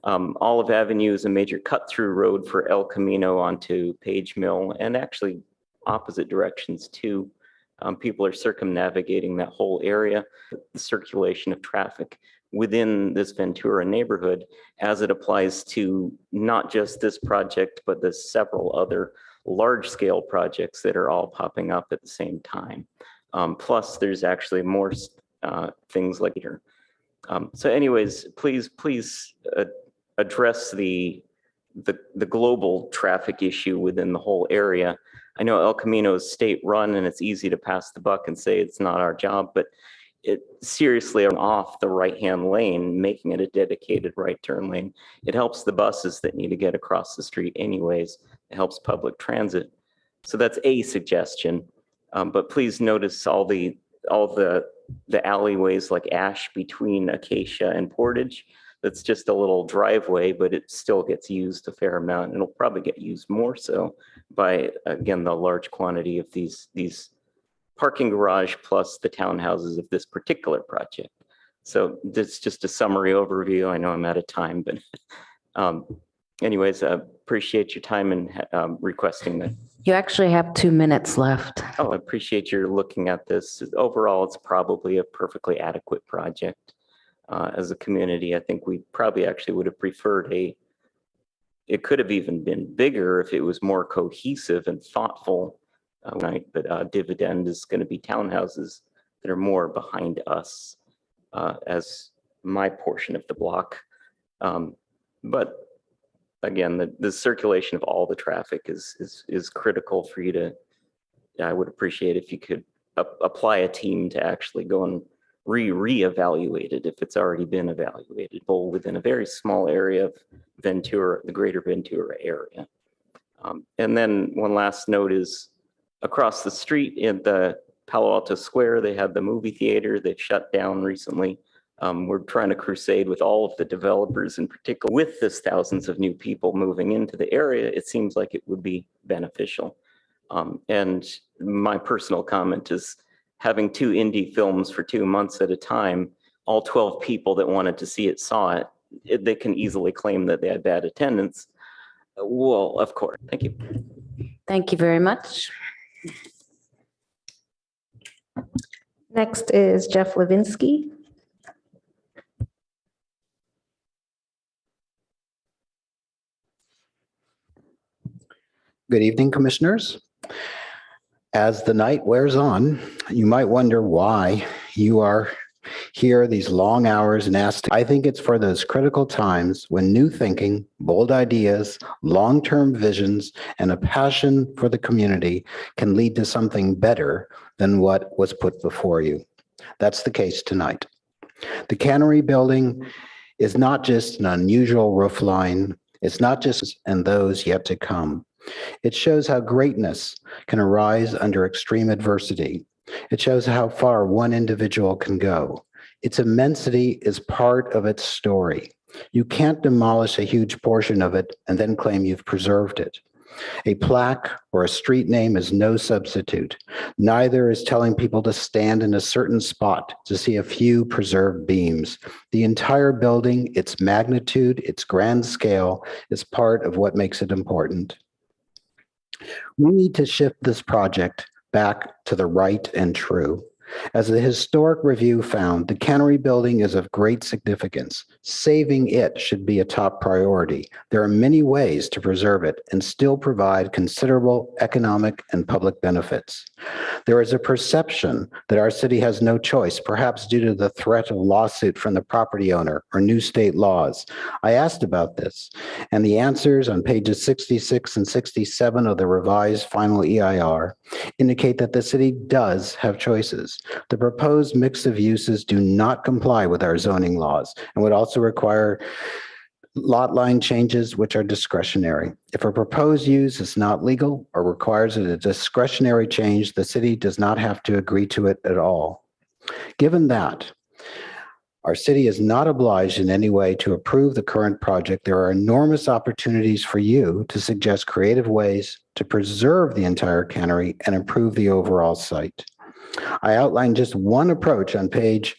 Olive Avenue is a major cut-through road for El Camino onto Page Mill and actually opposite directions too. People are circumnavigating that whole area. The circulation of traffic within this Ventura neighborhood as it applies to not just this project, but the several other large-scale projects that are all popping up at the same time. Plus, there's actually more things like here. So anyways, please address the global traffic issue within the whole area. I know El Camino is state run and it's easy to pass the buck and say it's not our job, but it seriously off the right-hand lane, making it a dedicated right turn lane. It helps the buses that need to get across the street anyways. It helps public transit. So that's a suggestion, but please notice all the alleyways like Ash between Acacia and Portage. That's just a little driveway, but it still gets used a fair amount. And it'll probably get used more so by, again, the large quantity of these parking garage plus the townhouses of this particular project. So that's just a summary overview. I know I'm out of time, but anyways, I appreciate your time and requesting that. You actually have 2 minutes left. Oh, I appreciate your looking at this. Overall, it's probably a perfectly adequate project. As a community, I think we probably actually would have preferred it could have even been bigger if it was more cohesive and thoughtful. But dividend is going to be townhouses that are more behind us as my portion of the block. But again, the circulation of all the traffic is critical for you to, I would appreciate if you could apply a team to actually go and reevaluate it if it's already been evaluated within a very small area of Ventura, the greater Ventura area. And then one last note is across the street in the Palo Alto Square, they had the movie theater. They've shut down recently. We're trying to crusade with all of the developers in particular. With this thousands of new people moving into the area, it seems like it would be beneficial. And my personal comment is having 2 indie films for 2 months at a time, all 12 people that wanted to see it saw it, they can easily claim that they had bad attendance. Well, of course. Thank you. Thank you very much. Next is Jeff Levinsky. Good evening, commissioners. As the night wears on, you might wonder why you are here these long hours and asked. I think it's for those critical times when new thinking, bold ideas, long-term visions, and a passion for the community can lead to something better than what was put before you. That's the case tonight. The Cannery Building is not just an unusual roof line. It's not just and those yet to come. It shows how greatness can arise under extreme adversity. It shows how far one individual can go. Its immensity is part of its story. You can't demolish a huge portion of it and then claim you've preserved it. A plaque or a street name is no substitute. Neither is telling people to stand in a certain spot to see a few preserved beams. The entire building, its magnitude, its grand scale, is part of what makes it important. We need to shift this project back to the right and true. As the historic review found, the Cannery Building is of great significance. Saving it should be a top priority. There are many ways to preserve it and still provide considerable economic and public benefits. There is a perception that our city has no choice, perhaps due to the threat of lawsuit from the property owner or new state laws. I asked about this, and the answers on pages 66 and 67 of the revised final EIR indicate that the city does have choices. The proposed mix of uses do not comply with our zoning laws and would also require lot line changes, which are discretionary. If a proposed use is not legal or requires a discretionary change, the city does not have to agree to it at all. Given that, our city is not obliged in any way to approve the current project. There are enormous opportunities for you to suggest creative ways to preserve the entire cannery and improve the overall site. I outlined just one approach on page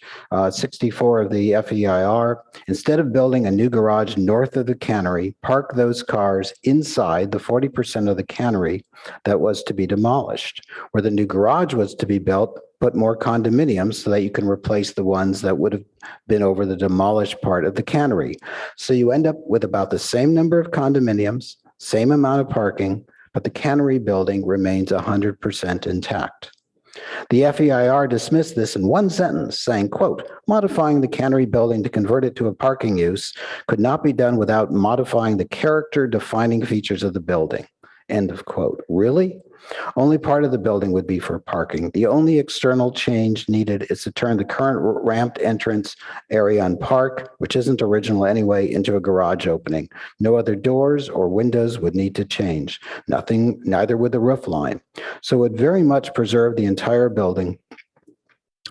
64 of the FEIR. Instead of building a new garage north of the cannery, park those cars inside the 40% of the cannery that was to be demolished. Where the new garage was to be built, put more condominiums so that you can replace the ones that would have been over the demolished part of the cannery. So you end up with about the same number of condominiums, same amount of parking, but the cannery building remains 100% intact. The FEIR dismissed this in one sentence, saying, quote, modifying the cannery building to convert it to a parking use could not be done without modifying the character defining features of the building. End of quote. Really? Only part of the building would be for parking. The only external change needed is to turn the current ramped entrance area on Park, which isn't original anyway, into a garage opening. No other doors or windows would need to change. Nothing, neither would the roof line. So it would very much preserve the entire building,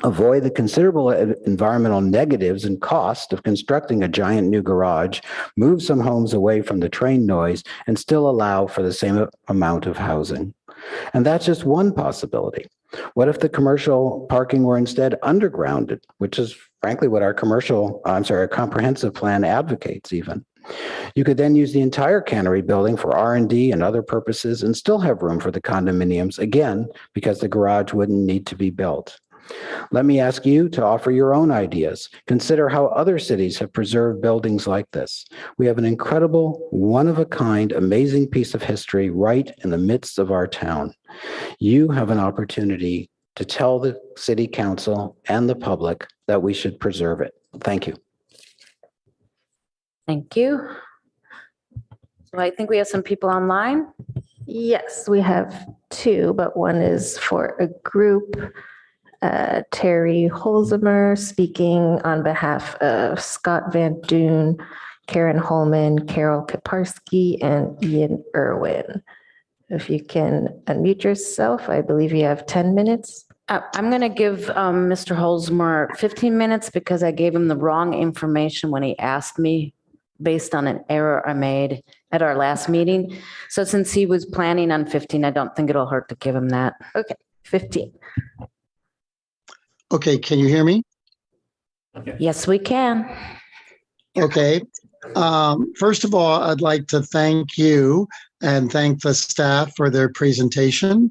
avoid the considerable environmental negatives and cost of constructing a giant new garage, move some homes away from the train noise, and still allow for the same amount of housing. And that's just one possibility. What if the commercial parking were instead undergrounded, which is frankly what our comprehensive plan advocates even. You could then use the entire cannery building for R&D and other purposes and still have room for the condominiums, again, because the garage wouldn't need to be built. Let me ask you to offer your own ideas. Consider how other cities have preserved buildings like this. We have an incredible, one-of-a-kind, amazing piece of history right in the midst of our town. You have an opportunity to tell the city council and the public that we should preserve it. Thank you. Thank you. So I think we have some people online. Yes, we have 2, but one is for a group. Terry Holzheimer speaking on behalf of Scott Van Doon, Karen Holman, Carol Kaparsky, and Ian Irwin. If you can unmute yourself, I believe you have 10 minutes. I'm going to give Mr. Holzmer 15 minutes because I gave him the wrong information when he asked me based on an error I made at our last meeting. So since he was planning on 15, I don't think it'll hurt to give him that. Okay, 15. Okay, can you hear me? Yes, we can. Okay. First of all, I'd like to thank you and thank the staff for their presentation,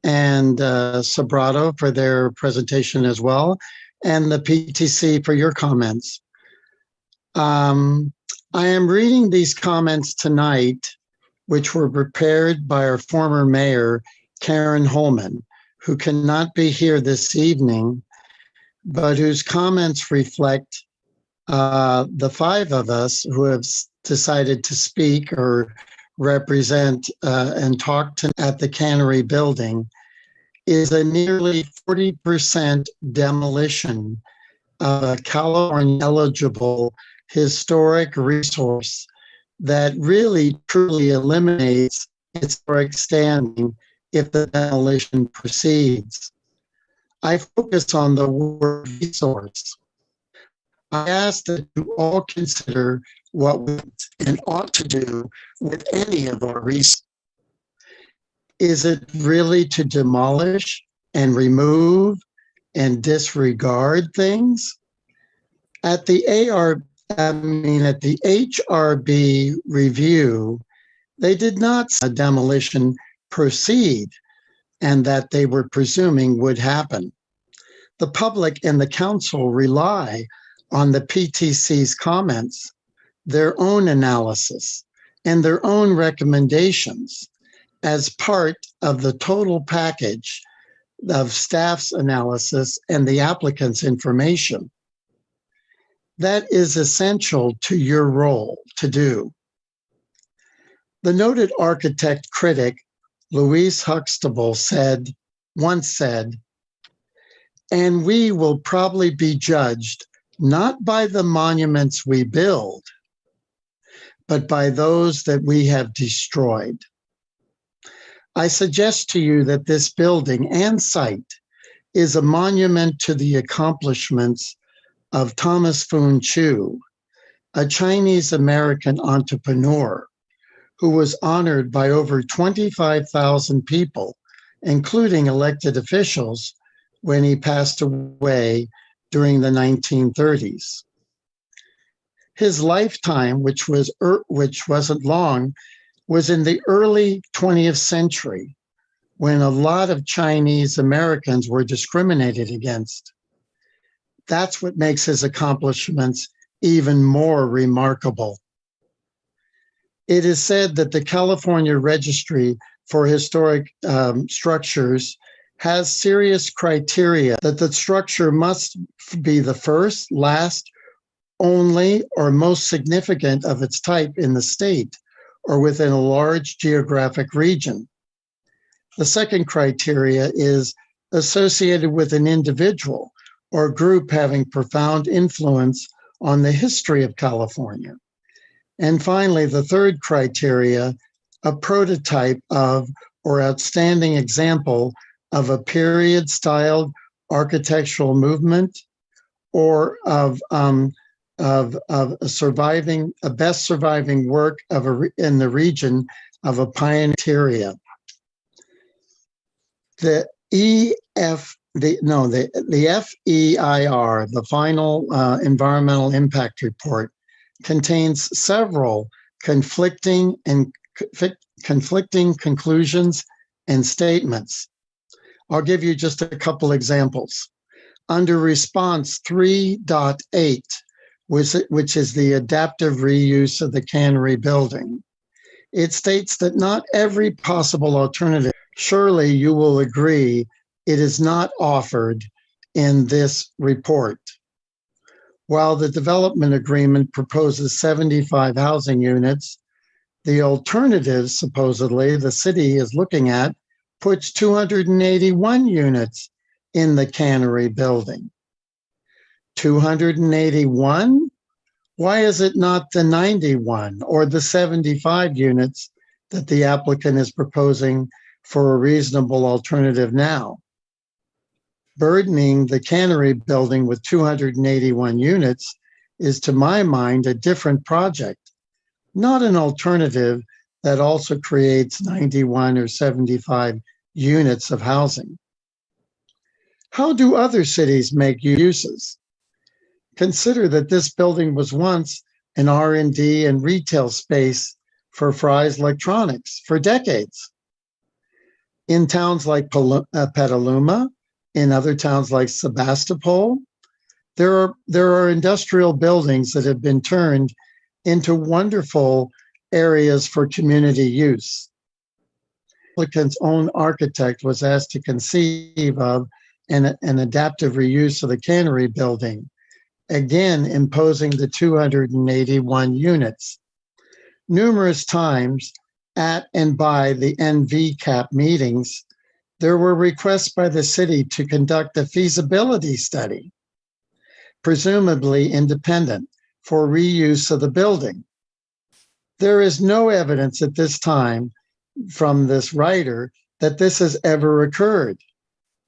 and Sobrato for their presentation as well, and the PTC for your comments. I am reading these comments tonight, which were prepared by our former mayor, Karen Holman, who cannot be here this evening, but whose comments reflect the five of us who have decided to speak or represent and talk at the cannery building, is a nearly 40% demolition of a California eligible historic resource that really truly eliminates its historic standing if the demolition proceeds. I focus on the word resource. I ask that you all consider what we and ought to do with any of our resources. Is it really to demolish and remove and disregard things? At the at the HRB review, they did not see a demolition proceed and that they were presuming would happen. The public and the council rely on the PTC's comments, their own analysis, and their own recommendations as part of the total package of staff's analysis and the applicant's information. That is essential to your role to do. The noted architect critic, Louise Huxtable, once said, and we will probably be judged not by the monuments we build, but by those that we have destroyed. I suggest to you that this building and site is a monument to the accomplishments of Thomas Foon Chu, a Chinese-American entrepreneur who was honored by over 25,000 people, including elected officials, when he passed away during the 1930s. His lifetime, which wasn't long, was in the early 20th century, when a lot of Chinese Americans were discriminated against. That's what makes his accomplishments even more remarkable. It is said that the California Registry for Historic Structures has serious criteria that the structure must be the first, last, only, or most significant of its type in the state or within a large geographic region. The second criteria is associated with an individual or group having profound influence on the history of California. And finally, the third criteria, a prototype of or outstanding example of a period-styled architectural movement or of a best surviving work in the region of a pioneer. The FEIR, the final environmental impact report, contains several conflicting conclusions and statements. I'll give you just a couple examples. Under response 3.8, which is the adaptive reuse of the cannery building, it states that not every possible alternative, surely you will agree, it is not offered in this report. While the development agreement proposes 75 housing units, the alternatives, supposedly, the city is looking at, puts 281 units in the cannery building. 281? Why is it not the 91 or the 75 units that the applicant is proposing for a reasonable alternative now? burdening the cannery building with 281 units is, to my mind, a different project, not an alternative that also creates 91 or 75 units of housing. How do other cities make uses? Consider that this building was once an R&D and retail space for Fry's Electronics for decades. In towns like Petaluma, in other towns like Sebastopol, there are industrial buildings that have been turned into wonderful areas for community use. The applicant's own architect was asked to conceive of an adaptive reuse of the cannery building, again imposing the 281 units. Numerous times at and by the NVCAP meetings, there were requests by the city to conduct a feasibility study, presumably independent, for reuse of the building. There is no evidence at this time from this writer that this has ever occurred.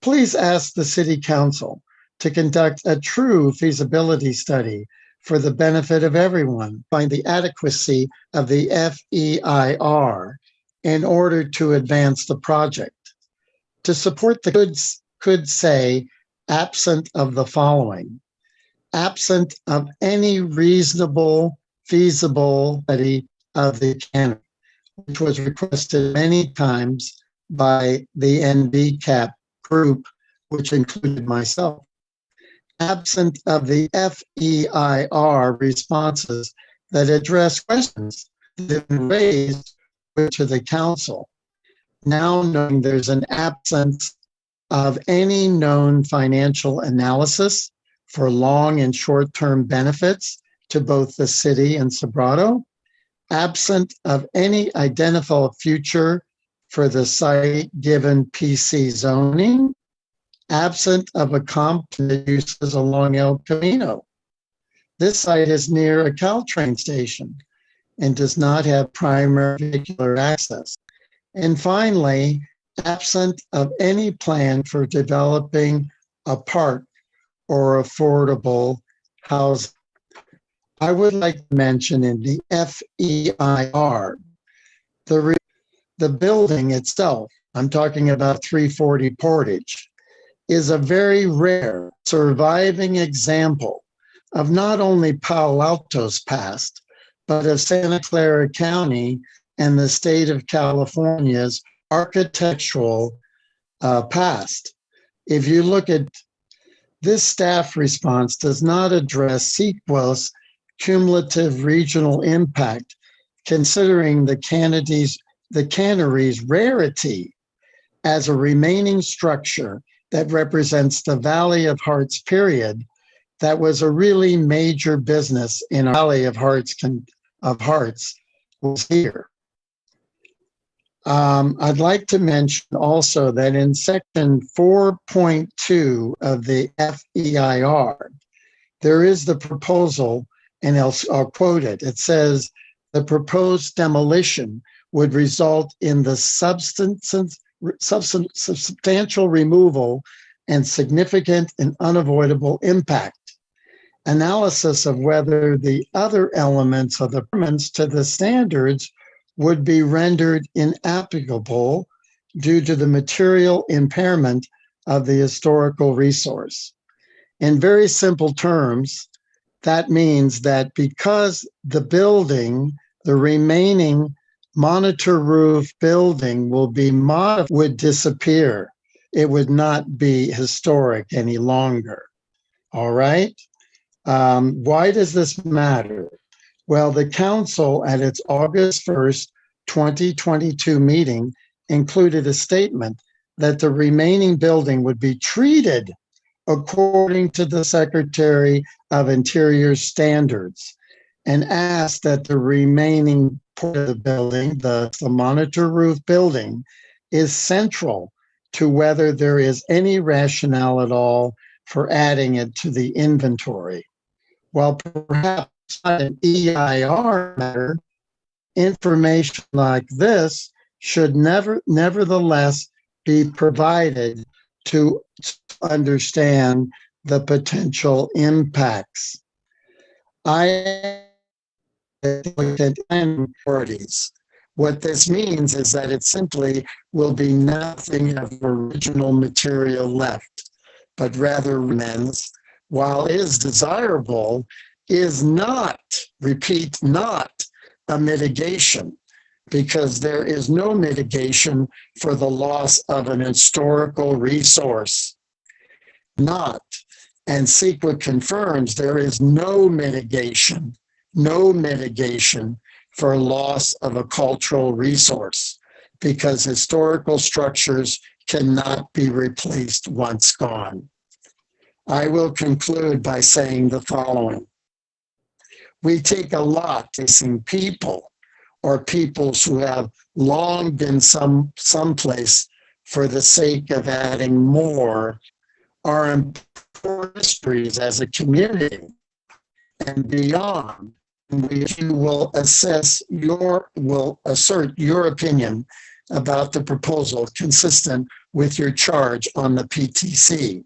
Please ask the City Council to conduct a true feasibility study for the benefit of everyone, find the adequacy of the FEIR in order to advance the project. To support the goods could say, absent of the following: absent of any reasonable, feasible study of the cannery, which was requested many times by the NVCAP group, which included myself. Absent of the FEIR responses that address questions that have been raised to the council. Now knowing there's an absence of any known financial analysis for long and short-term benefits to both the city and Sobrato, absent of any identifiable future for the site given PC zoning, absent of a competent uses along El Camino. This site is near a Caltrain station and does not have primary vehicular access. And finally, absent of any plan for developing a park or affordable housing. I would like to mention in the FEIR, the building itself, I'm talking about 340 Portage, is a very rare surviving example of not only Palo Alto's past, but of Santa Clara County and the state of California's architectural past. If you look at this staff response does not address CEQA's cumulative regional impact, considering the cannery's rarity as a remaining structure that represents the Valley of Hearts period that was a really major business in our Valley of Hearts was here. I'd like to mention also that in section 4.2 of the FEIR, there is the proposal, and I'll quote it. It says, the proposed demolition would result in the substantial removal and significant and unavoidable impact. Analysis of whether the other elements of the permits to the standards would be rendered inapplicable due to the material impairment of the historical resource. In very simple terms, that means that because the building, the remaining monitor roof building would disappear. It would not be historic any longer. All right. Why does this matter? Well, the council at its August 1st, 2022 meeting included a statement that the remaining building would be treated according to the Secretary of Interior standards and asked that the remaining part of the building, the monitor roof building, is central to whether there is any rationale at all for adding it to the inventory. While perhaps not an EIR matter, information like this should nevertheless be provided to understand the potential impacts. I looked at authorities. What this means is that it simply will be nothing of original material left, but rather remains, while is desirable, is not, repeat, not a mitigation, because there is no mitigation for the loss of an historical resource. Not, and CEQA confirms there is no mitigation for loss of a cultural resource, because historical structures cannot be replaced once gone. I will conclude by saying the following. We take a lot to see people or peoples who have long been someplace for the sake of adding more are important histories as a community and beyond. You will assert your opinion about the proposal consistent with your charge on the PTC.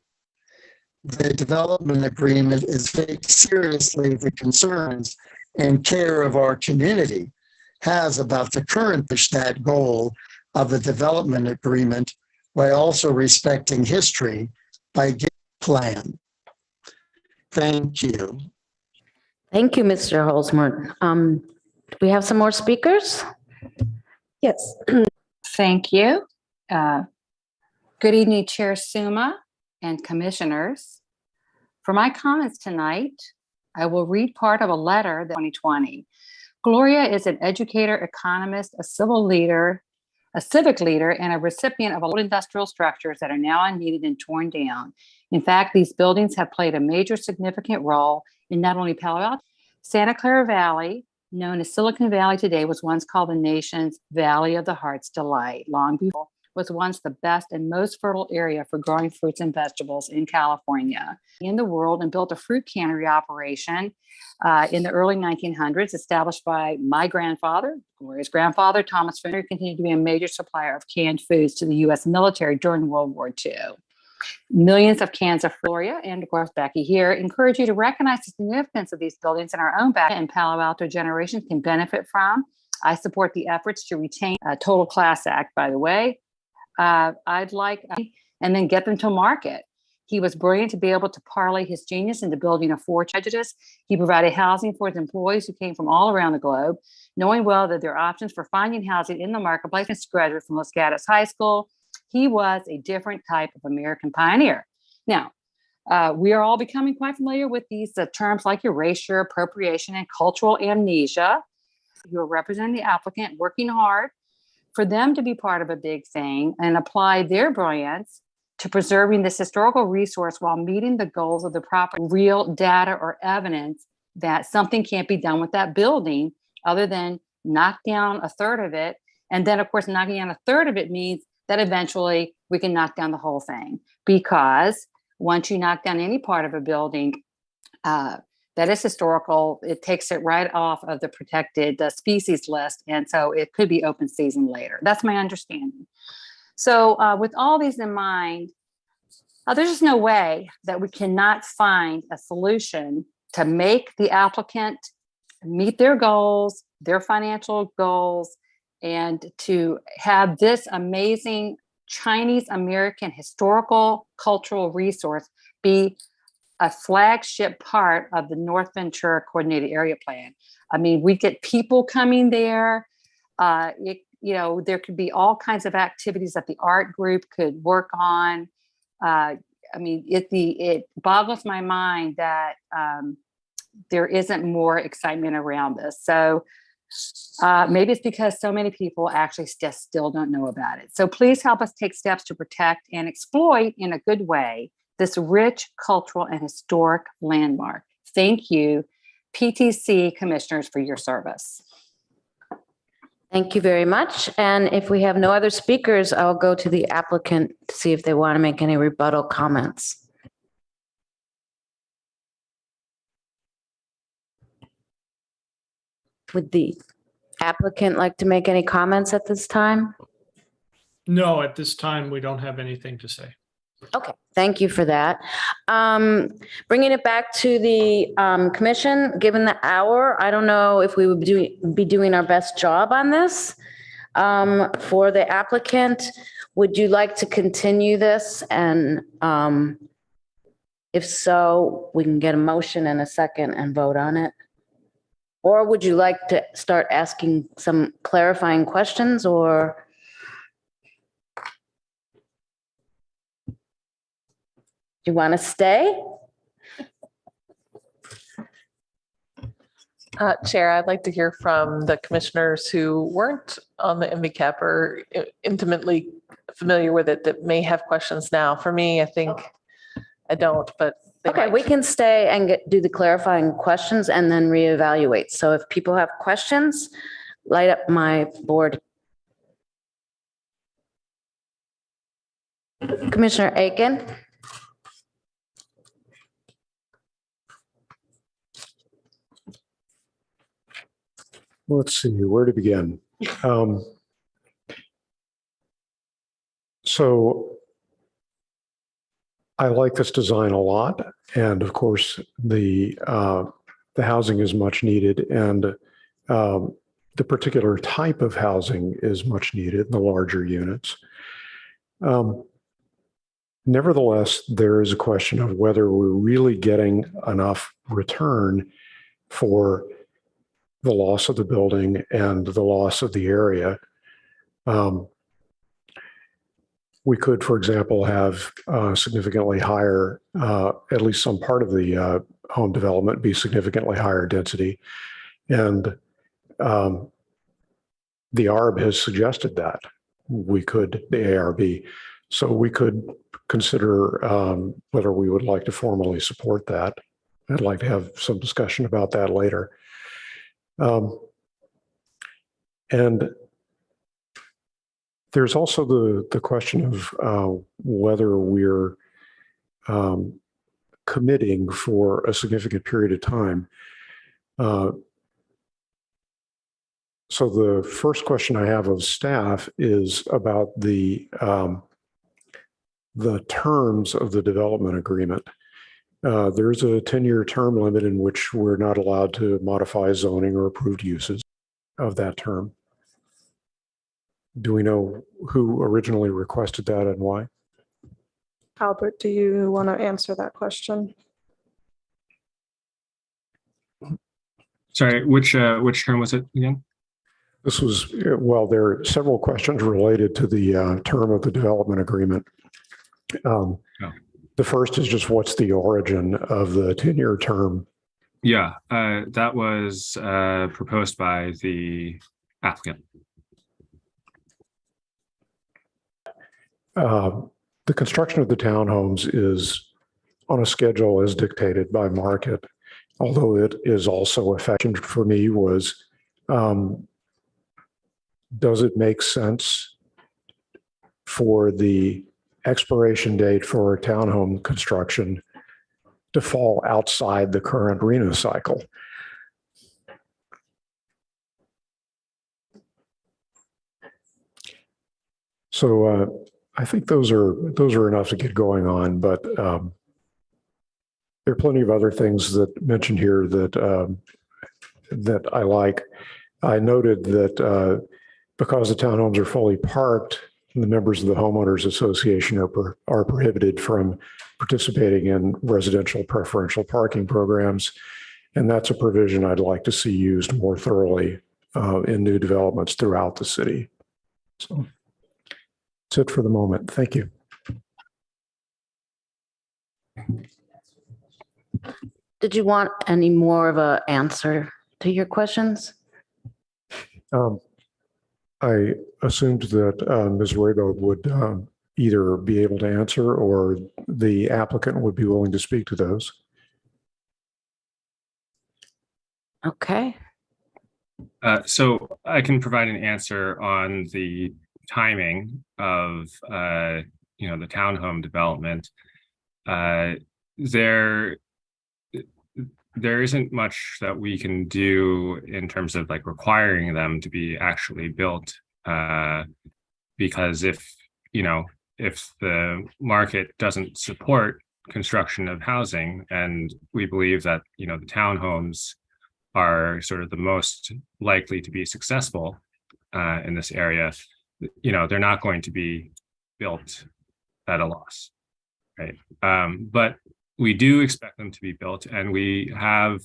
The development agreement is taking seriously the concerns and care of our community has about the current that goal of the development agreement while also respecting history by giving a plan. Thank you. Thank you, Mr. Holzmer. Do we have some more speakers? Yes. Thank you. Good evening, Chair Suma and commissioners. For my comments tonight, I will read part of a letter that 2020. Gloria is an educator, economist, a civic leader, and a recipient of old industrial structures that are now unneeded and torn down. In fact, these buildings have played a major significant role in not only Palo Alto. Santa Clara Valley, known as Silicon Valley today, was once called the nation's Valley of the Heart's Delight. Long before was once the best and most fertile area for growing fruits and vegetables in California in the world, and built a fruit cannery operation in the early 1900s, established by my grandfather, Gloria's grandfather, Thomas Finner, continued to be a major supplier of canned foods to the U.S. military during World War II. Millions of cans of Gloria, and of course Becky here, encourage you to recognize the significance of these buildings in our own back and Palo Alto generations can benefit from. I support the efforts to retain a total class act, by the way. I'd like, and then get them to market. He was brilliant to be able to parlay his genius into building a fortune. He provided housing for his employees who came from all around the globe, knowing well that there are options for finding housing in the marketplace. As a graduate from Los Gatos High School, he was a different type of American pioneer. Now, we are all becoming quite familiar with these terms like erasure, appropriation, and cultural amnesia. You are representing the applicant, working hard for them to be part of a big thing and apply their brilliance to preserving this historical resource while meeting the goals of the proper real data or evidence that something can't be done with that building other than knock down a third of it. And then, of course, knocking down a third of it means that eventually we can knock down the whole thing, because once you knock down any part of a building that is historical, it takes it right off of the protected species list. And so it could be open season later. That's my understanding. So with all these in mind, there's just no way that we cannot find a solution to make the applicant meet their goals, their financial goals, and to have this amazing Chinese American historical cultural resource be a flagship part of the North Ventura Coordinated Area Plan. I mean, we get people coming there. There could be all kinds of activities that the art group could work on. It boggles my mind that there isn't more excitement around this. So maybe it's because so many people actually just still don't know about it. So please help us take steps to protect and exploit in a good way this rich cultural and historic landmark. Thank you, PTC commissioners, for your service. Thank you very much. And if we have no other speakers, I'll go to the applicant to see if they want to make any rebuttal comments. Would the applicant like to make any comments at this time? No, at this time, we don't have anything to say. Okay, Thank you for that. Bringing it back to the commission, given the hour, I don't know if we would be doing our best job on this. For the applicant, would you like to continue this? And if so, we can get a motion in a second and vote on it. Or would you like to start asking some clarifying questions, or? Do you want to stay? Chair, I'd like to hear from the commissioners who weren't on the MVCAP or intimately familiar with it that may have questions now. For me, I think I don't, but. Okay, we can stay and do the clarifying questions and then reevaluate. So if people have questions, light up my board. Commissioner Aiken. Let's see, where to begin? So I like this design a lot. And of course, the housing is much needed. And the particular type of housing is much needed, the larger units. Nevertheless, there is a question of whether we're really getting enough return for the loss of the building and the loss of the area. We could, for example, have significantly higher, at least some part of the home development be significantly higher density. And the ARB has suggested that we could, the ARB, so we could consider whether we would like to formally support that. I'd like to have some discussion about that later. And there's also the question of whether we're committing for a significant period of time. So the first question I have of staff is about the terms of the development agreement. There's a 10-year term limit in which we're not allowed to modify zoning or approved uses of that term. Do we know who originally requested that and why? Albert, do you want to answer that question? Sorry, which term was it again? This was, well, there are several questions related to the term of the development agreement. The first is just what's the origin of the 10-year term? Yeah, that was proposed by the applicant. The construction of the townhomes is on a schedule as dictated by market, although it is also affected for me was, does it make sense for the expiration date for townhome construction to fall outside the current RENA cycle? So I think those are enough to get going on, but there are plenty of other things that mentioned here that that I like. I noted that because the townhomes are fully parked, the members of the homeowners association are prohibited from participating in residential preferential parking programs, and that's a provision I'd like to see used more thoroughly in new developments throughout the city. So that's it for the moment. Thank you. Did you want any more of an answer to your questions? I assumed that Ms. Rabo would either be able to answer or the applicant would be willing to speak to those. Okay. So I can provide an answer on the timing of the townhome development. There isn't much that we can do in terms of like requiring them to be actually built, because if if the market doesn't support construction of housing, and we believe that, the townhomes are sort of the most likely to be successful in this area, they're not going to be built at a loss, right? But we do expect them to be built, and we have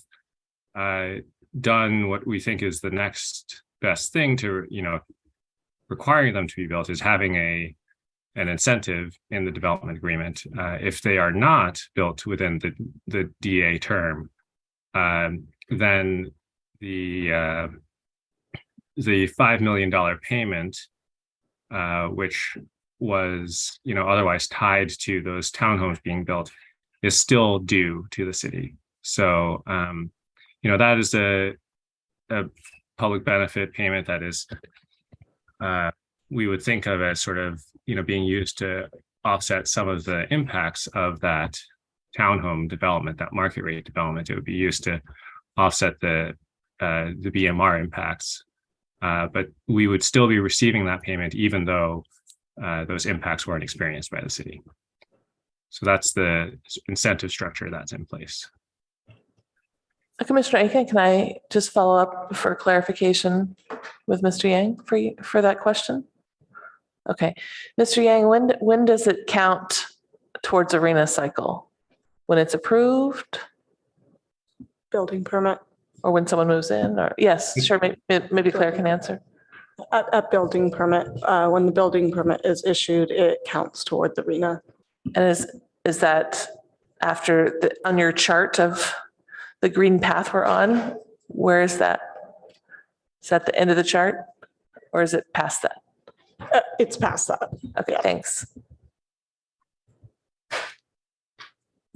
done what we think is the next best thing to, requiring them to be built, is having an incentive in the development agreement. If they are not built within the DA term, then the $5 million payment, which was otherwise tied to those townhomes being built, is still due to the city. So that is a public benefit payment that is we would think of as sort of being used to offset some of the impacts of that townhome development, that market rate development. It would be used to offset the BMR impacts, but we would still be receiving that payment even though those impacts weren't experienced by the city. So that's the incentive structure that's in place. Commissioner Aiken, can I just follow up for clarification with Mr. Yang for that question? Okay, Mr. Yang, when does it count towards arena cycle? When it's approved? Building permit. Or when someone moves in? Or yes, sure. Maybe Claire can answer. At building permit, when the building permit is issued, it counts toward the arena. And is that after on your chart of the green path we're on? Where is that? Is that the end of the chart, or is it past that? It's past that. Okay, yeah. Thanks.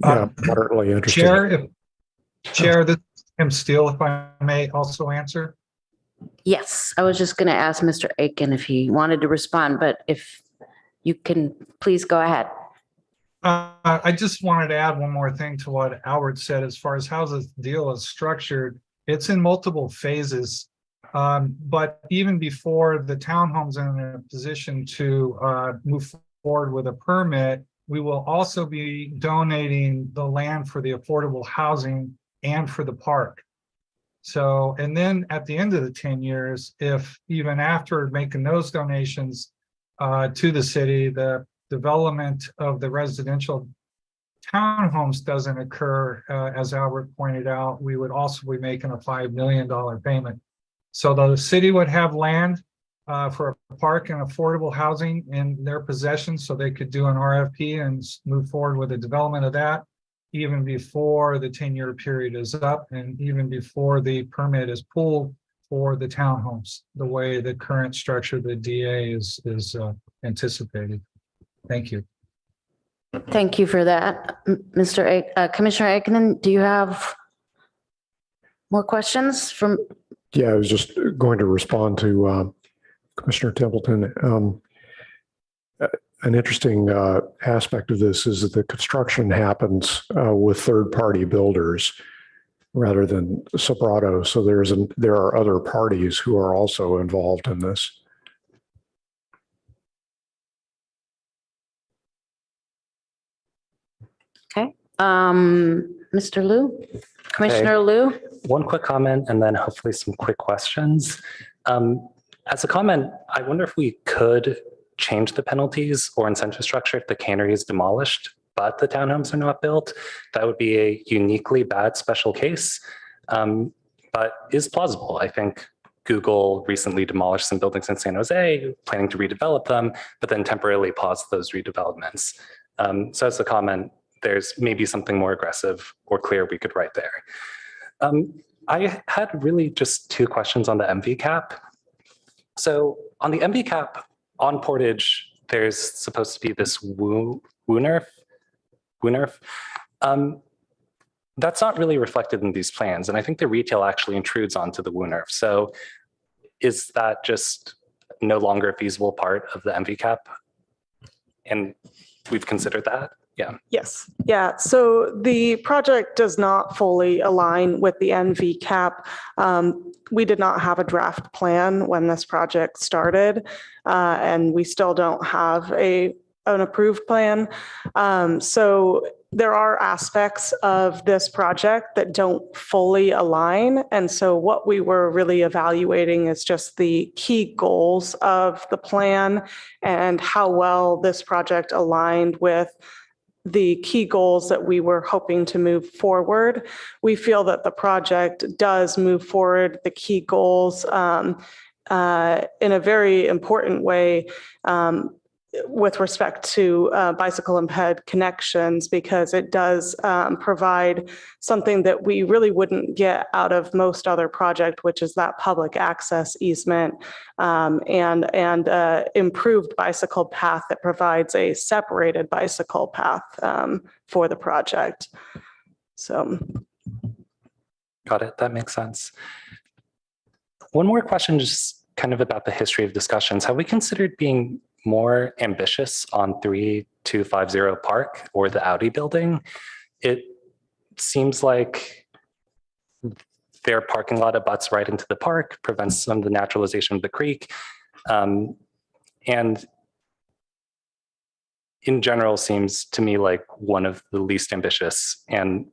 Yeah, moderately interesting. Chair, this is Tim Steele, if I may also answer. Yes, I was just going to ask Mr. Aiken if he wanted to respond, but if you can, please go ahead. I just wanted to add one more thing to what Albert said as far as how this deal is structured. It's in multiple phases, but even before the townhomes are in a position to move forward with a permit, we will also be donating the land for the affordable housing and for the park. So, and then at the end of the 10 years, if even after making those donations to the city, the development of the residential townhomes doesn't occur, as Albert pointed out, we would also be making a $5 million payment. So the city would have land for a park and affordable housing in their possession, so they could do an RFP and move forward with the development of that even before the 10-year period is up and even before the permit is pulled for the townhomes, the way the current structure of the DA is anticipated. Thank you. Thank you for that. Commissioner Aiken, do you have more questions from? Yeah, I was just going to respond to Commissioner Templeton. An interesting aspect of this is that the construction happens with third-party builders rather than Sobrato. So there are other parties who are also involved in this. Okay. Mr. Liu, Commissioner Liu. One quick comment and then hopefully some quick questions. As a comment, I wonder if we could change the penalties or incentive structure if the cannery is demolished, but the townhomes are not built. That would be a uniquely bad special case, but is plausible. I think Google recently demolished some buildings in San Jose, planning to redevelop them, but then temporarily paused those redevelopments. So as a comment, there's maybe something more aggressive or clear we could write there. I had really just two questions on the MV cap. So on the MV cap, on Portage, there's supposed to be this WUNRF. That's not really reflected in these plans. And I think the retail actually intrudes onto the WUNRF. So is that just no longer a feasible part of the MV cap? And we've considered that? Yeah. Yes. Yeah. So the project does not fully align with the NV cap. We did not have a draft plan when this project started, and we still don't have a an approved plan. So there are aspects of this project that don't fully align. And so what we were really evaluating is just the key goals of the plan and how well this project aligned with the key goals that we were hoping to move forward. We feel that the project does move forward the key goals in a very important way with respect to bicycle and ped connections, because it does provide something that we really wouldn't get out of most other project, which is that public access easement and improved bicycle path that provides a separated bicycle path for the project. So. Got it. That makes sense. One more question, just kind of about the history of discussions. Have we considered being more ambitious on 3250 Park or the Audi building? It seems like their parking lot abuts right into the park, prevents some of the naturalization of the creek, and in general seems to me like one of the least ambitious and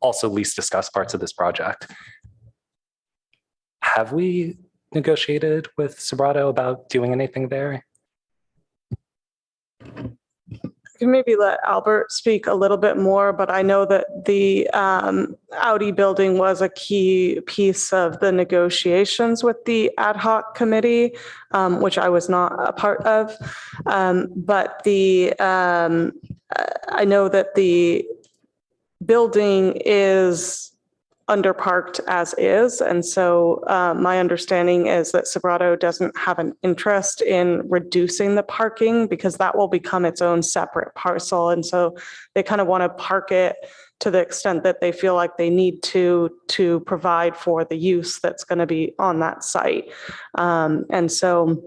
also least discussed parts of this project. Have we negotiated with Sobrato about doing anything there? I can maybe let Albert speak a little bit more, but I know that the Audi building was a key piece of the negotiations with the ad hoc committee, which I was not a part of. But I know that the building is underparked as is. And so my understanding is that Sobrato doesn't have an interest in reducing the parking because that will become its own separate parcel. And so they kind of want to park it to the extent that they feel like they need to provide for the use that's going to be on that site. And so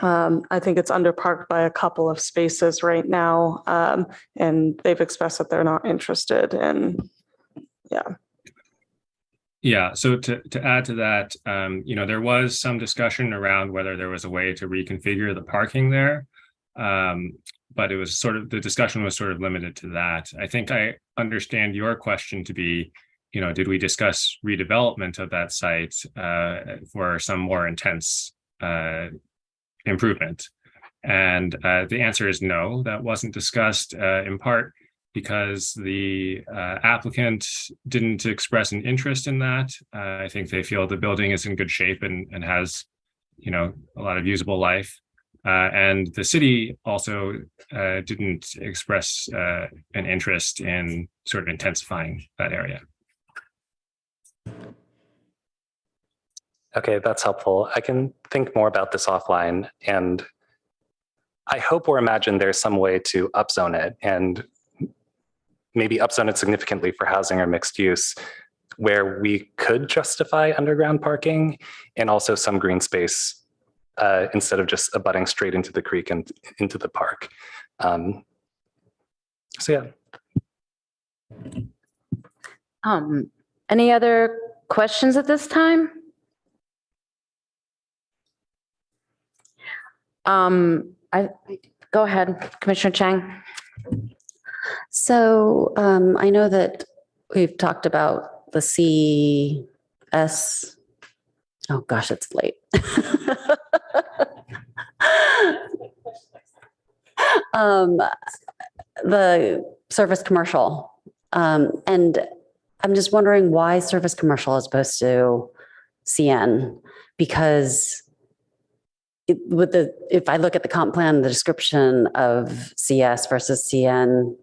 I think it's underparked by a couple of spaces right now. And they've expressed that they're not interested in, yeah. Yeah, so to add to that, there was some discussion around whether there was a way to reconfigure the parking there, but it was the discussion was sort of limited to that. I think I understand your question to be, did we discuss redevelopment of that site for some more intense improvement? And the answer is no, that wasn't discussed in part because the applicant didn't express an interest in that. I think they feel the building is in good shape and has, a lot of usable life. And the city also didn't express an interest in sort of intensifying that area. Okay, that's helpful. I can think more about this offline, and I hope or imagine there's some way to upzone it and maybe upzone it significantly for housing or mixed use, where we could justify underground parking and also some green space instead of just abutting straight into the creek and into the park. So yeah. Any other questions at this time? Go ahead, Commissioner Chang. So I know that we've talked about the CS. Oh gosh, it's late. The service commercial. And I'm just wondering why service commercial as opposed to CN, because if I look at the comp plan, the description of CS versus CN,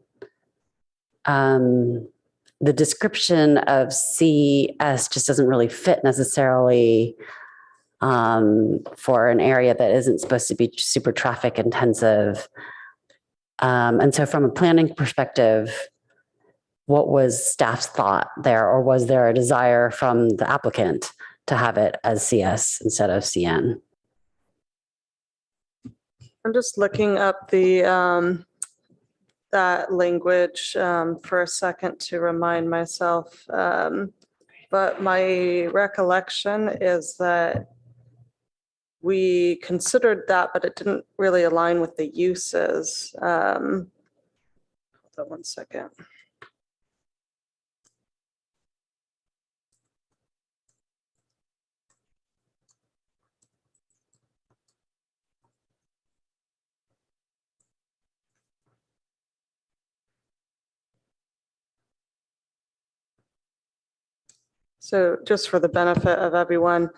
the description of CS just doesn't really fit necessarily for an area that isn't supposed to be super traffic intensive. And so from a planning perspective, what was staff's thought there, or was there a desire from the applicant to have it as CS instead of CN? I'm just looking up the that language for a second to remind myself. But my recollection is that we considered that, but it didn't really align with the uses. Hold on one second. So just for the benefit of everyone,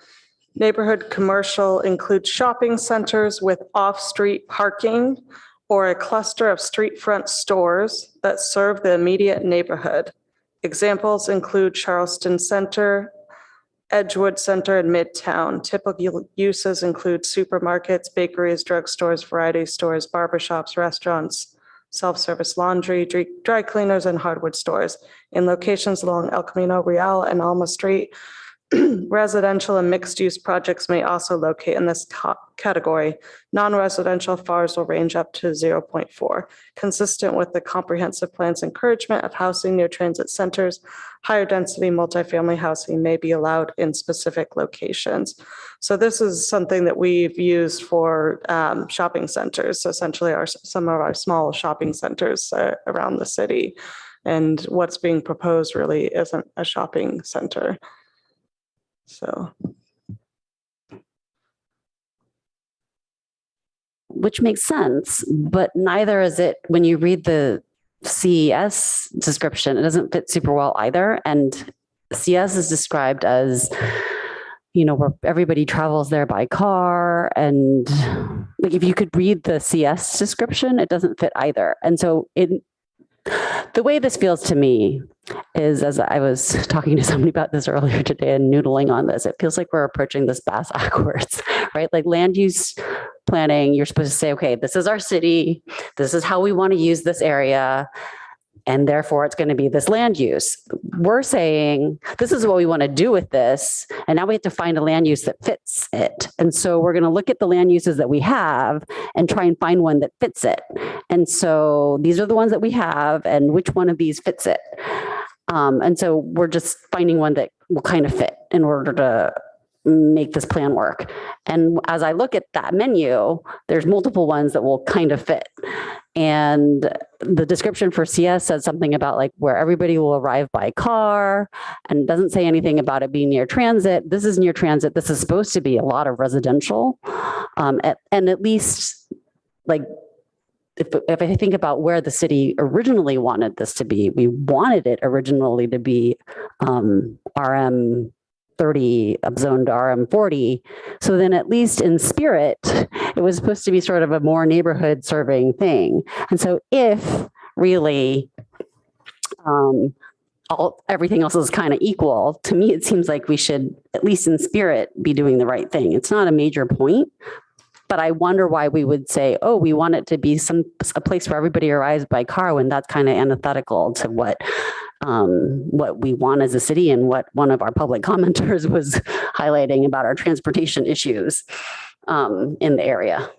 neighborhood commercial includes shopping centers with off-street parking or a cluster of street front stores that serve the immediate neighborhood. Examples include Charleston Center, Edgewood Center, and Midtown. Typical uses include supermarkets, bakeries, drugstores, variety stores, barbershops, restaurants, self-service laundry, dry cleaners, and hardwood stores. In locations along El Camino Real and Alma Street, residential and mixed-use projects may also locate in this category. Non-residential FARs will range up to 0.4. Consistent with the comprehensive plan's encouragement of housing near transit centers, higher density multifamily housing may be allowed in specific locations. So this is something that we've used for shopping centers, essentially some of our small shopping centers around the city. And what's being proposed really isn't a shopping center. So, which makes sense, but neither is it when you read the CES description. It doesn't fit super well either. And CES is described as, you know, where everybody travels there by car. And like, if you could read the CS description, it doesn't fit either. And so the way this feels to me is, as I was talking to somebody about this earlier today and noodling on this, it feels like we're approaching this backwards, right? Like land use planning, you're supposed to say, okay, this is our city. This is how we want to use this area. And therefore it's going to be this land use. We're saying, this is what we want to do with this. And now we have to find a land use that fits it. And so we're going to look at the land uses that we have and try and find one that fits it. And so these are the ones that we have, and which one of these fits it. And so we're just finding one that will kind of fit in order to make this plan work. And as I look at that menu, there's multiple ones that will kind of fit. And the description for CS says something about like where everybody will arrive by car, and doesn't say anything about it being near transit. This is near transit. This is supposed to be a lot of residential. And at least like, if I think about where the city originally wanted this to be, we wanted it originally to be RM 30 zoned RM 40. So then at least in spirit, it was supposed to be sort of a more neighborhood serving thing. And so if really everything else is kind of equal, to me, it seems like we should, at least in spirit, be doing the right thing. It's not a major point, but I wonder why we would say, oh, we want it to be a place where everybody arrives by car, when that's kind of antithetical to what we want as a city and what one of our public commenters was highlighting about our transportation issues in the area.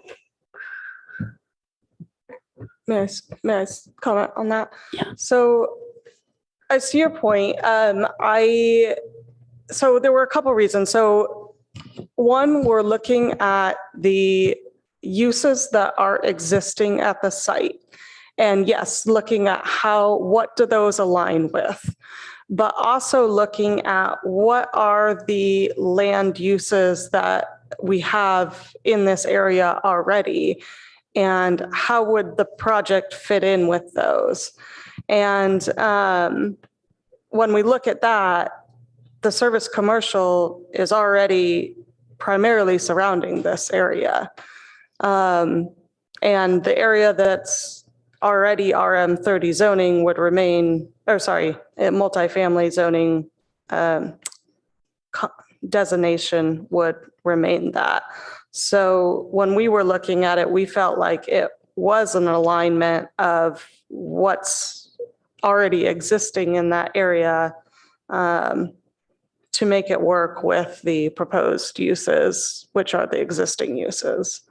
May I comment on that? Yeah. So I see your point. So there were a couple reasons. So one, we're looking at the uses that are existing at the site. And yes, looking at what do those align with, but also looking at what are the land uses that we have in this area already, and how would the project fit in with those? And when we look at that, the service commercial is already primarily surrounding this area. And the area that's already RM 30 zoning would remain, multifamily zoning designation would remain that. So when we were looking at it, we felt like it was an alignment of what's already existing in that area to make it work with the proposed uses, which are the existing uses.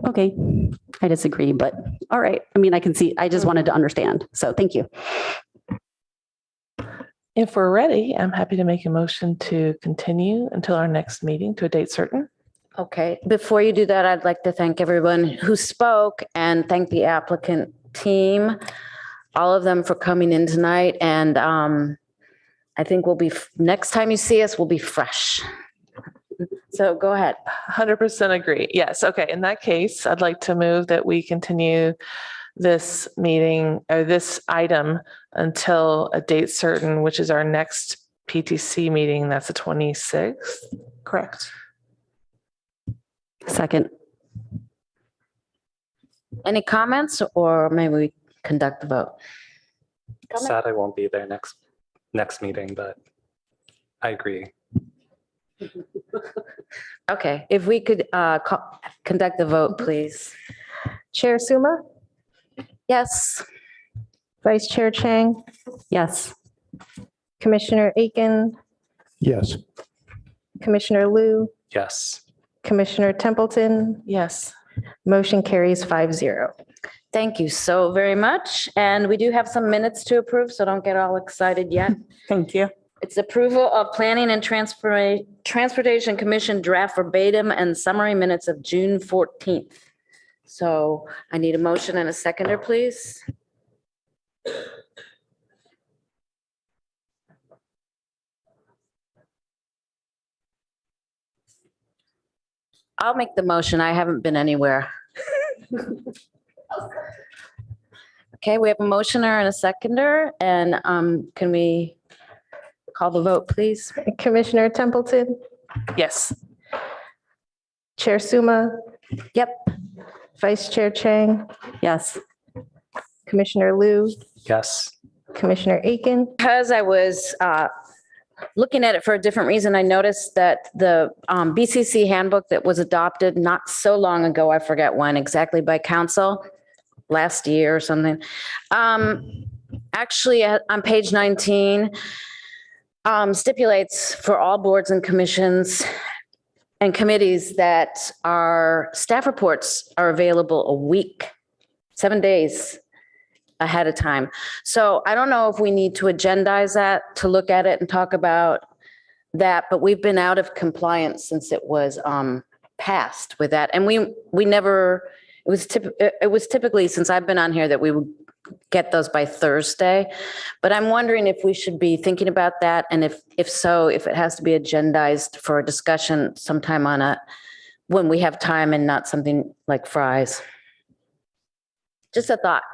Okay, I disagree, but all right. I mean, I can see, I just wanted to understand. So thank you. If we're ready, I'm happy to make a motion to continue until our next meeting to a date certain. Okay, before you do that, I'd like to thank everyone who spoke and thank the applicant team, all of them for coming in tonight. And I think next time you see us, we'll be fresh. So go ahead. 100% agree. Yes. Okay. In that case, I'd like to move that we continue this meeting or this item until a date certain, which is our next PTC meeting. That's the 26th. Correct. Second. Any comments, or maybe we conduct the vote? Sad I won't be there next meeting, but I agree. Okay, if we could conduct the vote, please. Chair Suma, Yes. Vice Chair Chang, Yes. Commissioner Aiken, Yes. Commissioner Liu, Yes. Commissioner Templeton. Yes. Motion carries 5-0. Thank you so very much. And we do have some minutes to approve, so don't get all excited yet. Thank you. It's approval of Planning and Transportation Commission draft verbatim and summary minutes of June 14th. So I need a motion and a seconder, please. I'll make the motion. I haven't been anywhere. Okay, we have a motioner and a seconder, and can we call the vote, please? Commissioner Templeton, Yes. Chair Suma, Yep. Vice Chair Chang, Yes. Commissioner Liu, Yes. Commissioner Aiken. Because I was looking at it for a different reason, I noticed that the BCC handbook that was adopted not so long ago, I forget when exactly, by council, last year or something. Actually, on page 19, stipulates for all boards and commissions and committees that our staff reports are available a week, 7 days ahead of time. So I don't know if we need to agendize that to look at it and talk about that, but we've been out of compliance since it was passed with that. And we never, it was typically, since I've been on here, that we would get those by Thursday. But I'm wondering if we should be thinking about that. And if so, if it has to be agendized for a discussion sometime when we have time and not something like fries. Just a thought.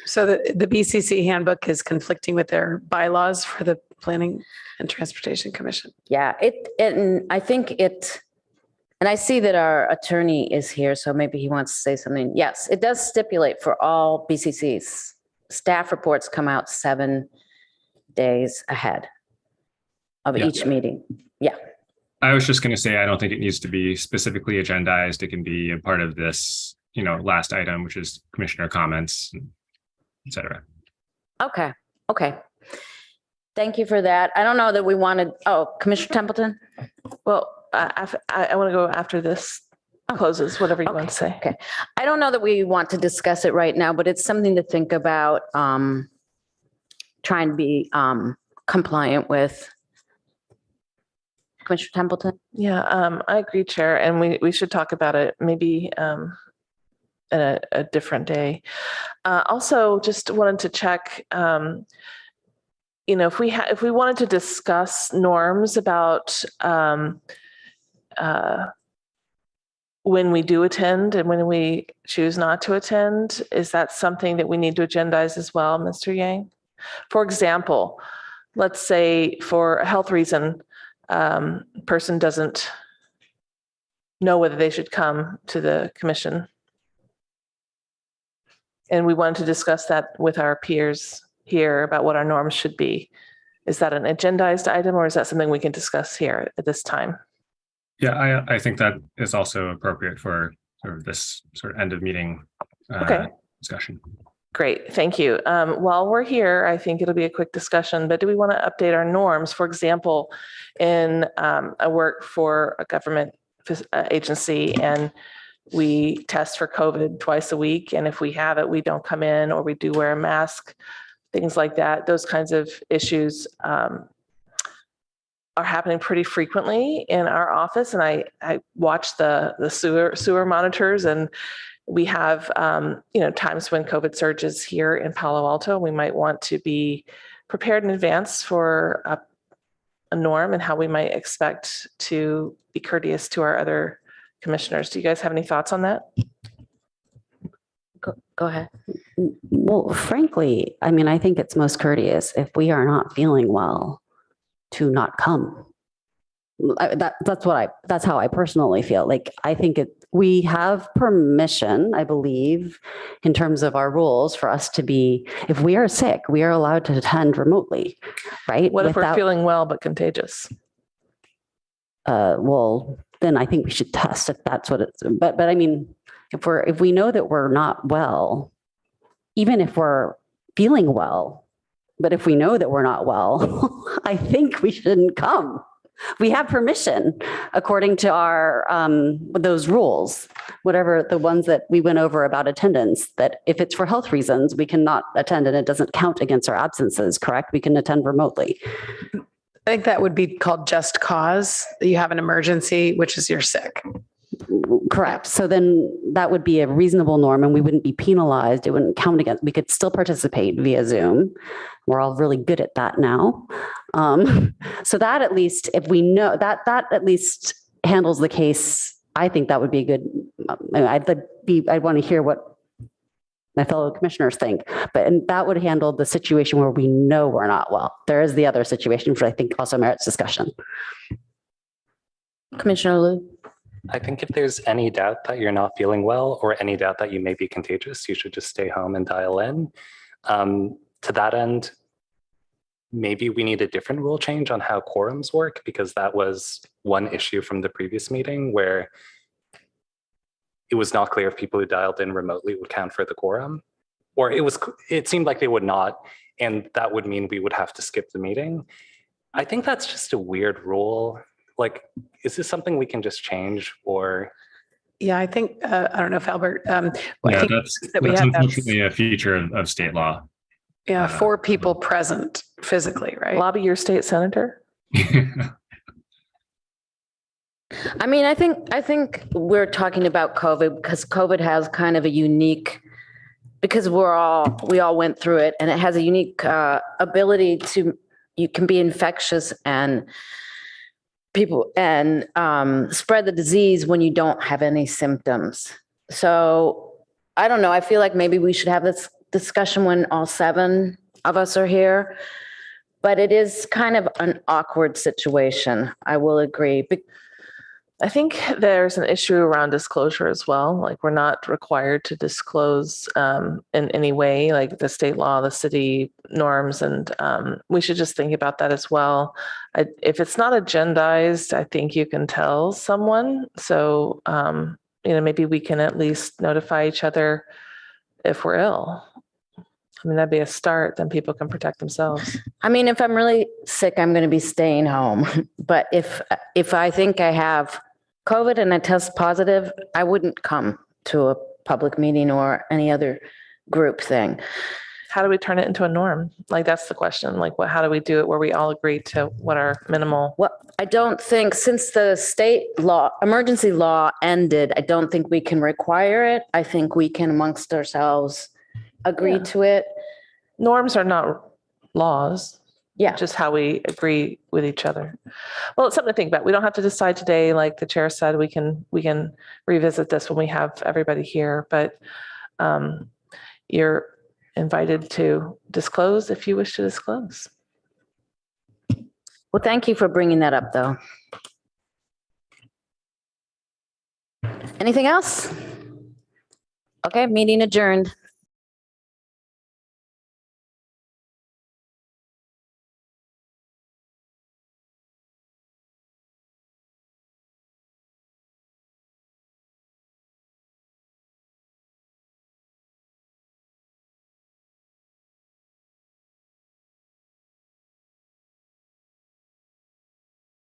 So the BCC handbook is conflicting with their bylaws for the Planning and Transportation Commission. Yeah, and I think and I see that our attorney is here, so maybe he wants to say something. Yes, it does stipulate for all BCCs, staff reports come out 7 days ahead of each meeting. Yeah. I was just going to say, I don't think it needs to be specifically agendized. It can be a part of this, last item, which is commissioner comments, et cetera. Okay. Thank you for that. I don't know that we wanted, Commissioner Templeton? Well, I want to go after this closes, whatever you want to say. Okay. I don't know that we want to discuss it right now, but it's something to think about, trying to be compliant with. Commissioner Templeton? Yeah, I agree, Chair, and we should talk about it maybe at a different day. Also, just wanted to check, if we wanted to discuss norms about when we do attend and when we choose not to attend, is that something that we need to agendize as well, Mr. Yang? For example, let's say for a health reason, person doesn't know whether they should come to the commission. And we wanted to discuss that with our peers here about what our norms should be. Is that an agendized item, or is that something we can discuss here at this time? Yeah, I think that is also appropriate for sort of this sort of end of meeting discussion. Great, thank you. While we're here, I think it'll be a quick discussion, but do we want to update our norms? For example, in I work for a government agency and we test for COVID twice a week. And if we have it, we don't come in, or we do wear a mask things like that. Those kinds of issues are happening pretty frequently in our office. And I watch the sewer monitors, and we have, times when COVID surges here in Palo Alto. We might want to be prepared in advance for a norm and how we might expect to be courteous to our other commissioners. Do you guys have any thoughts on that? Go ahead. Well, frankly, I mean, I think it's most courteous if we are not feeling well to not come. That's how I personally feel. Like, I think we have permission, I believe, in terms of our rules, for us to be, if we are sick, we are allowed to attend remotely, right? What if we're feeling well but contagious? Well, then I think we should test if that's what it's, but I mean, if we know that we're not well, even if we're feeling well, but if we know that we're not well, I think we shouldn't come. We have permission according to our, those rules, whatever the ones that we went over about attendance, that if it's for health reasons, we cannot attend and it doesn't count against our absences, correct? We can attend remotely. I think that would be called just cause. You have an emergency, which is you're sick. Correct. So then that would be a reasonable norm and we wouldn't be penalized. It wouldn't count against, we could still participate via Zoom. We're all really good at that now. So that at least, if we know that at least handles the case, I think that would be a good, I'd want to hear what my fellow commissioners think, and that would handle the situation where we know we're not well. There is the other situation, which I think also merits discussion. Commissioner Liu? I think if there's any doubt that you're not feeling well or any doubt that you may be contagious, you should just stay home and dial in. To that end, maybe we need a different rule change on how quorums work, because that was one issue from the previous meeting where it was not clear if people who dialed in remotely would count for the quorum, or it seemed like they would not, and that would mean we would have to skip the meeting. I think that's just a weird rule. Like, is this something we can just change, or? Yeah, I think, I don't know if Albert. Yeah, that's unfortunately a feature of state law. Yeah, 4 people present physically, right? Lobby your state senator. I mean, I think we're talking about COVID because COVID has kind of a unique, because we all went through it, and it has a unique ability to, you can be infectious and spread the disease when you don't have any symptoms. So I don't know. I feel like maybe we should have this discussion when all 7 of us are here, but it is kind of an awkward situation. I will agree. I think there's an issue around disclosure as well. Like, we're not required to disclose in any way, like the state law, the city norms, and we should just think about that as well. If it's not agendized, I think you can tell someone. So, maybe we can at least notify each other if we're ill. I mean, that'd be a start, then people can protect themselves. I mean, if I'm really sick, I'm going to be staying home. But if I think I have COVID and I test positive, I wouldn't come to a public meeting or any other group thing. How do we turn it into a norm? Like, that's the question. Like, how do we do it where we all agree to what our minimal? Well, I don't think, since the state law, emergency law ended, I don't think we can require it. I think we can amongst ourselves agree to it. Norms are not laws. Yeah. Just how we agree with each other. Well, it's something to think about. We don't have to decide today. Like the chair said, we can revisit this when we have everybody here, but you're invited to disclose if you wish to disclose. Well, thank you for bringing that up, though. Anything else? Okay, meeting adjourned.